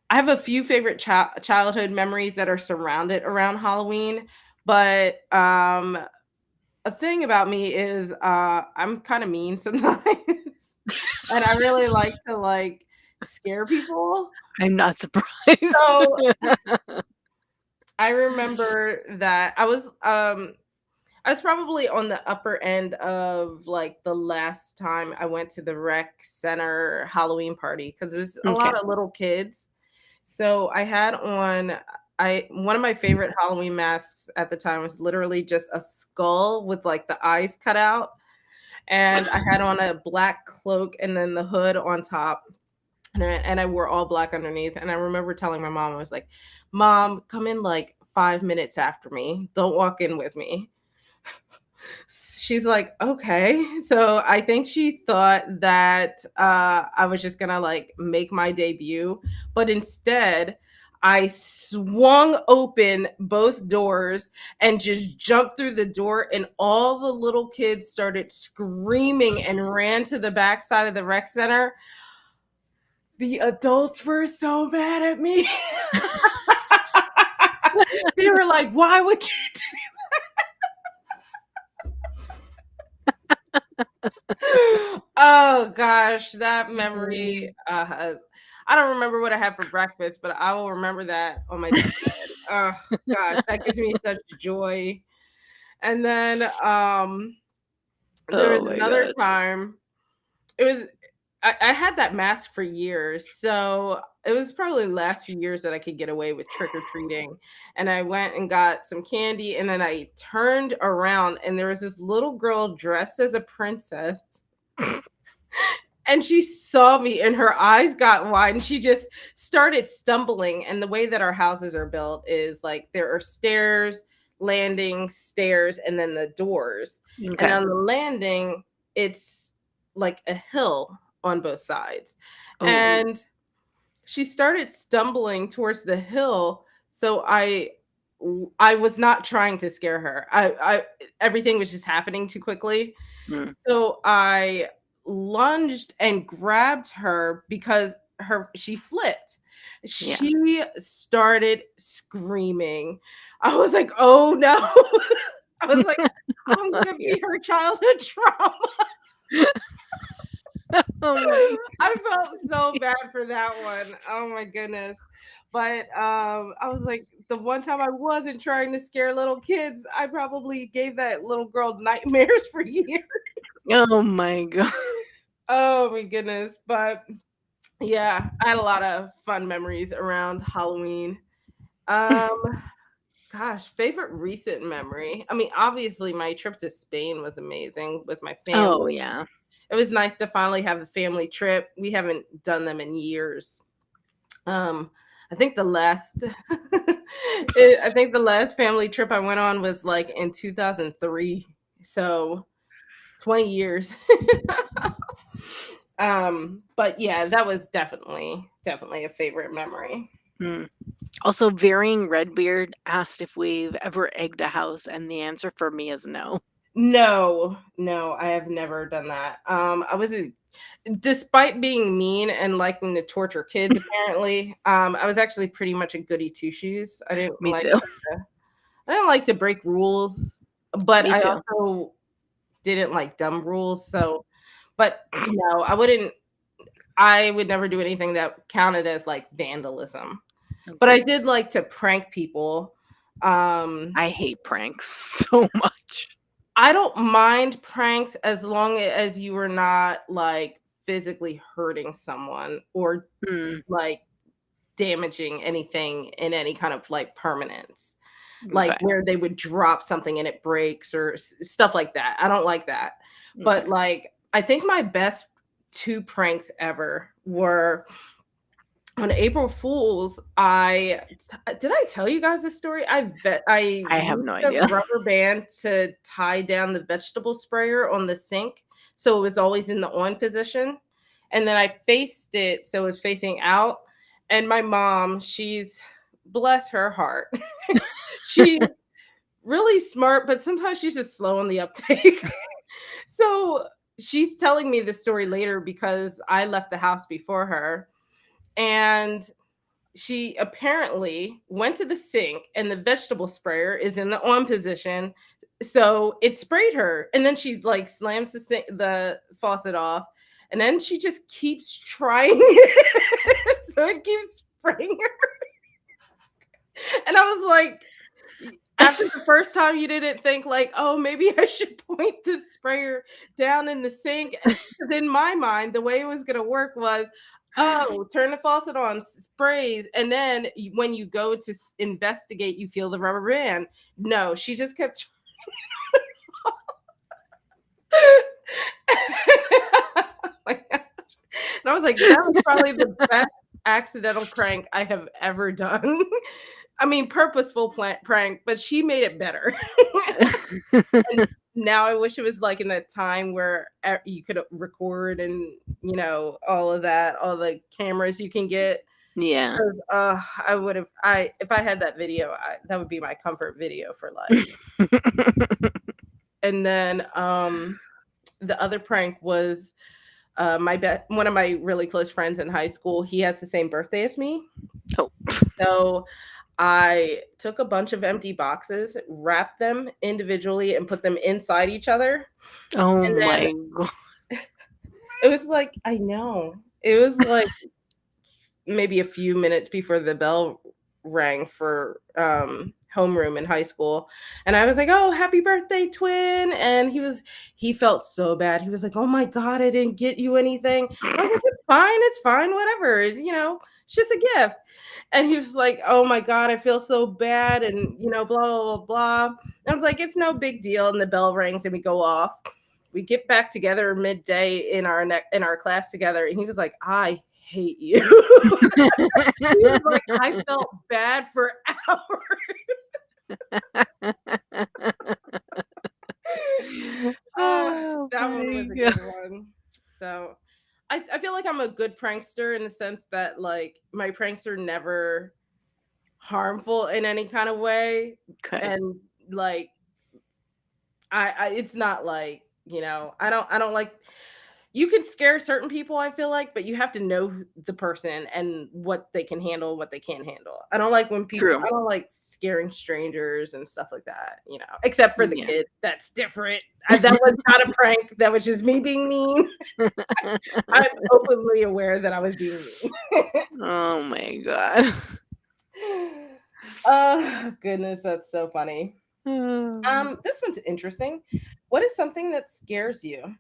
I have a few favorite childhood memories that are surrounded around Halloween, but a thing about me is I'm kind of mean sometimes, and I really like to scare people.
I'm not surprised.
So I remember that I was probably on the upper end of like the last time I went to the rec center Halloween party because it was a
Okay.
lot of little kids. So I had on I one of my favorite Halloween masks at the time was literally just a skull with like the eyes cut out. And I had on a black cloak and then the hood on top. And I wore all black underneath. And I remember telling my mom, I was like, Mom, come in like 5 minutes after me. Don't walk in with me." She's like, "Okay." So I think she thought that I was just gonna like make my debut, but instead I swung open both doors and just jumped through the door, and all the little kids started screaming and ran to the back side of the rec center. The adults were so mad at me. They were like, "Why would you Oh gosh, that memory. I don't remember what I had for breakfast, but I will remember that on my deathbed. Oh gosh, that gives me such joy. And then there was
Oh my
another
god.
time. It was I had that mask for years, so it was probably the last few years that I could get away with trick or treating. And I went and got some candy, and then I turned around, and there was this little girl dressed as a princess. And she saw me and her eyes got wide and she just started stumbling. And the way that our houses are built is like there are stairs, landing, stairs, and then the doors. And
Okay.
on the landing, it's like a hill on both sides.
Oh.
And she started stumbling towards the hill. So I was not trying to scare her. I everything was just happening too quickly.
Mm.
So I lunged and grabbed her because she slipped.
Yeah.
She started screaming. I was like, "Oh no." I was like, "I'm gonna
Yeah.
be her childhood trauma."
Oh my.
I felt so bad for that one. Oh my goodness. But I was like, the one time I wasn't trying to scare little kids, I probably gave that little girl nightmares for years.
Oh my god.
Oh my goodness. But yeah, I had a lot of fun memories around Halloween. Um, gosh, favorite recent memory. I mean, obviously my trip to Spain was amazing with my
Oh
family.
yeah.
It was nice to finally have a family trip. We haven't done them in years. Um, I think the last I think the last family trip I went on was like in 2003. So 20 years. But yeah, that was definitely a favorite memory.
Mm. Also, Varying Redbeard asked if we've ever egged a house, and the answer for me is no.
No, no, I have never done that. Despite being mean and liking to torture kids, apparently, I was actually pretty much a goody two shoes.
Me too.
I didn't like to break rules, but
Me
I
too.
also didn't like dumb rules. So, but no, I would never do anything that counted as like vandalism. But I
Agreed.
did like to prank people. Um,
I hate pranks so much.
I don't mind pranks as long as you are not like physically hurting someone or
Mm,
like damaging anything in any kind of like permanence. Like
okay.
where they would drop something and it breaks or stuff like that. I don't like that. But
Okay.
like I think my best two pranks ever were on April Fools. Did I tell you guys this story? I
I have
used
no
a
idea.
rubber band to tie down the vegetable sprayer on the sink, so it was always in the on position, and then I faced it so it was facing out. And my mom, she's bless her heart, she's really smart, but sometimes she's just slow on the uptake. So she's telling me this story later because I left the house before her, and she apparently went to the sink and the vegetable sprayer is in the on position. So it sprayed her. And then she like slams the faucet off. And then she just keeps trying it. So it keeps spraying her. And I was like, after the first time you didn't think like, oh, maybe I should point the sprayer down in the sink. Because in my mind, the way it was gonna work was, oh, turn the faucet on, sprays, and then when you go to investigate, you feel the rubber band. No, she just kept. And I was like, that was probably the best accidental prank I have ever done. I mean, purposeful prank, but she made it better. And now I wish it was like in that time where you could record and, all of that, all the cameras you can get.
Yeah.
'Cause, I would have if I had that video, that would be my comfort video for life. And then, the other prank was, one of my really close friends in high school, he has the same birthday as me.
Oh.
So, I took a bunch of empty boxes, wrapped them individually, and put them inside each other,
Oh
and then
my god.
it was like I know. It was like maybe a few minutes before the bell rang for homeroom in high school, and I was like, "Oh, happy birthday, twin!" And he felt so bad. He was like, "Oh my god, I didn't get you anything." I was like, it's fine, whatever. It's just a gift." And he was like, "Oh my god, I feel so bad," and blah blah blah blah. And I was like, "It's no big deal." And the bell rings, and we go off. We get back together midday in our class together, and he was like, "I hate you." He was like, "I felt bad for hours."
Oh
That one
my
was a
god.
good one. So, I feel like I'm a good prankster in the sense that, like, my pranks are never harmful in any kind of way,
Okay.
and, like, I it's not like, I don't like you can scare certain people, I feel like, but you have to know the person and what they can handle, what they can't handle.
True.
I don't like scaring strangers and stuff like that, except for the
Yeah.
kids. That's different. That was not a prank. That was just me being mean. I'm openly aware that I was being mean.
Oh my god.
Oh, goodness, that's so funny.
Um,
This one's interesting. What is something that scares you?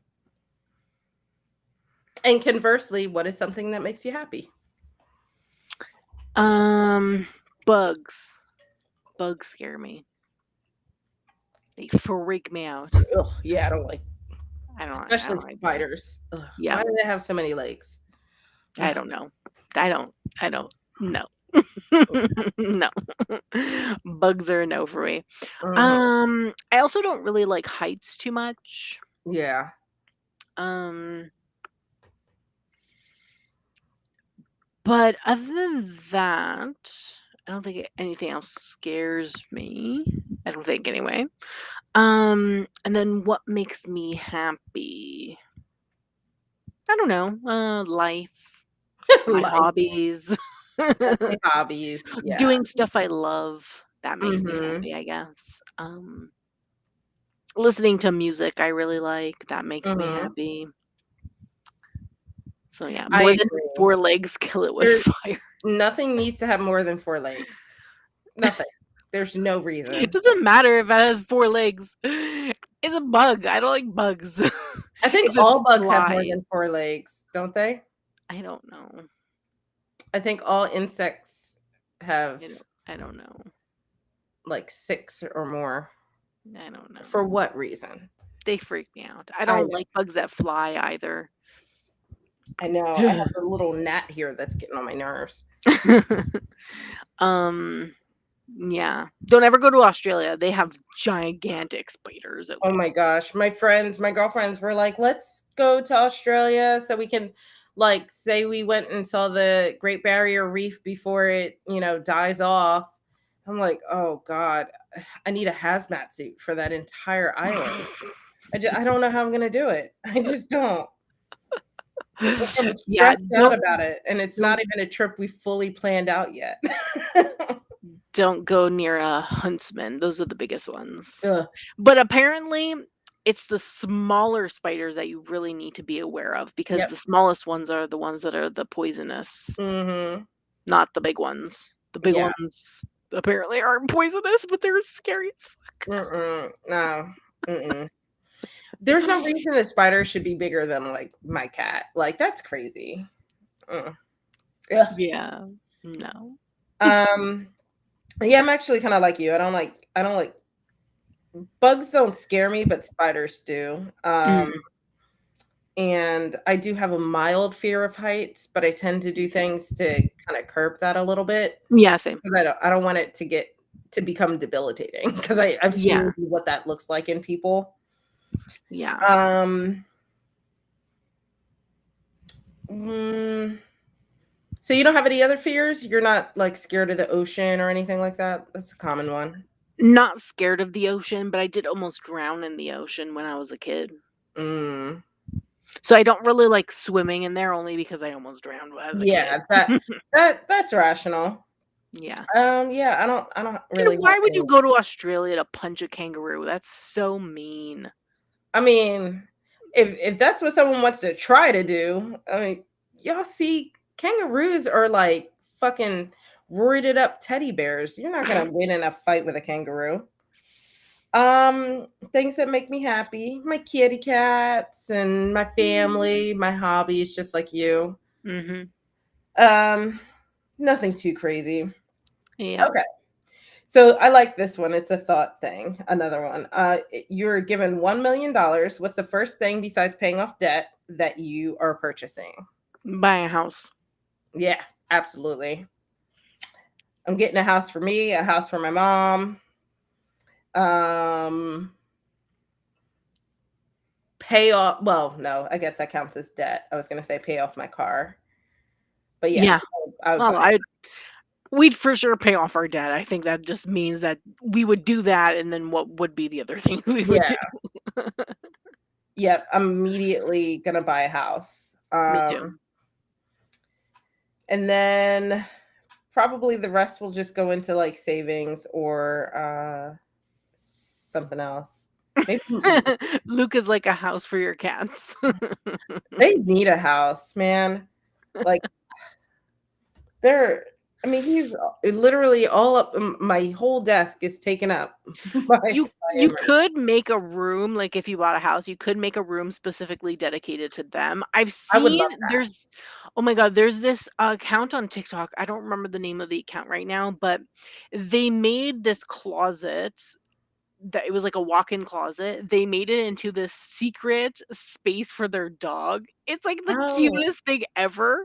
And conversely, what is something that makes you happy?
um, bugs. Bugs scare me. They freak me out.
Ugh, yeah, I don't like
I
especially
don't like them.
spiders. Ugh,
Yeah,
why do they have so many legs?
I
Ugh,
don't know. I don't no. No. Bugs are a no for me.
mhm,
I also don't really like heights too much.
yeah.
Um, but other than that, I don't think anything else scares me. I don't think anyway. And then what makes me happy? I don't know. Life, my
Life,
hobbies,
okay, hobbies, yeah.
doing stuff I love. That makes me
Mhm,
happy, I guess. Listening to music I really like. That makes me
mhm.
happy. So yeah,
I
more than
agree.
four legs, kill it with
There
fire.
Nothing needs to have more than 4 legs. Nothing. There's no
It
reason.
doesn't matter if it has four legs. It's a bug. I don't like bugs.
I think
If it
all bugs have more
flies,
than 4 legs, don't they?
I don't know.
I think all insects have,
I don't know.
like, 6 or more.
I don't know.
For what reason?
They freak me out. I
I
don't like bugs that fly either.
I know. I have a little gnat here that's getting on my nerves.
um, yeah. Don't ever go to Australia. They have gigantic spiders out
Oh
there.
my gosh. My girlfriends were like, "Let's go to Australia so we can like say we went and saw the Great Barrier Reef before it, dies off." I'm like, "Oh god, I need a hazmat suit for that entire island." I don't know how I'm going to do it. I just don't. I'm
Yeah,
stressed out about it, and it's not
don't
even a trip we fully planned out yet.
don't go near a huntsman. Those are the biggest ones.
Ugh.
But apparently, it's the smaller spiders that you really need to be aware of because
Yep.
the smallest ones are the ones that are the poisonous,
Mhm.
not the big ones. The big
Yeah.
ones apparently aren't poisonous, but they're scary as fuck.
Mm-mm. No. Mm-mm. There's no reason a spider should be bigger than, like, my cat. Like, that's crazy. Mm. Ugh.
Yeah. No.
Um, yeah, I'm actually kinda like you. I don't like bugs don't scare me, but spiders do.
Mm.
and I do have a mild fear of heights, but I tend to do things to kind of curb that a little bit
Yeah, same.
because I don't want it to become debilitating because I've seen
Yeah.
what that looks like in people.
Yeah.
Um, mm, so you don't have any other fears? You're not like scared of the ocean or anything like that? That's a common one.
Not scared of the ocean, but I did almost drown in the ocean when I was a kid.
Mm.
So I don't really like swimming in there only because I almost drowned as a kid.
Yeah, that's rational.
Yeah.
Yeah, I don't
And
really want
why would you
any.
go to Australia to punch a kangaroo? That's so mean.
I mean, if that's what someone wants to try to do, I mean, y'all see kangaroos are like fucking roided up teddy bears. You're not gonna win in a fight with a kangaroo. Things that make me happy, my kitty cats and my family, my hobbies, just like you.
Mhm.
Um, Nothing too crazy.
Yeah.
Okay. So I like this one. It's a thought thing. Another one. You're given $1 million. What's the first thing besides paying off debt that you are purchasing?
Buy a house.
Yeah, absolutely. I'm getting a house for me, a house for my mom. Um, Pay off. Well, no, I guess that counts as debt. I was gonna say pay off my car, but yeah,
Yeah.
I would
Well,
buy.
we'd for sure pay off our debt. I think that just means that we would do that, and then what would be the other things we would
Yeah,
do?
yep. I'm immediately gonna buy a house.
Me too.
And then probably the rest will just go into like savings or something else. Maybe
Luke is like a house for your cats.
they need a house, man. Like they're I mean, he's literally all up my whole desk is taken up by
You
him right
could make a room, like, if you bought a house, you could make a room specifically dedicated to them. I've
now. I would
seen
love that.
there's oh my god, there's this account on TikTok, I don't remember the name of the account right now, but they made this closet that it was like a walk-in closet. They made it into this secret space for their dog. It's like the
Oh,
cutest thing ever.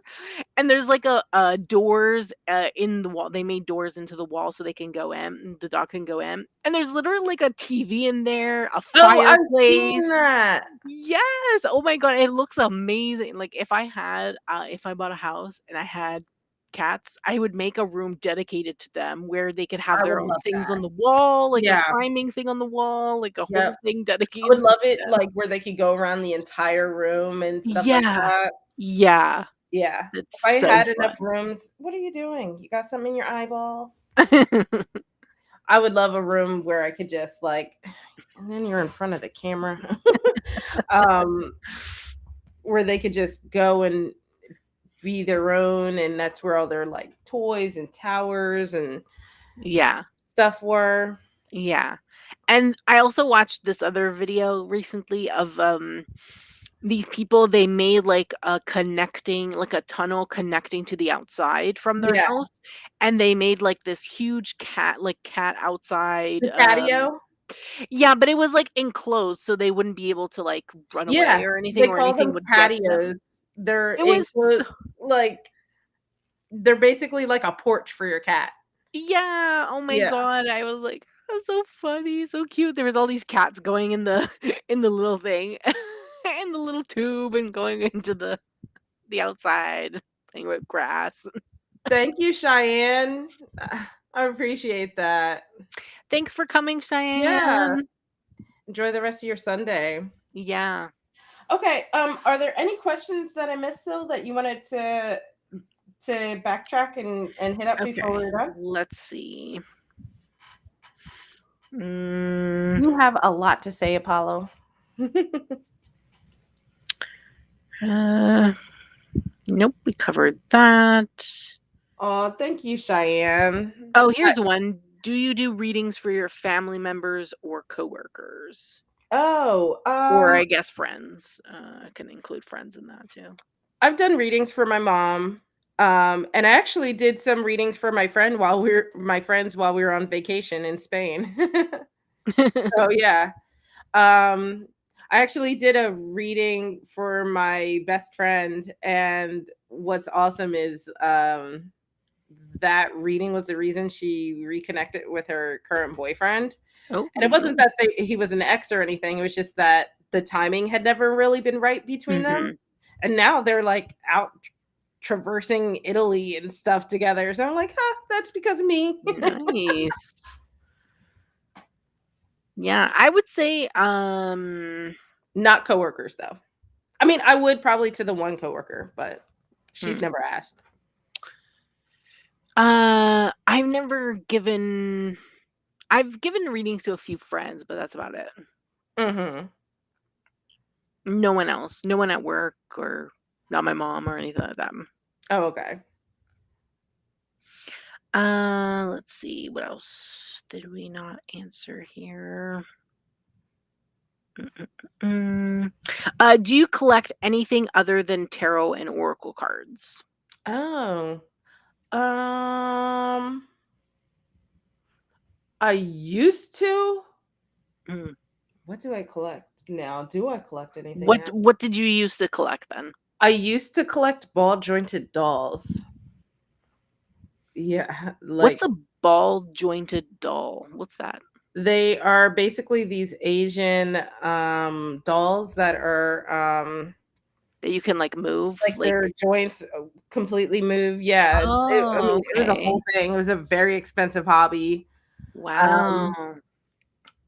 And there's like a doors in the wall. They made doors into the wall so they can go in. The dog can go in. And there's literally like a TV in there, a
oh, I've seen
fireplace.
that.
Yes. Oh my god, it looks amazing. Like if I bought a house and I had cats, I would make a room dedicated to them where they could have
I would
their own
love
things
that.
on the wall, like a
Yeah,
climbing thing on the wall, like a whole
yep.
thing
I would
dedicated to
love it
them.
like where they could go around the entire room and stuff like
Yeah.
that.
Yeah.
Yeah. If
It's
I
so
had enough
fun.
rooms, what are you doing? You got something in your eyeballs? I would love a room where I could just like and then you're in front of the camera. um, where they could just go and be their own and that's where all their like toys and towers and
Yeah.
stuff were.
Yeah. And I also watched this other video recently of these people they made like a connecting like a tunnel connecting to the outside from their
Yeah.
house, and they made like this huge cat outside
The patio?
yeah, but it was like enclosed so they wouldn't be able to like run away
Yeah.
or
They
anything, or
call
anything
them
would get to them.
patios. They're
It was
enclosed like they're basically like a porch for your cat.
Yeah, oh my
Yeah.
god, I was like, "That's so funny, so cute." There was all these cats going in the in the little thing, in the little tube and going into the outside, playing with grass.
Thank you, Cheyenne. I appreciate that.
Thanks for coming,
Yeah.
Cheyenne.
Enjoy the rest of your Sunday.
Yeah.
Okay. Are there any questions that I missed, Sil, that you wanted to backtrack and hit up before
Okay,
we're done?
let's see. Mm,
You have a lot to say, Apollo.
uh, nope, we covered that.
Oh, thank you, Cheyenne.
Oh, here's one. Do you do readings for your family members or coworkers?
Oh,
Or I guess friends, can include friends in that too.
I've done readings for my mom. And I actually did some readings for my friends while we were on vacation in Spain. So yeah. Um, I actually did a reading for my best friend, and what's awesome is that reading was the reason she reconnected with her current boyfriend.
Oh,
And it
good for
wasn't
them.
that he was an ex or anything. It was just that the timing had never really been right between them.
Mhm.
And now they're like out traversing Italy and stuff together. So I'm like, huh, that's because of me.
Nice. Yeah, I would say,
Not coworkers though. I mean, I would probably to the one coworker, but she's
hmm.
never asked.
I've never given I've given readings to a few friends, but that's about it.
Hmm.
No one else. No one at work or not my mom or anything like that.
Oh, okay.
Let's see. What else did we not answer here? Mm. Do you collect anything other than tarot and oracle cards?
Oh. Um I used to.
Mm.
What do I collect now? Do I collect anything
What
now?
what did you use to collect then?
I used to collect ball jointed dolls. Yeah,
What's
like
a ball jointed doll? What's that?
they are basically these Asian dolls that are
That you can like move?
like
Like,
their joints completely move. Yeah, I
oh,
mean, it was a
okay.
whole thing. It was a very expensive hobby. Um,
Wow.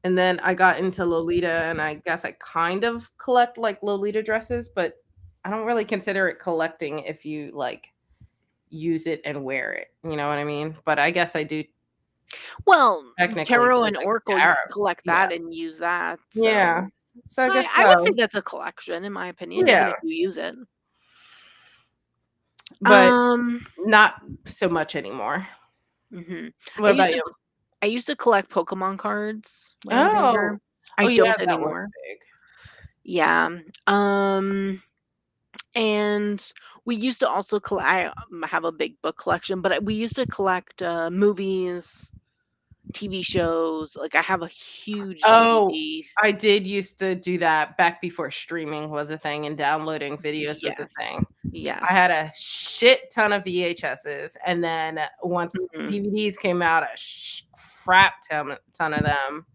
and then I got into Lolita, and I guess I kind of collect like Lolita dresses, but I don't really consider it collecting if you like use it and wear it. You know what I mean? But I guess I do
Well,
technically
tarot and
collect
oracle, you
tarot.
can collect
Yeah.
that and use that.
Yeah.
So
So I guess
I would say
so.
that's a collection in my opinion, even
Yeah.
if you use it.
But
Um,
not so much anymore.
mhm. I
What
used
about
to
you?
I used to collect Pokemon cards when I was
Oh.
younger. I
Oh, yeah,
don't
that was
anymore.
big.
Yeah. Um, and we used to also collect. I have a big book collection, but we used to collect movies, TV shows. Like I have a huge
Oh,
DVDs.
I did used to do that back before streaming was a thing and downloading videos was a
Yes,
thing. I
yes.
had a shit ton of VHSs, and then once
Mhm.
DVDs came out, a crap ton of them.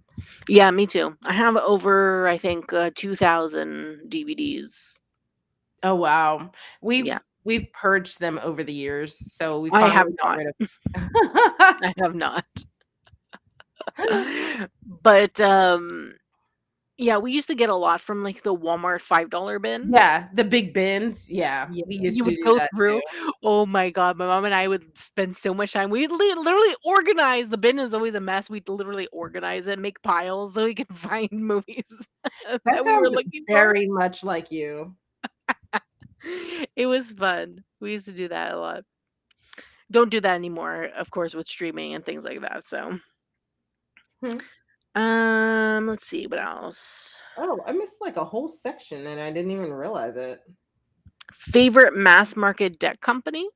Yeah, me too. I have over, I think, 2,000 DVDs.
Oh, wow.
Yeah,
We've purged them over the years, so we
I have
finally got
not.
rid of.
I have not. But yeah, we used to get a lot from like the Walmart $5 bin.
Yeah, the big bins, yeah,
Yeah,
we used
you
to
would
do
go
that
through.
too.
Oh my god, my mom and I would spend so much time. We'd literally organize. The bin is always a mess. We'd literally organize it, make piles so we could find movies
That
that we were
sounds
looking for.
very much like you.
It was fun. We used to do that a lot. Don't do that anymore, of course, with streaming and things like that. So,
Hmm.
let's see what else.
Oh, I missed like a whole section and I didn't even realize it.
Favorite mass market deck company?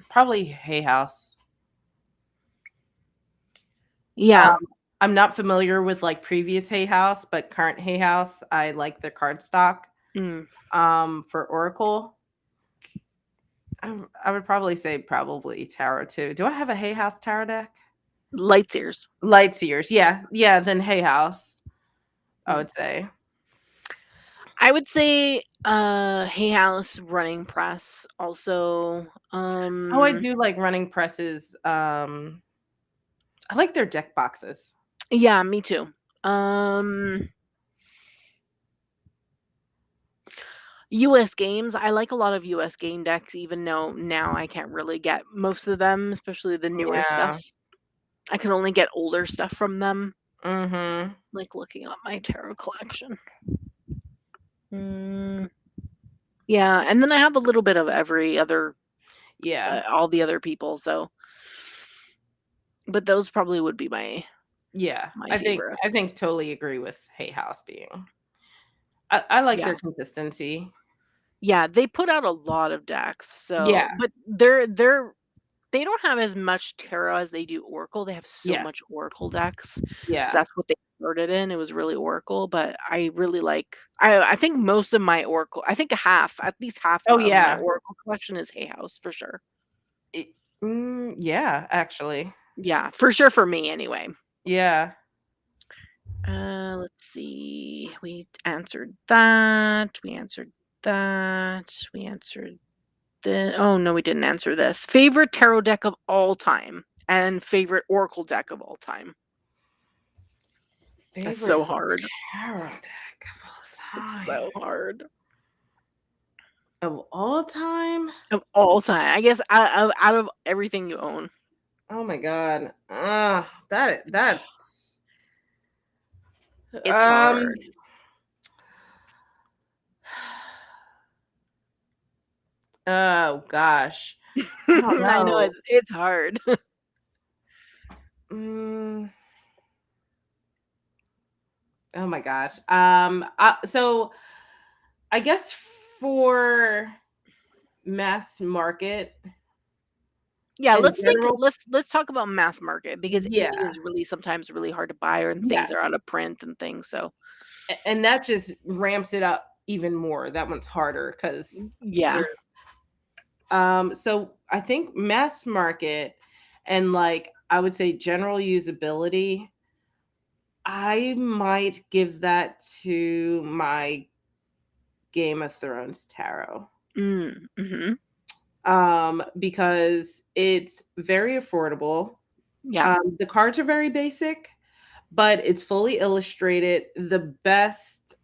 Probably Hay House.
Yeah.
I'm not familiar with like previous Hay House, but current Hay House, I like their card stock.
Mm.
For Oracle, I would probably say probably Tarot too. Do I have a Hay House Tarot deck?
Lightseers.
Lightseers, yeah, yeah. Then Hay House, I
Mm.
would say.
I would say Hay House running press also.
Oh, I do like running presses. I like their deck boxes.
Yeah, me too. Um US games. I like a lot of US game decks even though now I can't really get most of them, especially the newer stuff.
Yeah.
I can only get older stuff from them,
Mhm.
like looking up my tarot collection. Mm, yeah, and then I have a little bit of every other
Yeah.
all the other people, so but those probably would be
Yeah.
my
I
favorites.
think totally agree with Hay House being. I like
Yeah.
their consistency.
Yeah, they put out a lot of decks,
Yeah.
so but they're they don't have as much tarot as they do oracle. They have so
Yes.
much oracle decks because
Yeah.
that's what they started in. It was really oracle, but I really like. I think most of my oracle. I think at least half
Oh,
of my
yeah.
oracle collection is Hay House for sure.
It yeah, actually.
Yeah, for sure for me anyway.
Yeah.
Let's see. We answered that. We answered that. We answered the. Oh no, we didn't answer this. Favorite tarot deck of all time and favorite oracle deck of all time. That's
Favorite
so hard.
tarot deck of all
It's
time.
so hard.
Of all time?
Of all time. I guess out of everything you own.
Oh my god. That's
It's
um
hard.
oh gosh. I don't
I know
know.
it's hard.
Mm, oh my gosh. So I guess for mass market
Yeah,
in
let's think
general,
let's talk about mass market because indie
yeah.
is really sometimes really hard to buy or and things
Yes.
are out of print and things. So
And that just ramps it up even more. That one's harder because
yeah.
there so I think mass market and like I would say general usability, I might give that to my Game of Thrones tarot.
Mhm.
Because it's very affordable.
Yeah.
The cards are very basic, but it's fully illustrated. The best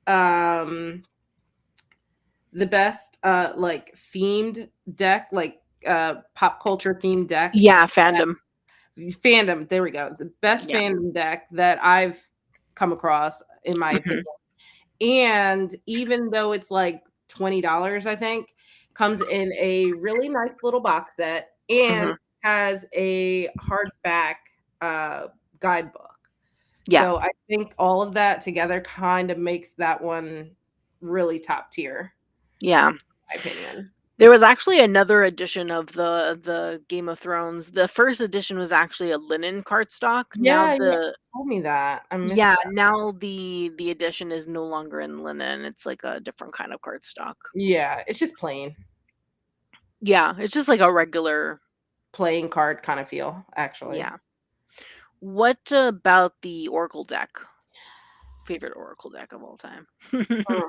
like themed deck, like pop culture themed deck.
Yeah, fandom.
Fandom, there we go. The best
Yeah.
fandom deck that I've come across, in my opinion.
Mhm.
And even though it's like $20, I think, comes in a really nice little box set and
Mhm.
has a hardback uh, guidebook.
Yeah.
So I think all of that together kind of makes that one really top tier,
Yeah.
in my opinion.
There was actually another edition of the Game of Thrones. The first edition was actually a linen cardstock. Now
Yeah, yeah.
the
Told me that. I missed
yeah,
that.
now the edition is no longer in linen. It's like a different kind of cardstock.
Yeah, it's just
Yeah, it's just like a regular.
playing card kind of feel, actually.
Yeah. What about the Oracle deck? Favorite Oracle deck of all time.
Mm.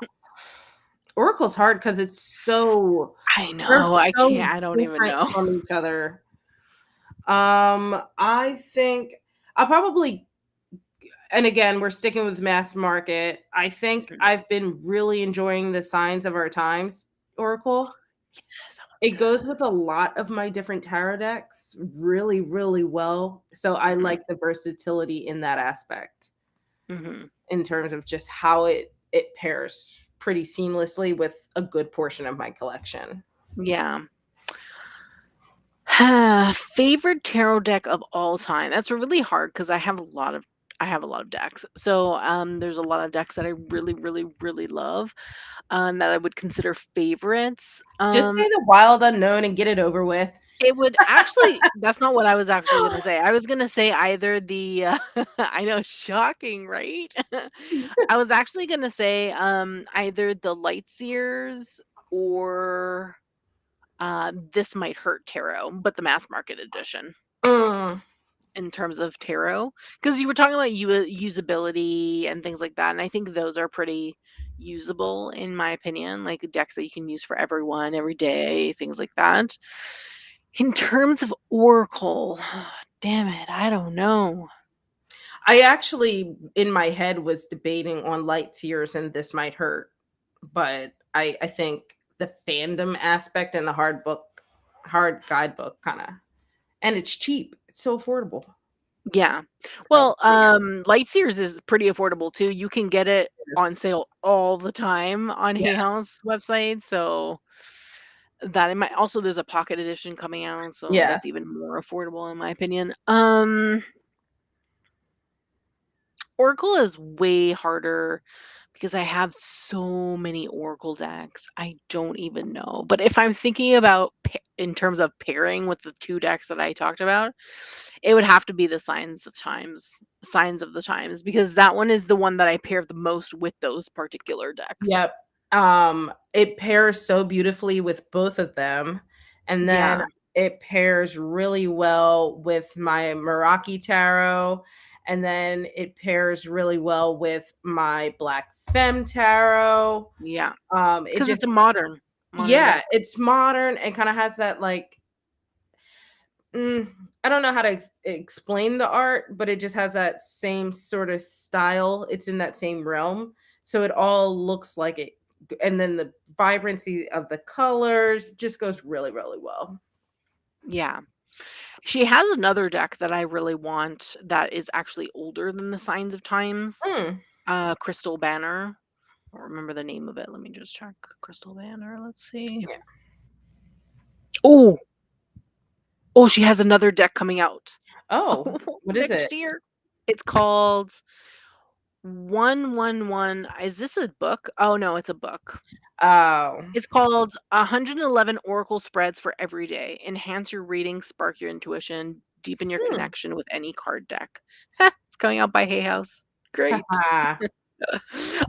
Oracle's hard because it's so
I
they're
know. I
so
can't. I don't even
different
know.
from each other. I think I'll probably, and again, we're sticking with mass market. I think
Mhm.
I've been really enjoying the Signs of Our Times Oracle.
Yes, that one's
It
good.
goes with a lot of my different tarot decks really, really well. So I
Mhm.
like the versatility in that aspect
Mhm.
in terms of just how it pairs pretty seamlessly with a good portion of my collection.
Yeah. Favorite tarot deck of all time. That's really hard because I have a lot of decks. So there's a lot of decks that I really, really, really love, that I would consider favorites.
Just say the wild unknown and get it over with.
It would actually that's not what I was actually gonna say. I was gonna say either the I know, shocking, right? I was actually gonna say, either the Lightseers or, This Might Hurt Tarot, but the mass market edition
Mm.
in terms of tarot, because you were talking about usability and things like that, and I think those are pretty usable in my opinion, like decks that you can use for everyone, every day, things like that. In terms of Oracle, damn it, I don't know.
I actually, in my head, was debating on Light Tears and This Might Hurt, but I think the fandom aspect and the hard guidebook kind of, and it's cheap. It's so affordable.
Yeah.
So
Well, Lightseers is pretty affordable too. You can get it on sale all the time on
yeah,
Hay House website, so that it might also there's a pocket edition coming out, so
yes.
that's even more affordable in my opinion. Oracle is way harder because I have so many Oracle decks. I don't even know. But if I'm thinking about in terms of pairing with the 2 decks that I talked about, it would have to be the Signs of the Times, because that one is the one that I pair the most with those particular decks.
Yep. It pairs so beautifully with both of them, and then
Yeah,
it pairs really well with my Meraki tarot, and then it pairs really well with my Black Femme tarot.
yeah,
It
because
just
it's a modern
yeah,
deck.
it's modern and kinda has that, like, I don't know how to explain the art, but it just has that same sort of style. It's in that same realm, so it all looks like it, and then the vibrancy of the colors just goes really, really well.
Yeah. She has another deck that I really want that is actually older than the Signs of Times,
Mm.
Crystal Banner. I don't remember the name of it. Let me just check. Crystal Banner. Let's see.
Yeah.
Oh, oh, she has another deck coming out
Oh, what is it?
next year. It's called 111. Is this a book? Oh no, it's a book.
Oh.
It's called 111 Oracle Spreads for Every Day. Enhance your reading, spark your intuition, deepen your
Hmm.
connection with any card deck. It's coming out by Hay House. Great.
Haha.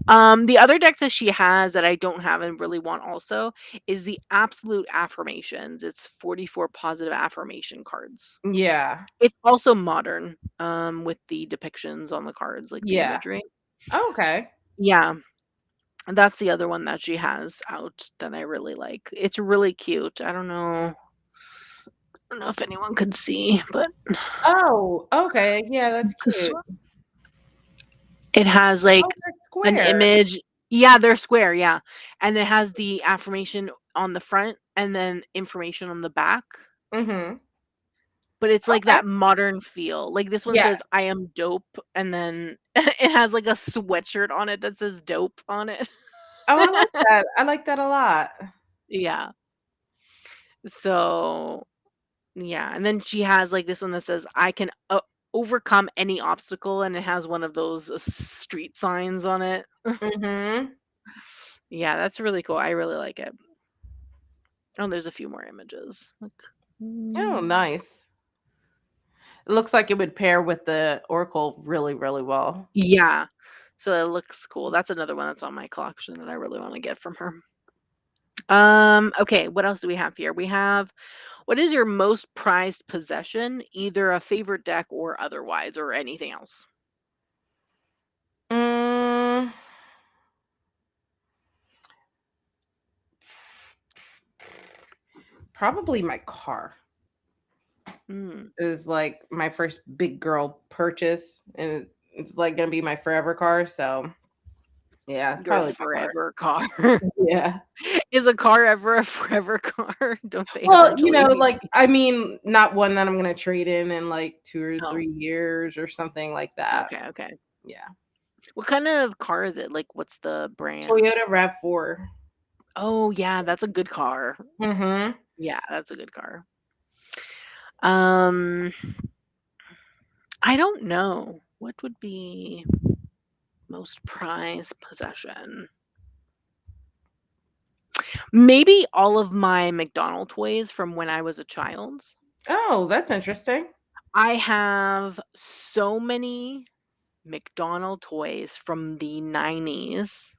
The other deck that she has that I don't have and really want also is the Absolute Affirmations. It's 44 positive affirmation cards.
Yeah.
It's also modern, with the depictions on the cards, like the
Yeah.
imagery.
Okay.
Yeah, and that's the other one that she has out that I really like. It's really cute. I don't know if anyone could see, but
Oh, okay. Yeah, that's
this
cute.
one. It has
Oh,
like
they're
an
square.
image. Yeah, they're square, yeah. And it has the affirmation on the front and then information on the back.
Mhm.
But it's like
Okay.
that modern feel. Like this one
Yes.
says I am dope and then it has like a sweatshirt on it that says dope on it.
Oh, I like that. I like that a lot.
Yeah. So, yeah, and then she has like this one that says I can overcome any obstacle and it has one of those street signs on it.
Mhm.
Yeah, that's really cool. I really like it. Oh, there's a few more images.
Oh,
Mm,
nice. It looks like it would pair with the Oracle really, really well.
yeah. So it looks cool. That's another one that's on my collection that I really want to get from her. Okay, what else do we have here? We have what is your most prized possession, either a favorite deck or otherwise, or anything else?
Mm, probably my car.
Mm,
It was like my first big girl purchase, and it's like gonna be my forever car. So yeah, it's
your
probably my car.
forever car.
Yeah.
Is a car ever a forever car? Don't they
Well,
eventually?
like I mean, not one that I'm gonna trade in like 2 or
Oh,
3 years or something like that.
okay, okay.
Yeah.
What kind of car is it? Like, what's the brand?
Toyota RAV4.
Oh, yeah, that's a good car.
Mhm.
Yeah, that's a good car. Um, I don't know. What would be most prized possession? Maybe all of my McDonald toys from when I was a child.
Oh, that's interesting.
I have so many McDonald toys from the 90s.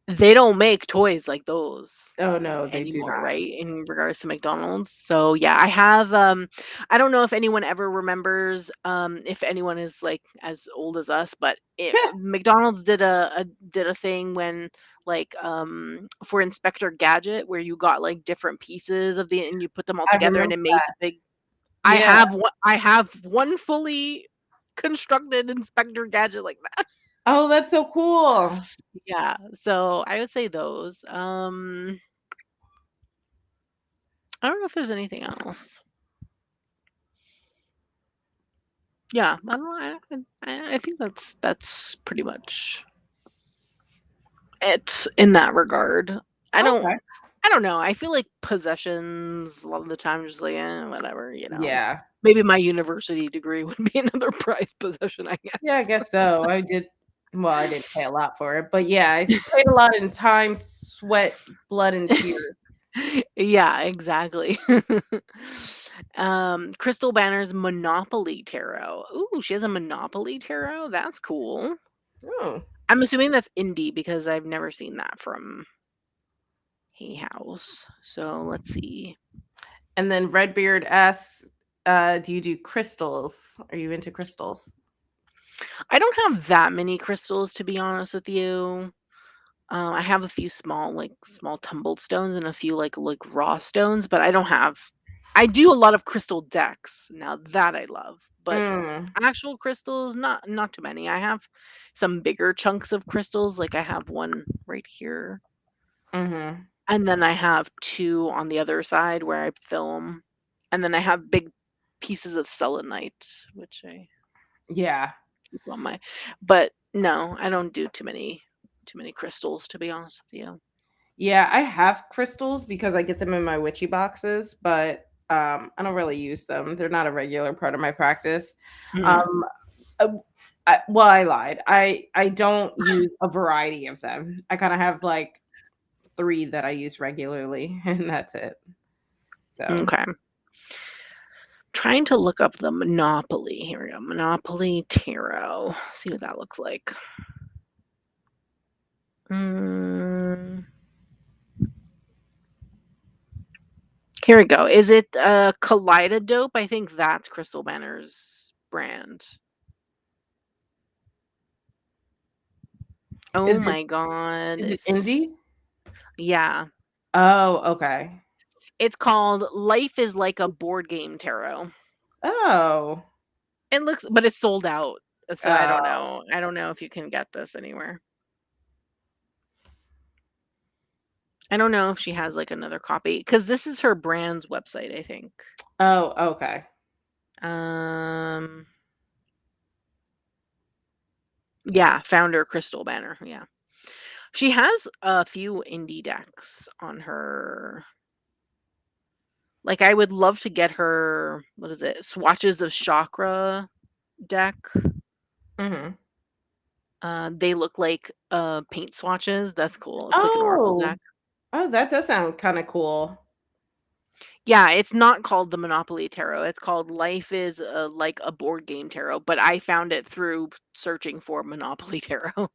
They don't make toys like those
Oh no, they do
anymore,
not.
right? In regards to McDonald's. So yeah, I have I don't know if anyone ever remembers if anyone is like as old as us, but McDonald's did a thing when like for Inspector Gadget where you got like different pieces of the and you put them all
I
together and
remember
it made
that.
the big
Yeah.
I have one fully constructed Inspector Gadget like that.
Oh, that's so cool.
Yeah, so I would say those. I don't know if there's anything else. Yeah, I don't know. I think that's pretty much it in that regard. I don't
Okay.
I don't know. I feel like possessions a lot of the time just like whatever, you know.
Yeah.
Maybe my university degree would be another prized possession, I
Yeah, I
guess.
guess so. I did well, I didn't pay a lot for it, but yeah, paid a lot in time, sweat, blood, and tears.
Yeah, exactly. Crystal Banner's Monopoly Tarot. Ooh, she has a Monopoly Tarot? That's cool.
Oh.
I'm assuming that's indie because I've never seen that from Hay House. So let's see.
And then Redbeard asks, do you do crystals? Are you into crystals?
I don't have that many crystals, to be honest with you. I have a few small, like small tumbled stones, and a few like raw stones, but I don't have. I do a lot of crystal decks now that I love, but
Mm.
actual crystals, not too many. I have some bigger chunks of crystals, like I have one right here,
Mm-hmm.
and then I have two on the other side where I film, and then I have big pieces of selenite, which I
Yeah.
keep on my. But no, I don't do too many crystals, to be honest with you.
Yeah, I have crystals because I get them in my witchy boxes, but I don't really use them. They're not a regular part of my practice.
Mhm.
Um, uh, well, I lied. I don't use a variety of them. I kind of have like three that I use regularly, and that's it. So,
Okay. Trying to look up the Monopoly. Here we go. Monopoly Tarot. See what that looks like. Mm, here we go. Is it Kaleidodope? I think that's Crystal Banner's brand.
is
Oh
it
my god.
is it indie?
Yeah.
Oh, okay.
It's called Life is Like a Board Game Tarot.
Oh,
It looks but it's sold out. So I don't
uh,
know. I don't know if you can get this anywhere. I don't know if she has like another copy because this is her brand's website, I think.
oh, okay.
Um Yeah, founder Crystal Banner, yeah. She has a few indie decks on her. Like, I would love to get her, what is it? Swatches of Chakra deck.
Hmm.
They look like paint swatches. That's cool. It's like an oracle
Oh,
deck.
oh, that does sound kind of cool.
Yeah, it's not called the Monopoly Tarot. It's called Life is like a board game tarot, but I found it through searching for Monopoly Tarot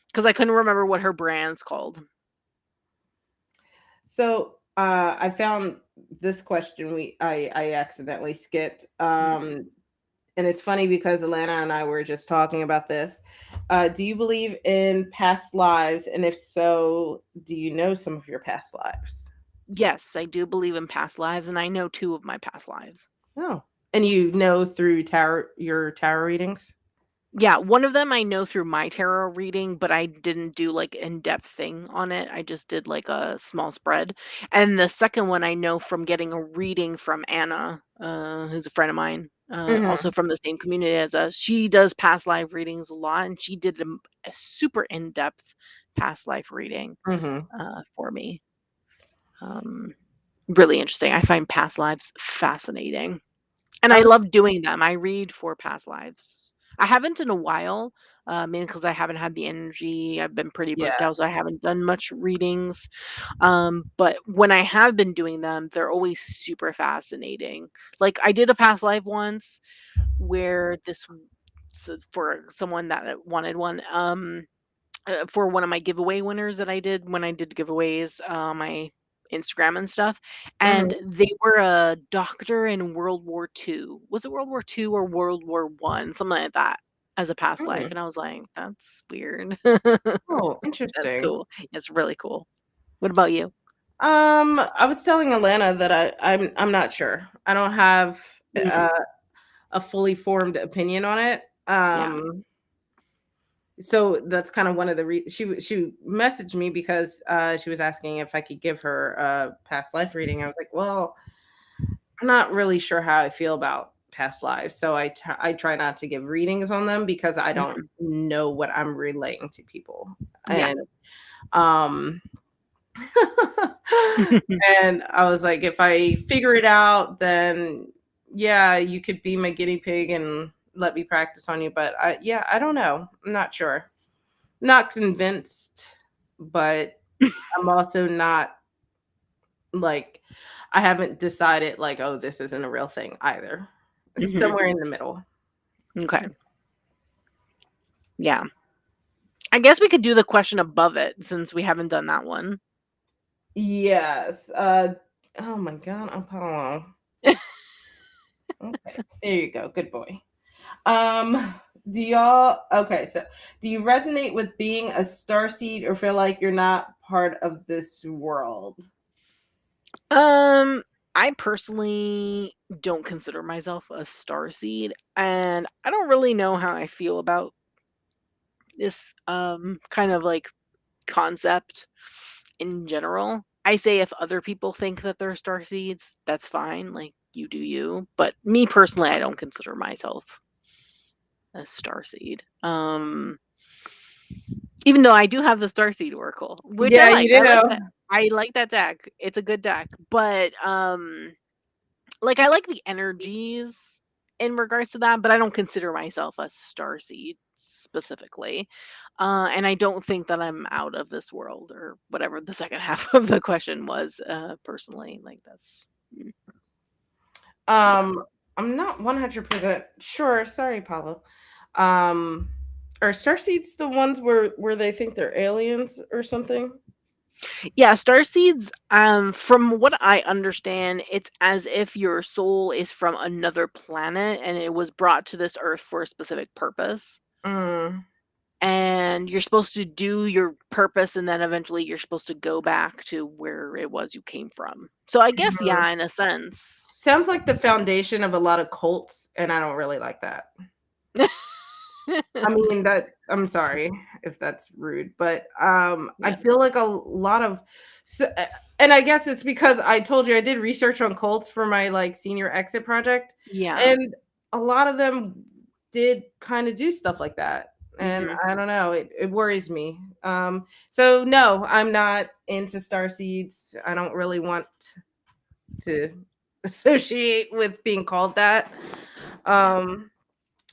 because I couldn't remember what her brand's called.
So, I found this question I accidentally skipped.
Mhm.
And it's funny because Alana and I were just talking about this. Do you believe in past lives? And if so, do you know some of your past lives?
Yes, I do believe in past lives, and I know two of my past lives.
Oh, and you know through your tarot readings?
Yeah, one of them I know through my tarot reading, but I didn't do like in-depth thing on it. I just did like a small spread. And the second one I know from getting a reading from Anna, who's a friend of mine, also
Hmm.
from the same community as us. She does past life readings a lot, and she did a super in-depth past life reading
Hmm.
for me. Um, really interesting. I find past lives fascinating. And I
Oh,
love doing them. I read for past lives. I haven't in a while, mainly because I haven't had the energy. I've been pretty
yeah.
burnt out, so I haven't done much readings. But when I have been doing them, they're always super fascinating. Like I did a past life once where so for someone that wanted one. For one of my giveaway winners that I did when I did giveaways, my Instagram and stuff, and
Hmm.
they were a doctor in World War II. Was it World War II or World War One? Something like that as a past life.
Hmm.
And I was like, that's weird.
Oh,
That's
interesting.
cool. It's really cool. What about you?
I was telling Alana that I'm not sure. I don't have
Mhm.
a fully formed opinion on it.
Yeah.
So that's kind of one of the she messaged me because she was asking if I could give her a past life reading. I was like, well, I'm not really sure how I feel about past lives, so I try not to give readings on them because I don't
Mhm.
know what I'm relaying to people.
Yeah.
And um and I was like, if I figure it out, then yeah, you could be my guinea pig and let me practice on you. But yeah, I don't know. I'm not sure. Not convinced, but I'm also not. like I haven't decided like, oh, this isn't a real thing either. It's
Mhm.
somewhere in the middle.
Okay. Yeah. I guess we could do the question above it since we haven't done that one.
Yes. Oh my god, Apollo. Okay. There you go. Good boy. Do y'all okay, so do you resonate with being a starseed or feel like you're not part of this world?
Um, I personally don't consider myself a starseed, and I don't really know how I feel about this kind of like concept in general. I say if other people think that they're starseeds, that's fine. Like you do you. But me personally, I don't consider myself a starseed. Even though I do have the starseed oracle, which I
Yeah,
like.
you
I like
do.
that. I like that deck. It's a good deck. But like I like the energies in regards to that, but I don't consider myself a starseed specifically. And I don't think that I'm out of this world or whatever the second half of the question was, personally. Like that's yeah.
Um, I'm not 100% sure. Sorry, Paulo. Um, are starseeds the ones where they think they're aliens or something?
Yeah, starseeds, from what I understand, it's as if your soul is from another planet and it was brought to this earth for a specific purpose.
Mm,
And you're supposed to do your purpose and then eventually you're supposed to go back to where it was you came from. So I guess
mhm.
yeah, in a
Sounds like the
sense.
foundation of a lot of cults, and I don't really like that. I mean, that I'm sorry if that's rude, but, I
Yeah.
feel like a lot of and I guess it's because I told you I did research on cults for my, like, senior exit project,
Yeah.
and a lot of them did kinda do stuff like that, and
Mhm.
I don't know, it worries me. So no, I'm not into star seeds. I don't really want to associate with being called that.
Yeah.
Um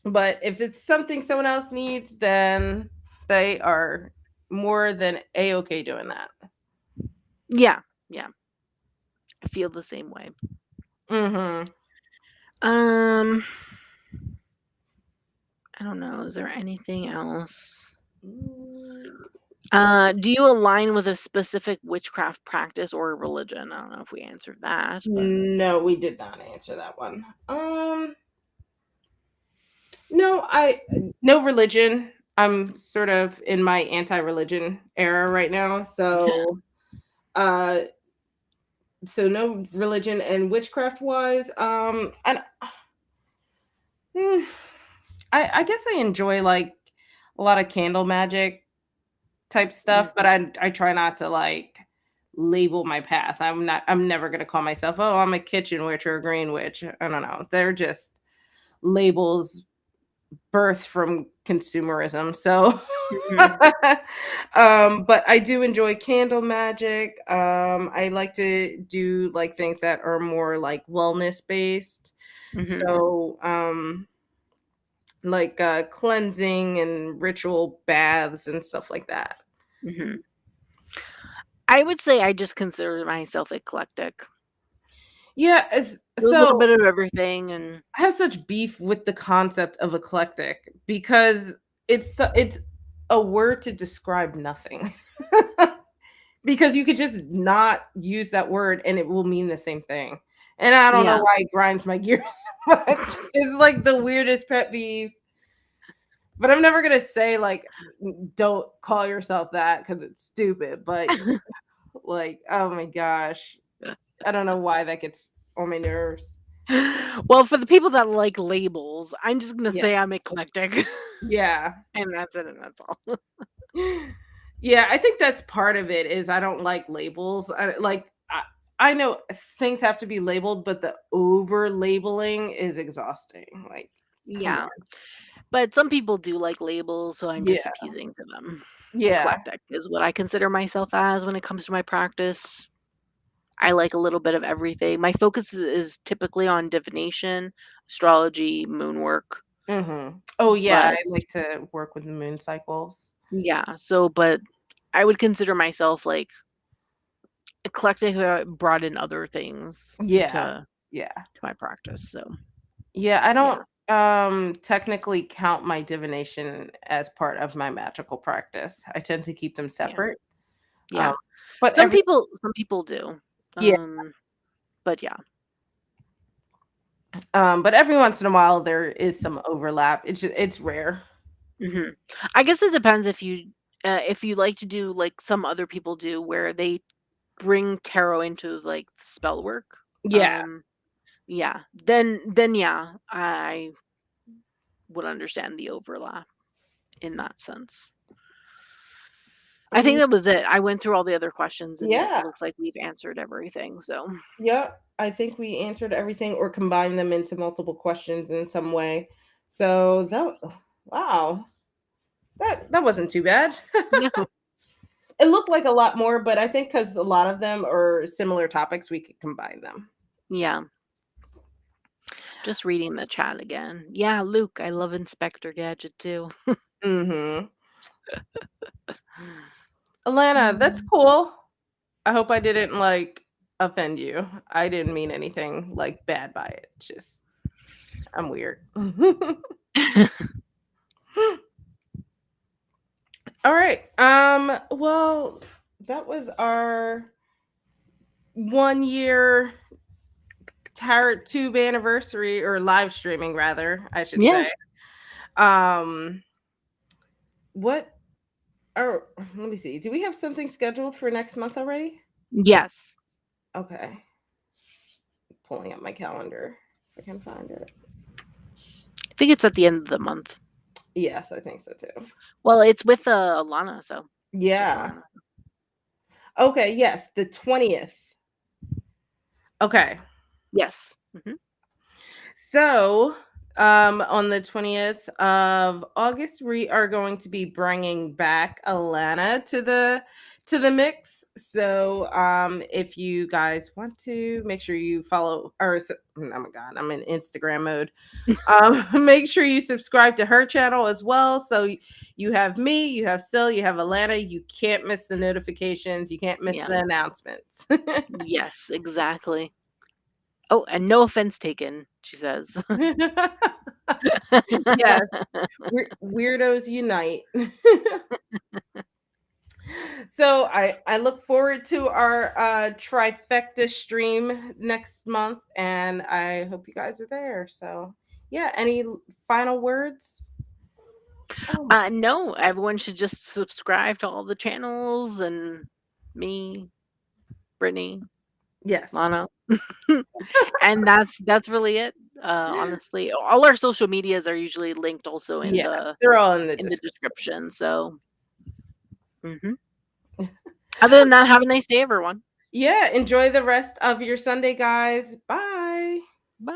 but if it's something someone else needs, then they are more than a-okay doing that.
Yeah. Yeah. I feel the same way.
Mhm.
Um, I don't know. Is there anything else?
Mm,
Do you align with a specific witchcraft practice or religion? I don't know if we answered that, but
no, we did not answer that one. No, no religion. I'm sort of in my anti-religion era right now, uh, so no religion and witchcraft wise. And mm, I guess I enjoy like a lot of candle magic type stuff, but
Mhm.
I try not to like label my path. I'm never gonna call myself, oh, I'm a kitchen witch or a green witch. I don't know. They're just labels birthed from consumerism. So
Mhm.
but I do enjoy candle magic. I like to do like things that are more like wellness based.
Mhm.
So like cleansing and ritual baths and stuff like that.
Mhm. I would say I just consider myself eclectic.
Yeah,
Do a little
so
bit of everything and
I have such beef with the concept of eclectic because it's a word to describe nothing. Because you could just not use that word and it will mean the same thing. And I don't know
yeah.
why it grinds my gears so much. It's like the weirdest pet peeve, but I'm never gonna say like don't call yourself that because it's stupid. But like, oh my gosh, I don't know why that gets on my nerves.
Well, for the people that like labels, I'm just gonna
Yeah,
say I'm eclectic,
yeah.
and that's it, and that's all.
Yeah, I think that's part of it is I don't like labels. I know things have to be labeled, but the over labeling is exhausting. Like, come
Yeah,
on.
but some people do like labels, so I'm just
Yeah.
appeasing to them.
Yeah.
Eclectic is what I consider myself as when it comes to my practice. I like a little bit of everything. My focus is typically on divination, astrology, moon work,
Oh yeah,
but
I like to work with the moon cycles.
yeah, so but I would consider myself like eclectic, brought in other things
Yeah.
to
Yeah.
my practice. So
Yeah, I
yeah,
don't technically count my divination as part of my magical practice. I tend to keep them
yeah,
separate. Um
yeah.
but every
Some people do.
yeah,
But yeah.
but every once in a while there is some overlap. It's rare.
hmm I guess it depends if you like to do like some other people do, where they bring tarot into like spell work.
Yeah.
Um, yeah, then yeah, I would understand the overlap in that sense. I think
Mm,
that was it. I went through all the other questions and it
yeah.
looks like we've answered everything. So
Yeah, I think we answered everything or combined them into multiple questions in some way. So that wow, that wasn't too bad.
no,
It looked like a lot more, but I think because a lot of them are similar topics, we could combine them.
yeah, just reading the chat again. Yeah, Luke, I love Inspector Gadget too.
Mm-hmm. Alana, that's
Mm.
cool. I hope I didn't like offend you. I didn't mean anything like bad by it. Just I'm weird. All right. Well, that was our 1 year Tarot Tube anniversary or live streaming rather, I should
Yeah.
say. Um what or let me see. Do we have something scheduled for next month already?
Yes.
Okay. Pulling up my calendar if I can find it.
I think it's at the end of the month.
Yes, I think so too.
Well, it's with Alana, so it's with
Yeah.
Alana.
Okay, yes, the 20th. Okay.
Yes. Hmm.
So, on the 20th of August, we are going to be bringing back Alana to the mix. So, if you guys want to, make sure you follow oh my god, I'm in Instagram mode. Make sure you subscribe to her channel as well. So you have me, you have Sil, you have Alana. You can't miss the notifications. You can't miss
Yeah.
the announcements.
Yes, exactly. Oh, and no offense taken, she says.
Yes, weirdos unite. So I look forward to our trifecta stream next month, and I hope you guys are there. So yeah, any final words? Oh
No, everyone should just subscribe to all the channels and me, Brittany,
yes,
Lana. And that's really it. Honestly, all our social medias are usually linked also
yeah, they're all in the
in the
description.
description. So, mhm. Other than that, have a nice day, everyone.
Yeah, enjoy the rest of your Sunday, guys. Bye.
Bye.